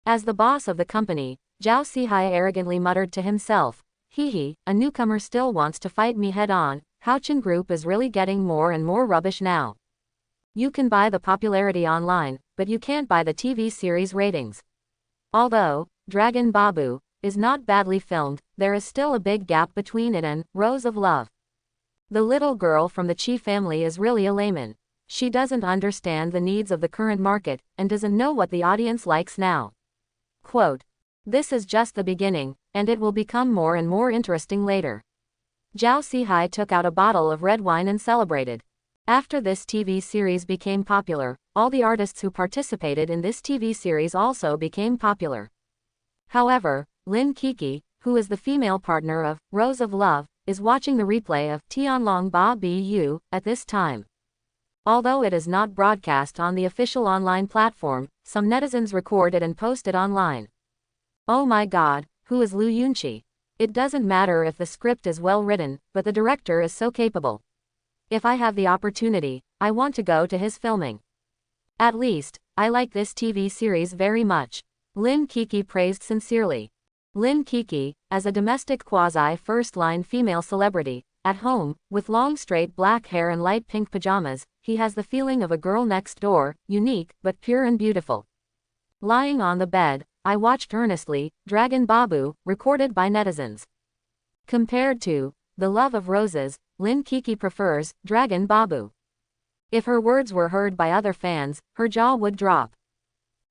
As the boss of the company, Zhao Sihai arrogantly muttered to himself, "Hee, a newcomer still wants to fight me head-on. Haochen Group is really getting more and more rubbish now. You can buy the popularity online, but you can't buy the TV series ratings." Although Dragon Babu is not badly filmed, there is still a big gap between it and Rose of Love. The little girl from the Chi family is really a layman. She doesn't understand the needs of the current market, and doesn't know what the audience likes now. Quote, "This is just the beginning, and it will become more and more interesting later." Zhao Sihai took out a bottle of red wine and celebrated. After this TV series became popular, all the artists who participated in this TV series also became popular. However, Lin Kiki, who is the female partner of Rose of Love, is watching the replay of Tianlong Ba Bu at this time. Although it is not broadcast on the official online platform, some netizens record it and post it online. "Oh my god, who is Lu Yunqi? It doesn't matter if the script is well written, but the director is so capable. If I have the opportunity, I want to go to his filming. At least, I like this TV series very much." Lin Kiki praised sincerely. Lin Kiki, as a domestic quasi-first-line female celebrity, at home, with long straight black hair and light pink pajamas, he has the feeling of a girl next door, unique, but pure and beautiful. Lying on the bed, I watched earnestly, Dragon Babu, recorded by netizens. Compared to The Love of Roses, Lin Kiki prefers Dragon Babu. If her words were heard by other fans, her jaw would drop.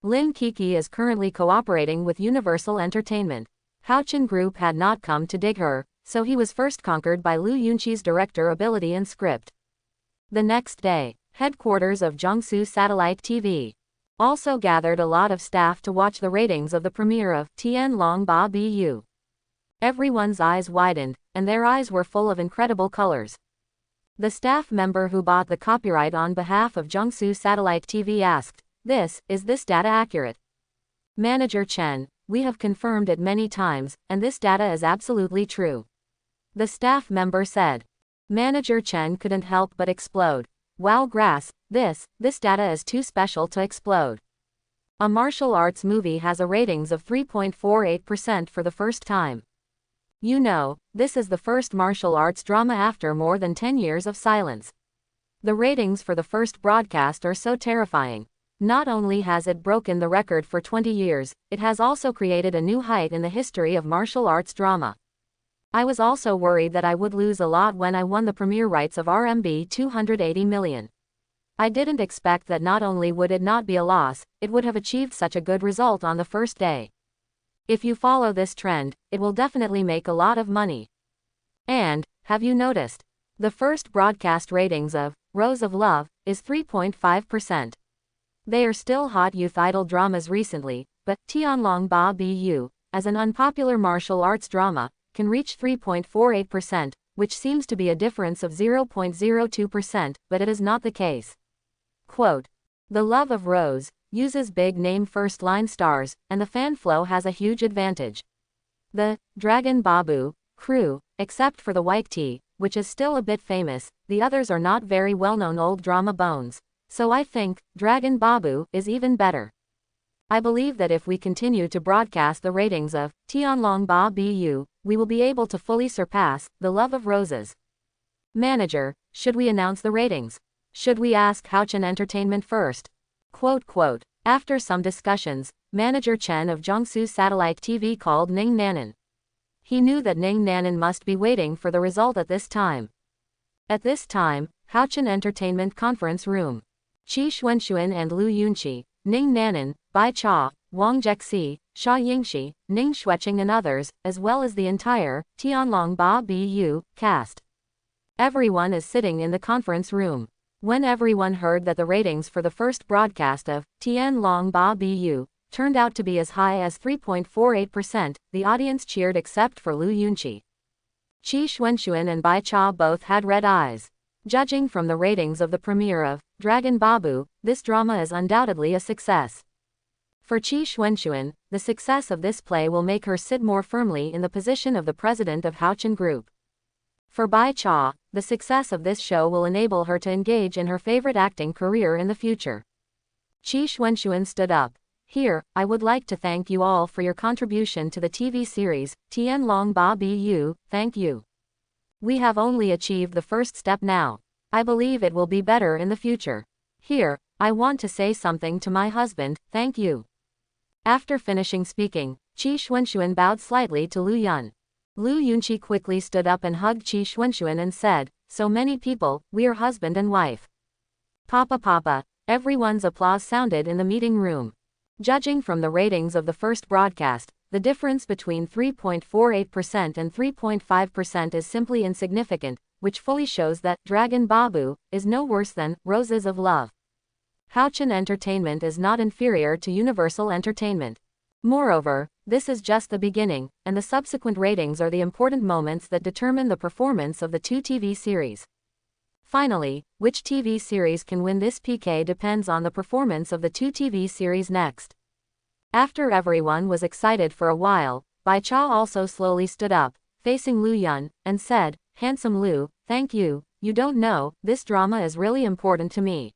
Lin Kiki is currently cooperating with Universal Entertainment. Haochen Group had not come to dig her, so he was first conquered by Lu Yunqi's director ability and script. The next day, headquarters of Jiangsu Satellite TV also gathered a lot of staff to watch the ratings of the premiere of Tianlong Ba Bu. Everyone's eyes widened, and their eyes were full of incredible colors. The staff member who bought the copyright on behalf of Jiangsu Satellite TV asked, Is this data accurate?" Manager Chen, "We have confirmed it many times, and this data is absolutely true." The staff member said. Manager Chen couldn't help but explode. "Wow, grass, this data is too special to explode. A martial arts movie has a ratings of 3.48% for the first time. You know, this is the first martial arts drama after more than 10 years of silence. The ratings for the first broadcast are so terrifying. Not only has it broken the record for 20 years, it has also created a new height in the history of martial arts drama. I was also worried that I would lose a lot when I won the premiere rights of RMB 280 million. I didn't expect that not only would it not be a loss, it would have achieved such a good result on the first day. If you follow this trend, it will definitely make a lot of money. And, have you noticed? The first broadcast ratings of Rose of Love is 3.5%. They are still hot youth idol dramas recently, but Tianlong Ba Bu as an unpopular martial arts drama, can reach 3.48%, which seems to be a difference of 0.02%, but it is not the case. Quote, "The Love of Rose uses big-name first-line stars, and the fan flow has a huge advantage. The Dragon Babu crew, except for the white tea, which is still a bit famous, the others are not very well-known old drama bones. So I think Dragon Babu is even better. I believe that if we continue to broadcast the ratings of Tianlong Ba Bu, we will be able to fully surpass The Love of Roses." Manager, should we announce the ratings? Should we ask Haochen Entertainment first? Quote, after some discussions, Manager Chen of Jiangsu Satellite TV called Ning Nanan. He knew that Ning Nanan must be waiting for the result at this time. At this time, Haochen Entertainment conference room. Qi Xuanxuan and Lu Yunqi, Ning Nanan, Bai Cha, Wang Jexi, Xia Yingxi, Ning Xueqing and others, as well as the entire Tianlong Ba Bu cast. Everyone is sitting in the conference room. When everyone heard that the ratings for the first broadcast of Tianlong Ba Bu turned out to be as high as 3.48%, the audience cheered except for Lu Yunqi. Qi Xuanxuan and Bai Cha both had red eyes. Judging from the ratings of the premiere of Dragon Babu, this drama is undoubtedly a success. For Qi Xuanxuan, the success of this play will make her sit more firmly in the position of the president of Haochen Group. For Bai Cha, the success of this show will enable her to engage in her favorite acting career in the future. Qi Xuanxuan stood up. "Here, I would like to thank you all for your contribution to the TV series, Tianlong Ba Bu, thank you. We have only achieved the first step now. I believe it will be better in the future. Here, I want to say something to my husband, thank you." After finishing speaking, Qi Xuanxuan bowed slightly to Lu Yun. Lu Yunqi quickly stood up and hugged Qi Xuanxuan and said, "So many people, we are husband and wife." Papa. Everyone's applause sounded in the meeting room. Judging from the ratings of the first broadcast, the difference between 3.48% and 3.5% is simply insignificant, which fully shows that Dragon Babu is no worse than Roses of Love. Haochen Entertainment is not inferior to Universal Entertainment. Moreover, this is just the beginning, and the subsequent ratings are the important moments that determine the performance of the two TV series. Finally, which TV series can win this PK depends on the performance of the two TV series next. After everyone was excited for a while, Bai Cha also slowly stood up, facing Lu Yun, and said, "Handsome Lu, thank you, you don't know, this drama is really important to me.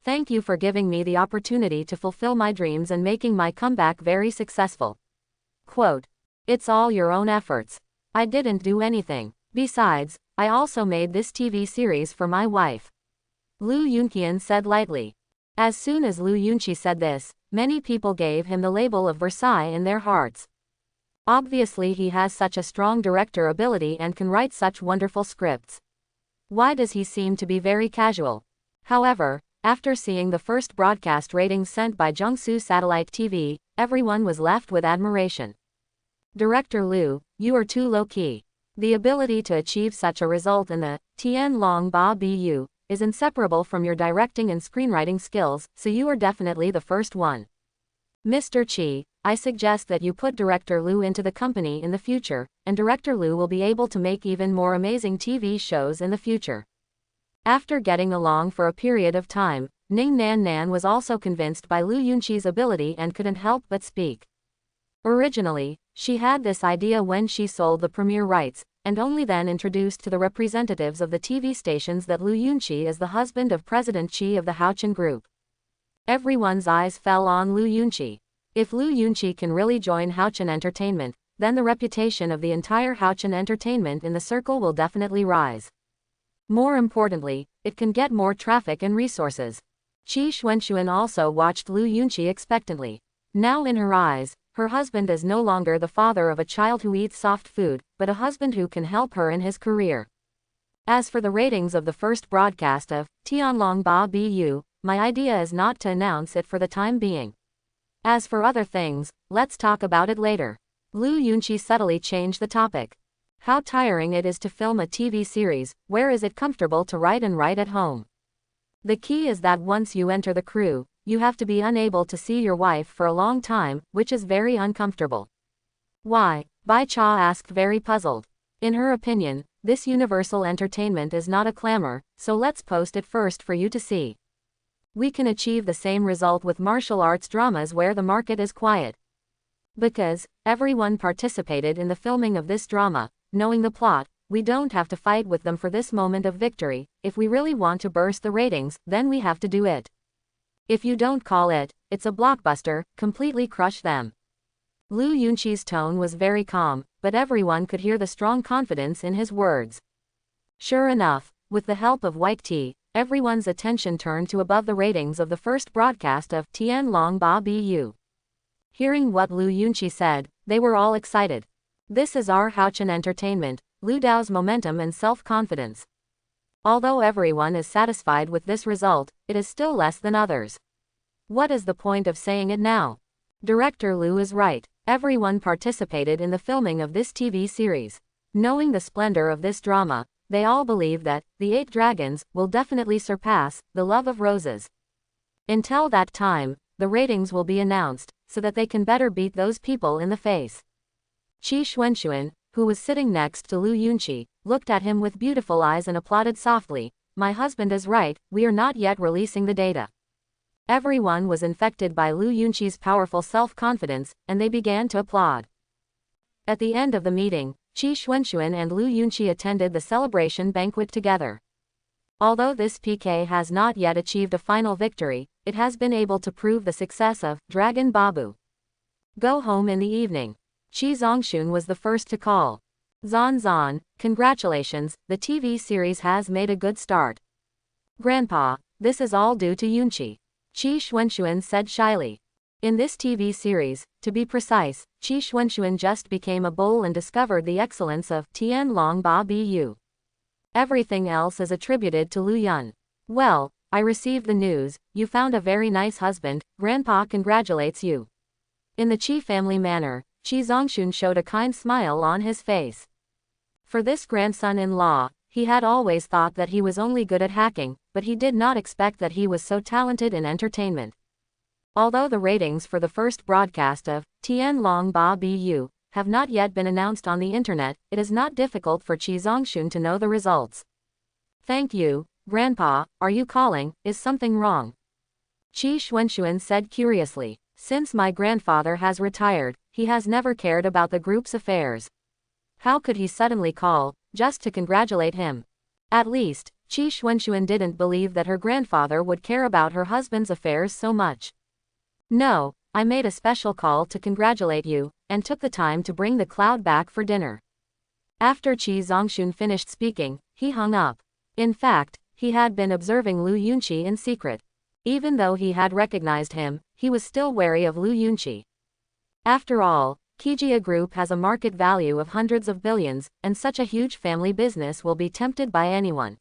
Thank you for giving me the opportunity to fulfill my dreams and making my comeback very successful." Quote, "It's all your own efforts. I didn't do anything. Besides, I also made this TV series for my wife," Lu Yunqian said lightly. As soon as Lu Yunqi said this, many people gave him the label of Versailles in their hearts. Obviously he has such a strong director ability and can write such wonderful scripts. Why does he seem to be very casual? However, after seeing the first broadcast ratings sent by Jiangsu Satellite TV, everyone was left with admiration. "Director Lu, you are too low-key. The ability to achieve such a result in the Tianlong Ba Bu is inseparable from your directing and screenwriting skills, so you are definitely the first one. Mr. Qi, I suggest that you put Director Lu into the company in the future, and Director Lu will be able to make even more amazing TV shows in the future." After getting along for a period of time, Ning Nan was also convinced by Lu Yunqi's ability and couldn't help but speak. Originally, she had this idea when she sold the premiere rights, and only then introduced to the representatives of the TV stations that Lu Yunqi is the husband of President Qi of the Haochen Group. Everyone's eyes fell on Lu Yunqi. If Lu Yunqi can really join Haochen Entertainment, then the reputation of the entire Haochen Entertainment in the circle will definitely rise. More importantly, it can get more traffic and resources. Qi Xuanxuan also watched Lu Yunqi expectantly. Now in her eyes, her husband is no longer the father of a child who eats soft food, but a husband who can help her in his career. As for the ratings of the first broadcast of Tianlong Ba Bu, my idea is not to announce it for the time being. As for other things, let's talk about it later. Lu Yunqi subtly changed the topic. How tiring it is to film a TV series, where is it comfortable to write at home? The key is that once you enter the crew, you have to be unable to see your wife for a long time, which is very uncomfortable. Why? Bai Cha asked, very puzzled. In her opinion, this universal entertainment is not a clamor, so let's post it first for you to see. We can achieve the same result with martial arts dramas where the market is quiet. Because everyone participated in the filming of this drama, knowing the plot, we don't have to fight with them for this moment of victory. If we really want to burst the ratings, then we have to do it. If you don't call it, it's a blockbuster, completely crush them. Lu Yunqi's tone was very calm, but everyone could hear the strong confidence in his words. Sure enough, with the help of white tea, everyone's attention turned to above the ratings of the first broadcast of Tian Long Ba Bu. Hearing what Lu Yunqi said, they were all excited. This is our Haochen entertainment, Lu Dao's momentum and self-confidence. Although everyone is satisfied with this result, it is still less than others. What is the point of saying it now? Director Lu is right. Everyone participated in the filming of this TV series. Knowing the splendor of this drama, they all believe that The Eight Dragons will definitely surpass The Love of Roses. Until that time, the ratings will be announced, so that they can better beat those people in the face. Qi Xuanxuan, who was sitting next to Lu Yunqi, looked at him with beautiful eyes and applauded softly. My husband is right, we are not yet releasing the data. Everyone was infected by Lu Yunqi's powerful self-confidence, and they began to applaud. At the end of the meeting, Qi Xuanxuan and Lu Yunqi attended the celebration banquet together. Although this PK has not yet achieved a final victory, it has been able to prove the success of Dragon Babu. Go home in the evening. Qi Zongxun was the first to call. Zan, congratulations, the TV series has made a good start. Grandpa, this is all due to Yunqi. Qi Xuanxuan said shyly. In this TV series, to be precise, Qi Xuanxuan just became a bull and discovered the excellence of Tian Long Ba Bu. Everything else is attributed to Lu Yun. Well, I received the news, you found a very nice husband, Grandpa congratulates you. In the Qi family manner, Qi Zongxun showed a kind smile on his face. For this grandson-in-law, he had always thought that he was only good at hacking, but he did not expect that he was so talented in entertainment. Although the ratings for the first broadcast of Tian Long Ba Bu have not yet been announced on the internet, it is not difficult for Qi Zongxun to know the results. Thank you, Grandpa, are you calling, is something wrong? Qi Xuanxuan said curiously. Since my grandfather has retired, he has never cared about the group's affairs. How could he suddenly call, just to congratulate him? At least, Qi Xuanxuan didn't believe that her grandfather would care about her husband's affairs so much. No, I made a special call to congratulate you, and took the time to bring the cloud back for dinner. After Qi Zongxun finished speaking, he hung up. In fact, he had been observing Lu Yunqi in secret. Even though he had recognized him, he was still wary of Lu Yunqi. After all, Kijia Group has a market value of hundreds of billions, and such a huge family business will be tempted by anyone.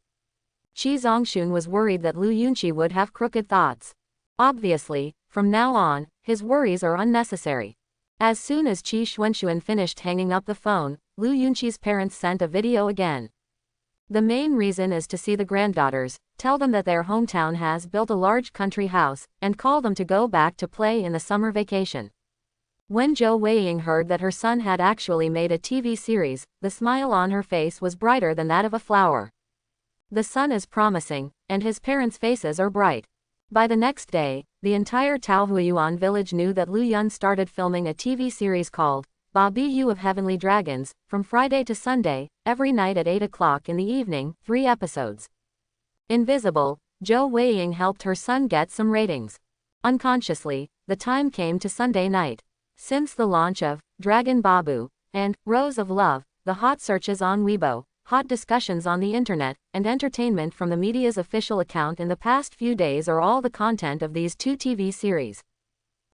Qi Zongxun was worried that Lu Yunqi would have crooked thoughts. Obviously, from now on, his worries are unnecessary. As soon as Qi Xuanxuan finished hanging up the phone, Lu Yunqi's parents sent a video again. The main reason is to see the granddaughters, tell them that their hometown has built a large country house, and call them to go back to play in the summer vacation. When Zhou Weiying heard that her son had actually made a TV series, the smile on her face was brighter than that of a flower. The son is promising, and his parents' faces are bright. By the next day, the entire Taohuiyuan village knew that Lu Yun started filming a TV series called Ba Bu of Heavenly Dragons, from Friday to Sunday, every night at 8 o'clock in the evening, 3 episodes. Invisible, Zhou Weiying helped her son get some ratings. Unconsciously, the time came to Sunday night. Since the launch of Dragon Babu and Rose of Love, the hot searches on Weibo, hot discussions on the internet, and entertainment from the media's official account in the past few days are all the content of these 2 TV series.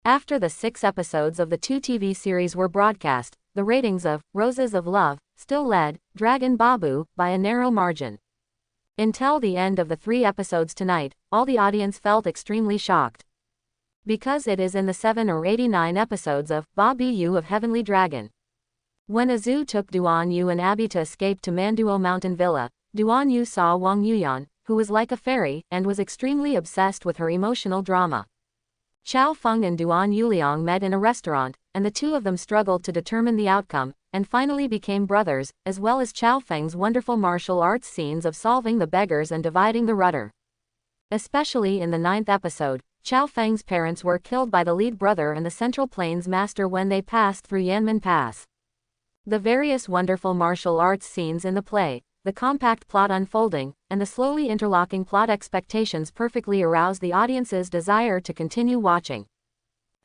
After the 6 episodes of the 2 TV series were broadcast, the ratings of Roses of Love still led Dragon Babu by a narrow margin. Until the end of the 3 episodes tonight, all the audience felt extremely shocked. Because it is in the 7 or 89 episodes of Ba Bu of Heavenly Dragon. When Azu took Duan Yu and Abby to escape to Manduo Mountain Villa, Duan Yu saw Wang Yuyan, who was like a fairy, and was extremely obsessed with her emotional drama. Chao Feng and Duan Yuliang met in a restaurant, and the two of them struggled to determine the outcome, and finally became brothers, as well as Chao Feng's wonderful martial arts scenes of solving the beggars and dividing the rudder. Especially in the 9th episode, Chao Feng's parents were killed by the lead brother and the Central Plains master when they passed through Yanmen Pass. The various wonderful martial arts scenes in the play, the compact plot unfolding, and the slowly interlocking plot expectations perfectly arouse the audience's desire to continue watching.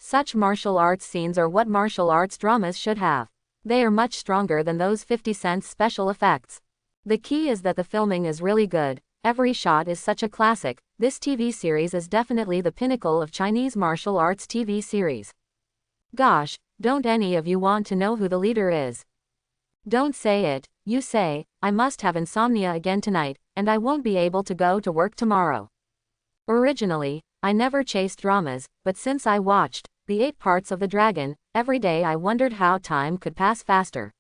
Such martial arts scenes are what martial arts dramas should have. They are much stronger than those 50-cent special effects. The key is that the filming is really good. Every shot is such a classic. This TV series is definitely the pinnacle of Chinese martial arts TV series. Gosh, don't any of you want to know who the leader is? Don't say it. You say, I must have insomnia again tonight, and I won't be able to go to work tomorrow. Originally, I never chased dramas, but since I watched the 8 parts of The Dragon, every day I wondered how time could pass faster.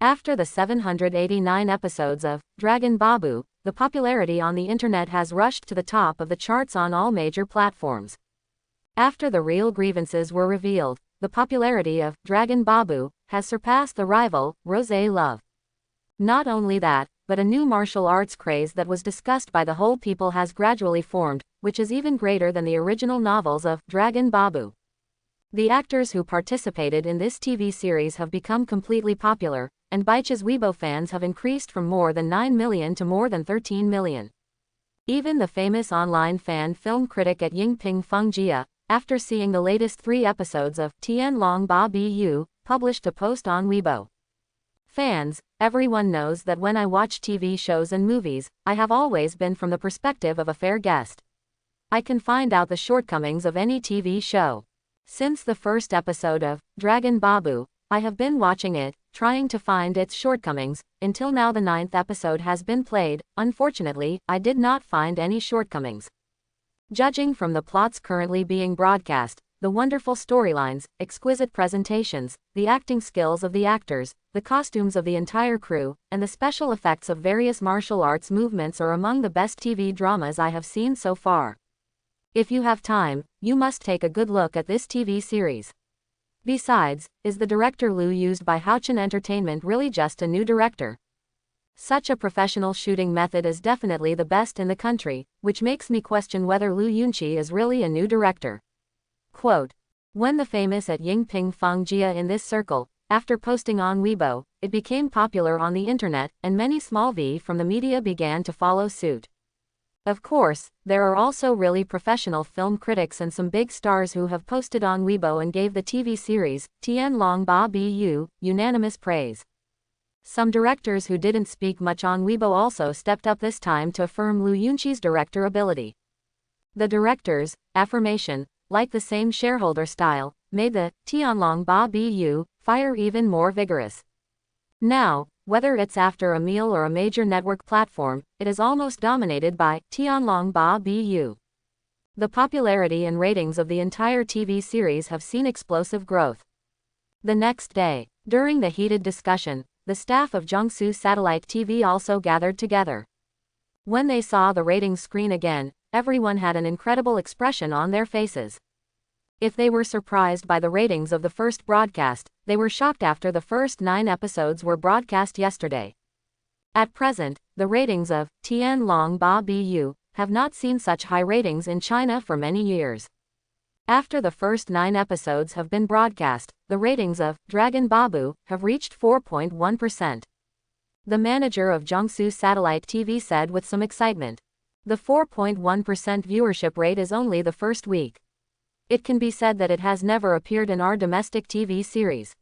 After the 789 episodes of Dragon Babu, the popularity on the internet has rushed to the top of the charts on all major platforms. After the real grievances were revealed, the popularity of Dragon Babu has surpassed the rival, Rosé Love. Not only that, but a new martial arts craze that was discussed by the whole people has gradually formed, which is even greater than the original novels of Dragon Babu. The actors who participated in this TV series have become completely popular, and Baiche's Weibo fans have increased from more than 9 million to more than 13 million. Even the famous online fan film critic at Yingping Fengjia, after seeing the latest 3 episodes of Tianlong Ba Bu, published a post on Weibo. Fans, everyone knows that when I watch TV shows and movies, I have always been from the perspective of a fair guest. I can find out the shortcomings of any TV show. Since the first episode of Dragon Babu, I have been watching it, trying to find its shortcomings, until now the 9th episode has been played. Unfortunately, I did not find any shortcomings. Judging from the plots currently being broadcast, the wonderful storylines, exquisite presentations, the acting skills of the actors, the costumes of the entire crew, and the special effects of various martial arts movements are among the best TV dramas I have seen so far. If you have time, you must take a good look at this TV series. Besides, is the director Lu used by Haochen Entertainment really just a new director? Such a professional shooting method is definitely the best in the country, which makes me question whether Lu Yunqi is really a new director. Quote, when the famous at Yingping Fengjia in this circle, after posting on Weibo, it became popular on the internet, and many small V from the media began to follow suit. Of course, there are also really professional film critics and some big stars who have posted on Weibo and gave the TV series, Tianlong Ba Bu, unanimous praise. Some directors who didn't speak much on Weibo also stepped up this time to affirm Lu Yunqi's director ability. The director's affirmation, like the same shareholder style, made the Tianlong Ba Bu fire even more vigorous. Now, whether it's after a meal or a major network platform, it is almost dominated by Tianlong Ba Bu. The popularity and ratings of the entire TV series have seen explosive growth. The next day, during the heated discussion, the staff of Jiangsu Satellite TV also gathered together. When they saw the ratings screen again, everyone had an incredible expression on their faces. If they were surprised by the ratings of the first broadcast, they were shocked after the first 9 episodes were broadcast yesterday. At present, the ratings of Tianlong Ba Bu have not seen such high ratings in China for many years. After the first 9 episodes have been broadcast, the ratings of Dragon Babu have reached 4.1%. The manager of Jiangsu Satellite TV said with some excitement. The 4.1% viewership rate is only the first week. It can be said that it has never appeared in our domestic TV series.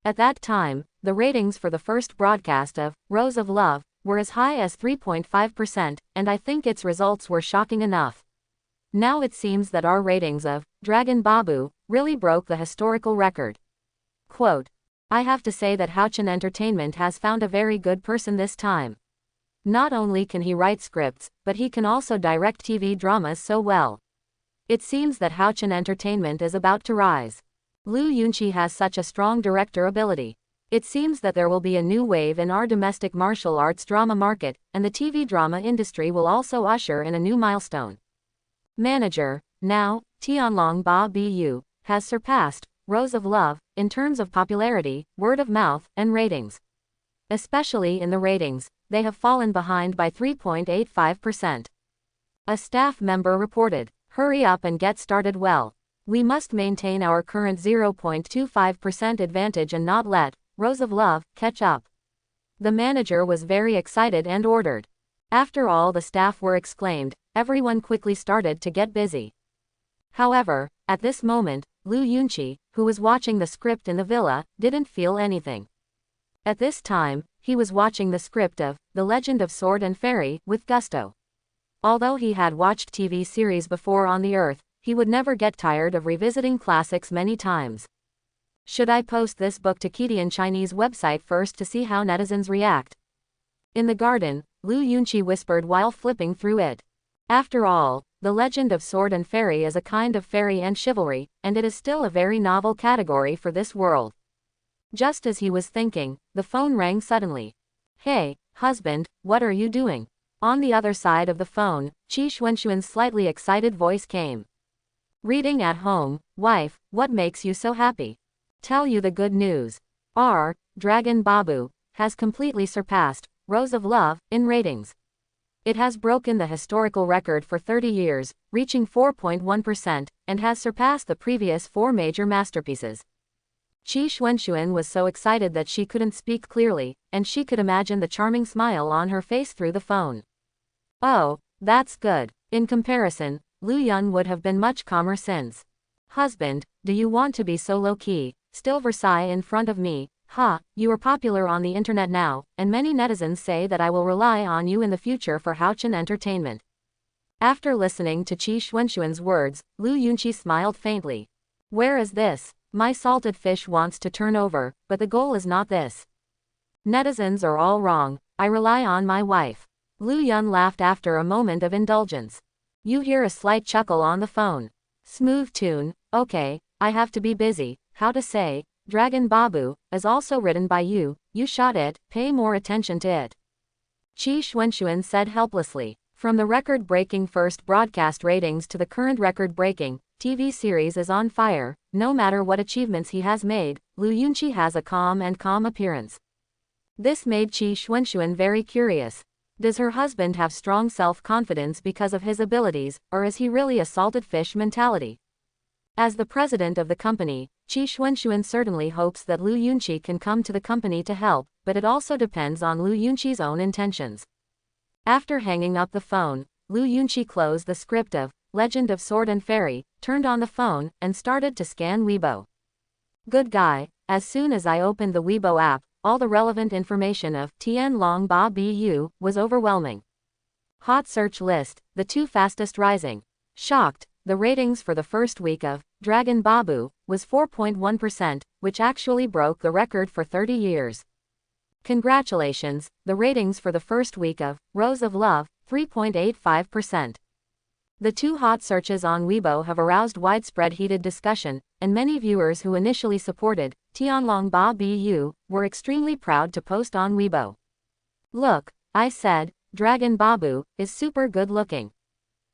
At that time, the ratings for the first broadcast of Rose of Love were as high as 3.5%, and I think its results were shocking enough. Now it seems that our ratings of Dragon Babu really broke the historical record. Quote, I have to say that Haochen Entertainment has found a very good person this time. Not only can he write scripts, but he can also direct TV dramas so well. It seems that Haochen Entertainment is about to rise. Lu Yunqi has such a strong director ability. It seems that there will be a new wave in our domestic martial arts drama market, and the TV drama industry will also usher in a new milestone. Manager, now, Tianlong Ba Bu has surpassed Rose of Love, in terms of popularity, word of mouth, and ratings. Especially in the ratings, they have fallen behind by 3.85%. A staff member reported, "Hurry up and get started well. We must maintain our current 0.25% advantage and not let Rose of Love catch up." The manager was very excited and ordered. After all the staff were exclaimed, everyone quickly started to get busy. However, at this moment, Lu Yunqi, who was watching the script in the villa, didn't feel anything. At this time, he was watching the script of The Legend of Sword and Fairy with gusto. Although he had watched TV series before on the Earth, he would never get tired of revisiting classics many times. Should I post this book to Kidian Chinese website first to see how netizens react? In the garden, Lu Yunqi whispered while flipping through it. After all, The Legend of Sword and Fairy is a kind of fairy and chivalry, and it is still a very novel category for this world. Just as he was thinking, the phone rang suddenly. "Hey, husband, what are you doing?" On the other side of the phone, Qi Xuanxuan's slightly excited voice came. "Reading at home, wife, what makes you so happy? Tell you the good news. Dragon Babu has completely surpassed Rose of Love in ratings. It has broken the historical record for 30 years, reaching 4.1%, and has surpassed the previous 4 major masterpieces." Qi Xuanxuan was so excited that she couldn't speak clearly, and she could imagine the charming smile on her face through the phone. "Oh, that's good." In comparison, Lu Yun would have been much calmer since. "Husband, do you want to be so low-key, still Versailles in front of me? You are popular on the internet now, and many netizens say that I will rely on you in the future for Haochen entertainment." After listening to Qi Xuanxuan's words, Lu Yunqi smiled faintly. "Where is this? My salted fish wants to turn over, but the goal is not this. Netizens are all wrong, I rely on my wife." Lu Yun laughed after a moment of indulgence. You hear a slight chuckle on the phone. Smooth tune. "Okay, I have to be busy." How to say, Dragon Babu, is also written by you, you shot it, pay more attention to it. Qi Xuanxuan said helplessly. From the record-breaking first broadcast ratings to the current record-breaking TV series is on fire. No matter what achievements he has made, Lu Yunqi has a calm appearance. This made Qi Xuanxuan very curious. Does her husband have strong self-confidence because of his abilities, or is he really a salted fish mentality? As the president of the company, Qi Xuanxuan certainly hopes that Lu Yunqi can come to the company to help, but it also depends on Lu Yunqi's own intentions. After hanging up the phone, Lu Yunqi closed the script of Legend of Sword and Fairy, turned on the phone, and started to scan Weibo. Good guy, as soon as I opened the Weibo app, all the relevant information of Tianlong Ba Bu was overwhelming. Hot search list, the 2 fastest rising. Shocked, the ratings for the first week of Dragon Babu was 4.1%, which actually broke the record for 30 years. Congratulations, the ratings for the first week of Rose of Love, 3.85%. The 2 hot searches on Weibo have aroused widespread heated discussion, and many viewers who initially supported Tianlong Ba Bu were extremely proud to post on Weibo. "Look, I said, Dragon Babu is super good looking.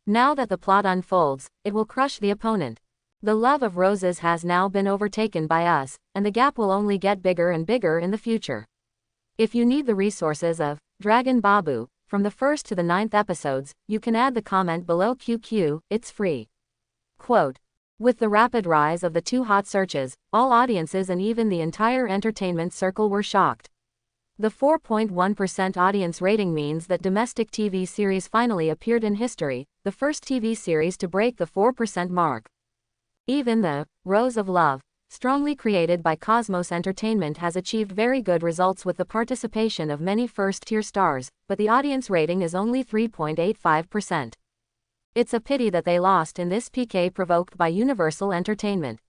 Now that the plot unfolds, it will crush the opponent. The love of roses has now been overtaken by us, and the gap will only get bigger and bigger in the future. If you need the resources of Dragon Babu, from the 1st to the 9th episodes, you can add the comment below QQ, it's free." Quote. With the rapid rise of the 2 hot searches, all audiences and even the entire entertainment circle were shocked. The 4.1% audience rating means that domestic TV series finally appeared in history, the first TV series to break the 4% mark. Even the Rose of Love, strongly created by Cosmos Entertainment, has achieved very good results with the participation of many first-tier stars, but the audience rating is only 3.85%. It's a pity that they lost in this PK provoked by Universal Entertainment.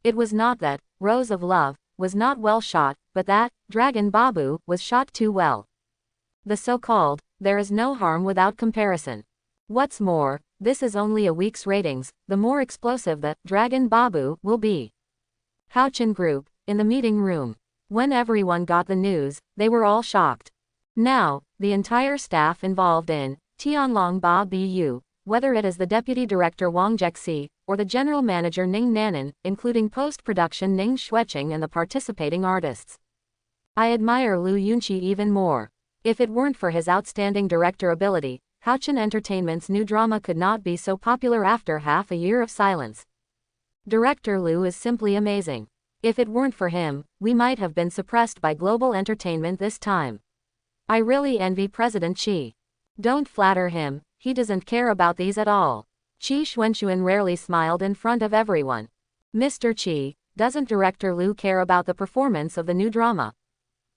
It was not that Rose of Love was not well shot, but that Dragon Babu was shot too well. The so-called, there is no harm without comparison. What's more, this is only a week's ratings, the more explosive the Dragon Babu will be. Haochen Group, in the meeting room. When everyone got the news, they were all shocked. Now, the entire staff involved in Tianlong Ba Bu, whether it is the deputy director Wang Jexi, or the general manager Ning Nanan, including post-production Ning Xueqing and the participating artists. I admire Liu Yunqi even more. If it weren't for his outstanding director ability, Haochen Entertainment's new drama could not be so popular after half a year of silence. Director Liu is simply amazing. If it weren't for him, we might have been suppressed by global entertainment this time. I really envy President Qi. Don't flatter him, he doesn't care about these at all. Qi Xuanxuan rarely smiled in front of everyone. Mr. Qi, doesn't Director Liu care about the performance of the new drama?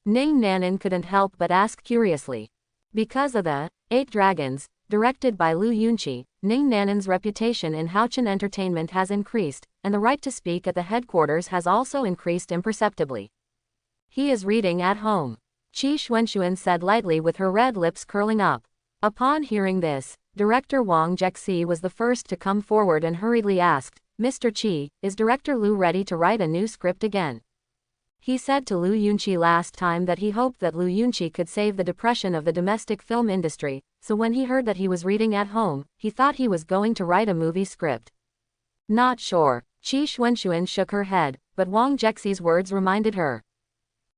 Ning Nanan couldn't help but ask curiously. Because of the 8 Dragons, directed by Liu Yunqi, Ning Nanan's reputation in Haochen Entertainment has increased, and the right to speak at the headquarters has also increased imperceptibly. He is reading at home, Qi Xuanxuan said lightly with her red lips curling up. Upon hearing this, Director Wang Jexi was the first to come forward and hurriedly asked, Mr. Qi, is Director Liu ready to write a new script again? He said to Liu Yunqi last time that he hoped that Liu Yunqi could save the depression of the domestic film industry, so when he heard that he was reading at home, he thought he was going to write a movie script. Not sure, Qi Xuanxuan shook her head, but Wang Jexi's words reminded her.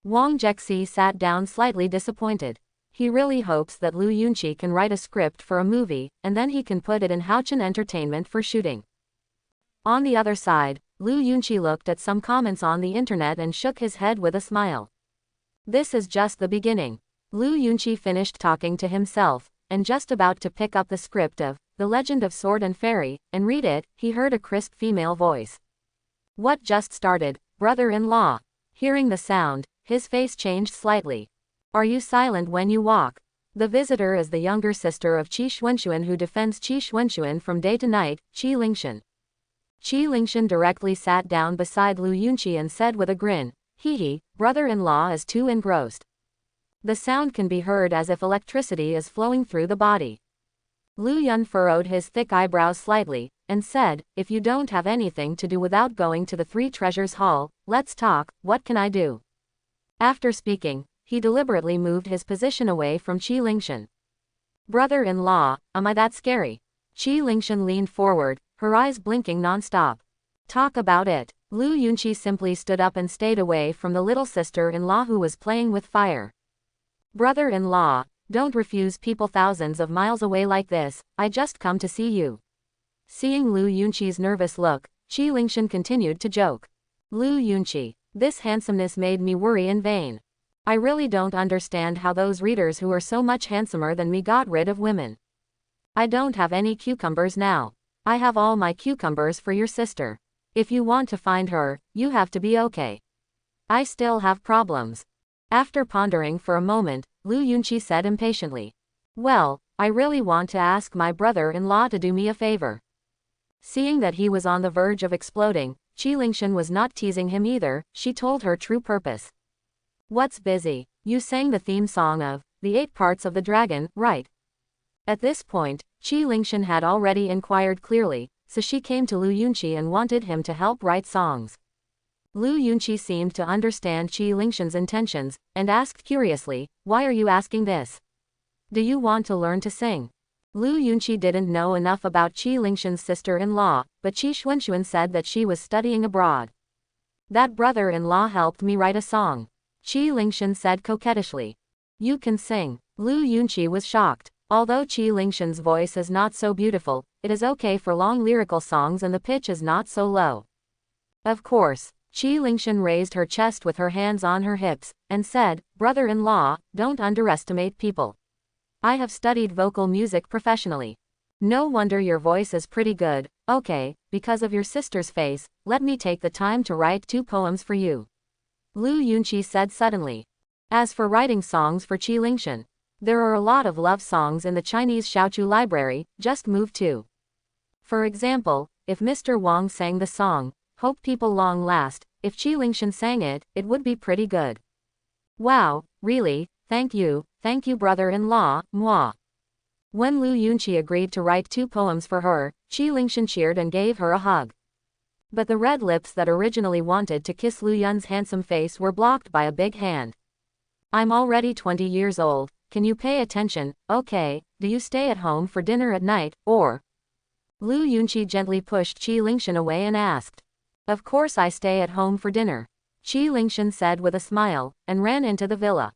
Wang Jexi sat down slightly disappointed. He really hopes that Liu Yunqi can write a script for a movie, and then he can put it in Haochen Entertainment for shooting. On the other side, Liu Yunqi looked at some comments on the internet and shook his head with a smile. This is just the beginning. Liu Yunqi finished talking to himself, and just about to pick up the script of The Legend of Sword and Fairy, and read it, he heard a crisp female voice. What just started, brother-in-law? Hearing the sound, his face changed slightly. Are you silent when you walk? The visitor is the younger sister of Qi Xuanxuan who defends Qi Xuanxuan from day to night, Qi Lingshan. Qi Lingshan directly sat down beside Liu Yunqi and said with a grin, Hee, brother-in-law is too engrossed. The sound can be heard as if electricity is flowing through the body. Liu Yun furrowed his thick eyebrows slightly, and said, if you don't have anything to do without going to the Three Treasures Hall, let's talk, what can I do? After speaking, he deliberately moved his position away from Qi Lingshan. Brother-in-law, am I that scary? Qi Lingshan leaned forward, her eyes blinking non-stop. Talk about it. Liu Yunqi simply stood up and stayed away from the little sister-in-law who was playing with fire. Brother-in-law, don't refuse people thousands of miles away like this, I just come to see you. Seeing Liu Yunqi's nervous look, Qi Lingshan continued to joke. Liu Yunqi, this handsomeness made me worry in vain. I really don't understand how those readers who are so much handsomer than me got rid of women. I don't have any cucumbers now. I have all my cucumbers for your sister. If you want to find her, you have to be okay. I still have problems. After pondering for a moment, Liu Yunqi said impatiently. Well, I really want to ask my brother-in-law to do me a favor. Seeing that he was on the verge of exploding, Qi Lingshan was not teasing him either, she told her true purpose. What's busy? You sang the theme song of The 8 Parts of the Dragon, right? At this point, Qi Lingshan had already inquired clearly, so she came to Liu Yunqi and wanted him to help write songs. Liu Yunqi seemed to understand Qi Lingshan's intentions, and asked curiously, why are you asking this? Do you want to learn to sing? Liu Yunqi didn't know enough about Qi Lingshan's sister-in-law, but Qi Xuanxuan said that she was studying abroad. That brother-in-law helped me write a song. Qi Lingshan said coquettishly. You can sing. Liu Yunqi was shocked. Although Qi Lingshan's voice is not so beautiful, it is okay for long lyrical songs and the pitch is not so low. Of course. Qi Lingshan raised her chest with her hands on her hips, and said, brother-in-law, don't underestimate people. I have studied vocal music professionally. No wonder your voice is pretty good. Okay, because of your sister's face, let me take the time to write 2 poems for you. Liu Yunqi said suddenly. As for writing songs for Qi Lingshan, there are a lot of love songs in the Chinese Xiaochu library, just move to. For example, if Mr. Wang sang the song, Hope People Long Last, if Qi Lingshan sang it, it would be pretty good. Wow, really, thank you brother-in-law, moi. When Liu Yunqi agreed to write 2 poems for her, Qi Lingshan cheered and gave her a hug. But the red lips that originally wanted to kiss Liu Yun's handsome face were blocked by a big hand. I'm already 20 years old, can you pay attention? Okay, do you stay at home for dinner at night, or? Lu Yunqi gently pushed Qi Lingshan away and asked. Of course I stay at home for dinner, Qi Lingshan said with a smile, and ran into the villa.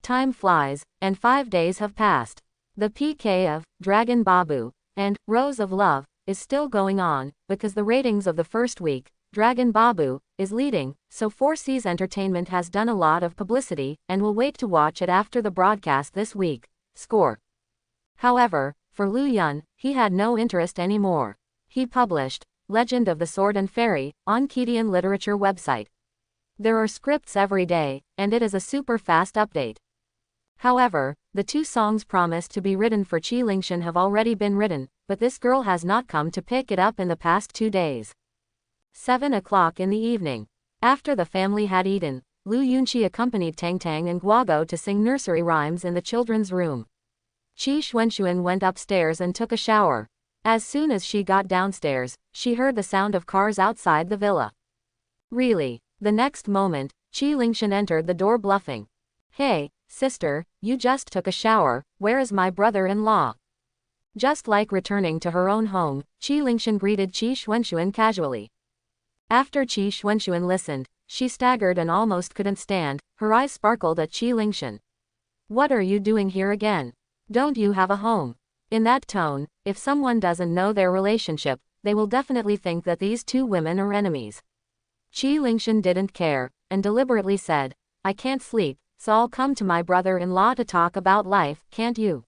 Time flies, and 5 days have passed. The PK of Dragon Babu and Rose of Love is still going on, because the ratings of the first week, Dragon Babu, is leading, so 4C's Entertainment has done a lot of publicity, and will wait to watch it after the broadcast this week. Score. However, for Lu Yun, he had no interest anymore. He published Legend of the Sword and Fairy on Kedian Literature website. There are scripts every day, and it is a super fast update. However, the 2 songs promised to be written for Qi Lingshan have already been written, but this girl has not come to pick it up in the past 2 days. 7 o'clock in the evening. After the family had eaten, Lu Yunqi accompanied Tang Tang and Guogo to sing nursery rhymes in the children's room. Qi Xuanxuan went upstairs and took a shower. As soon as she got downstairs, she heard the sound of cars outside the villa. Really? The next moment, Qi Lingshan entered the door bluffing. Hey, sister, you just took a shower, where is my brother-in-law? Just like returning to her own home, Qi Lingshan greeted Qi Xuanxuan casually. After Qi Xuanxuan listened, she staggered and almost couldn't stand, her eyes sparkled at Qi Lingshan. What are you doing here again? Don't you have a home? In that tone, if someone doesn't know their relationship, they will definitely think that these 2 women are enemies. Qi Lingshan didn't care, and deliberately said, I can't sleep, so I'll come to my brother-in-law to talk about life, can't you?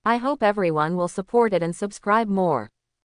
I hope everyone will support it and subscribe more.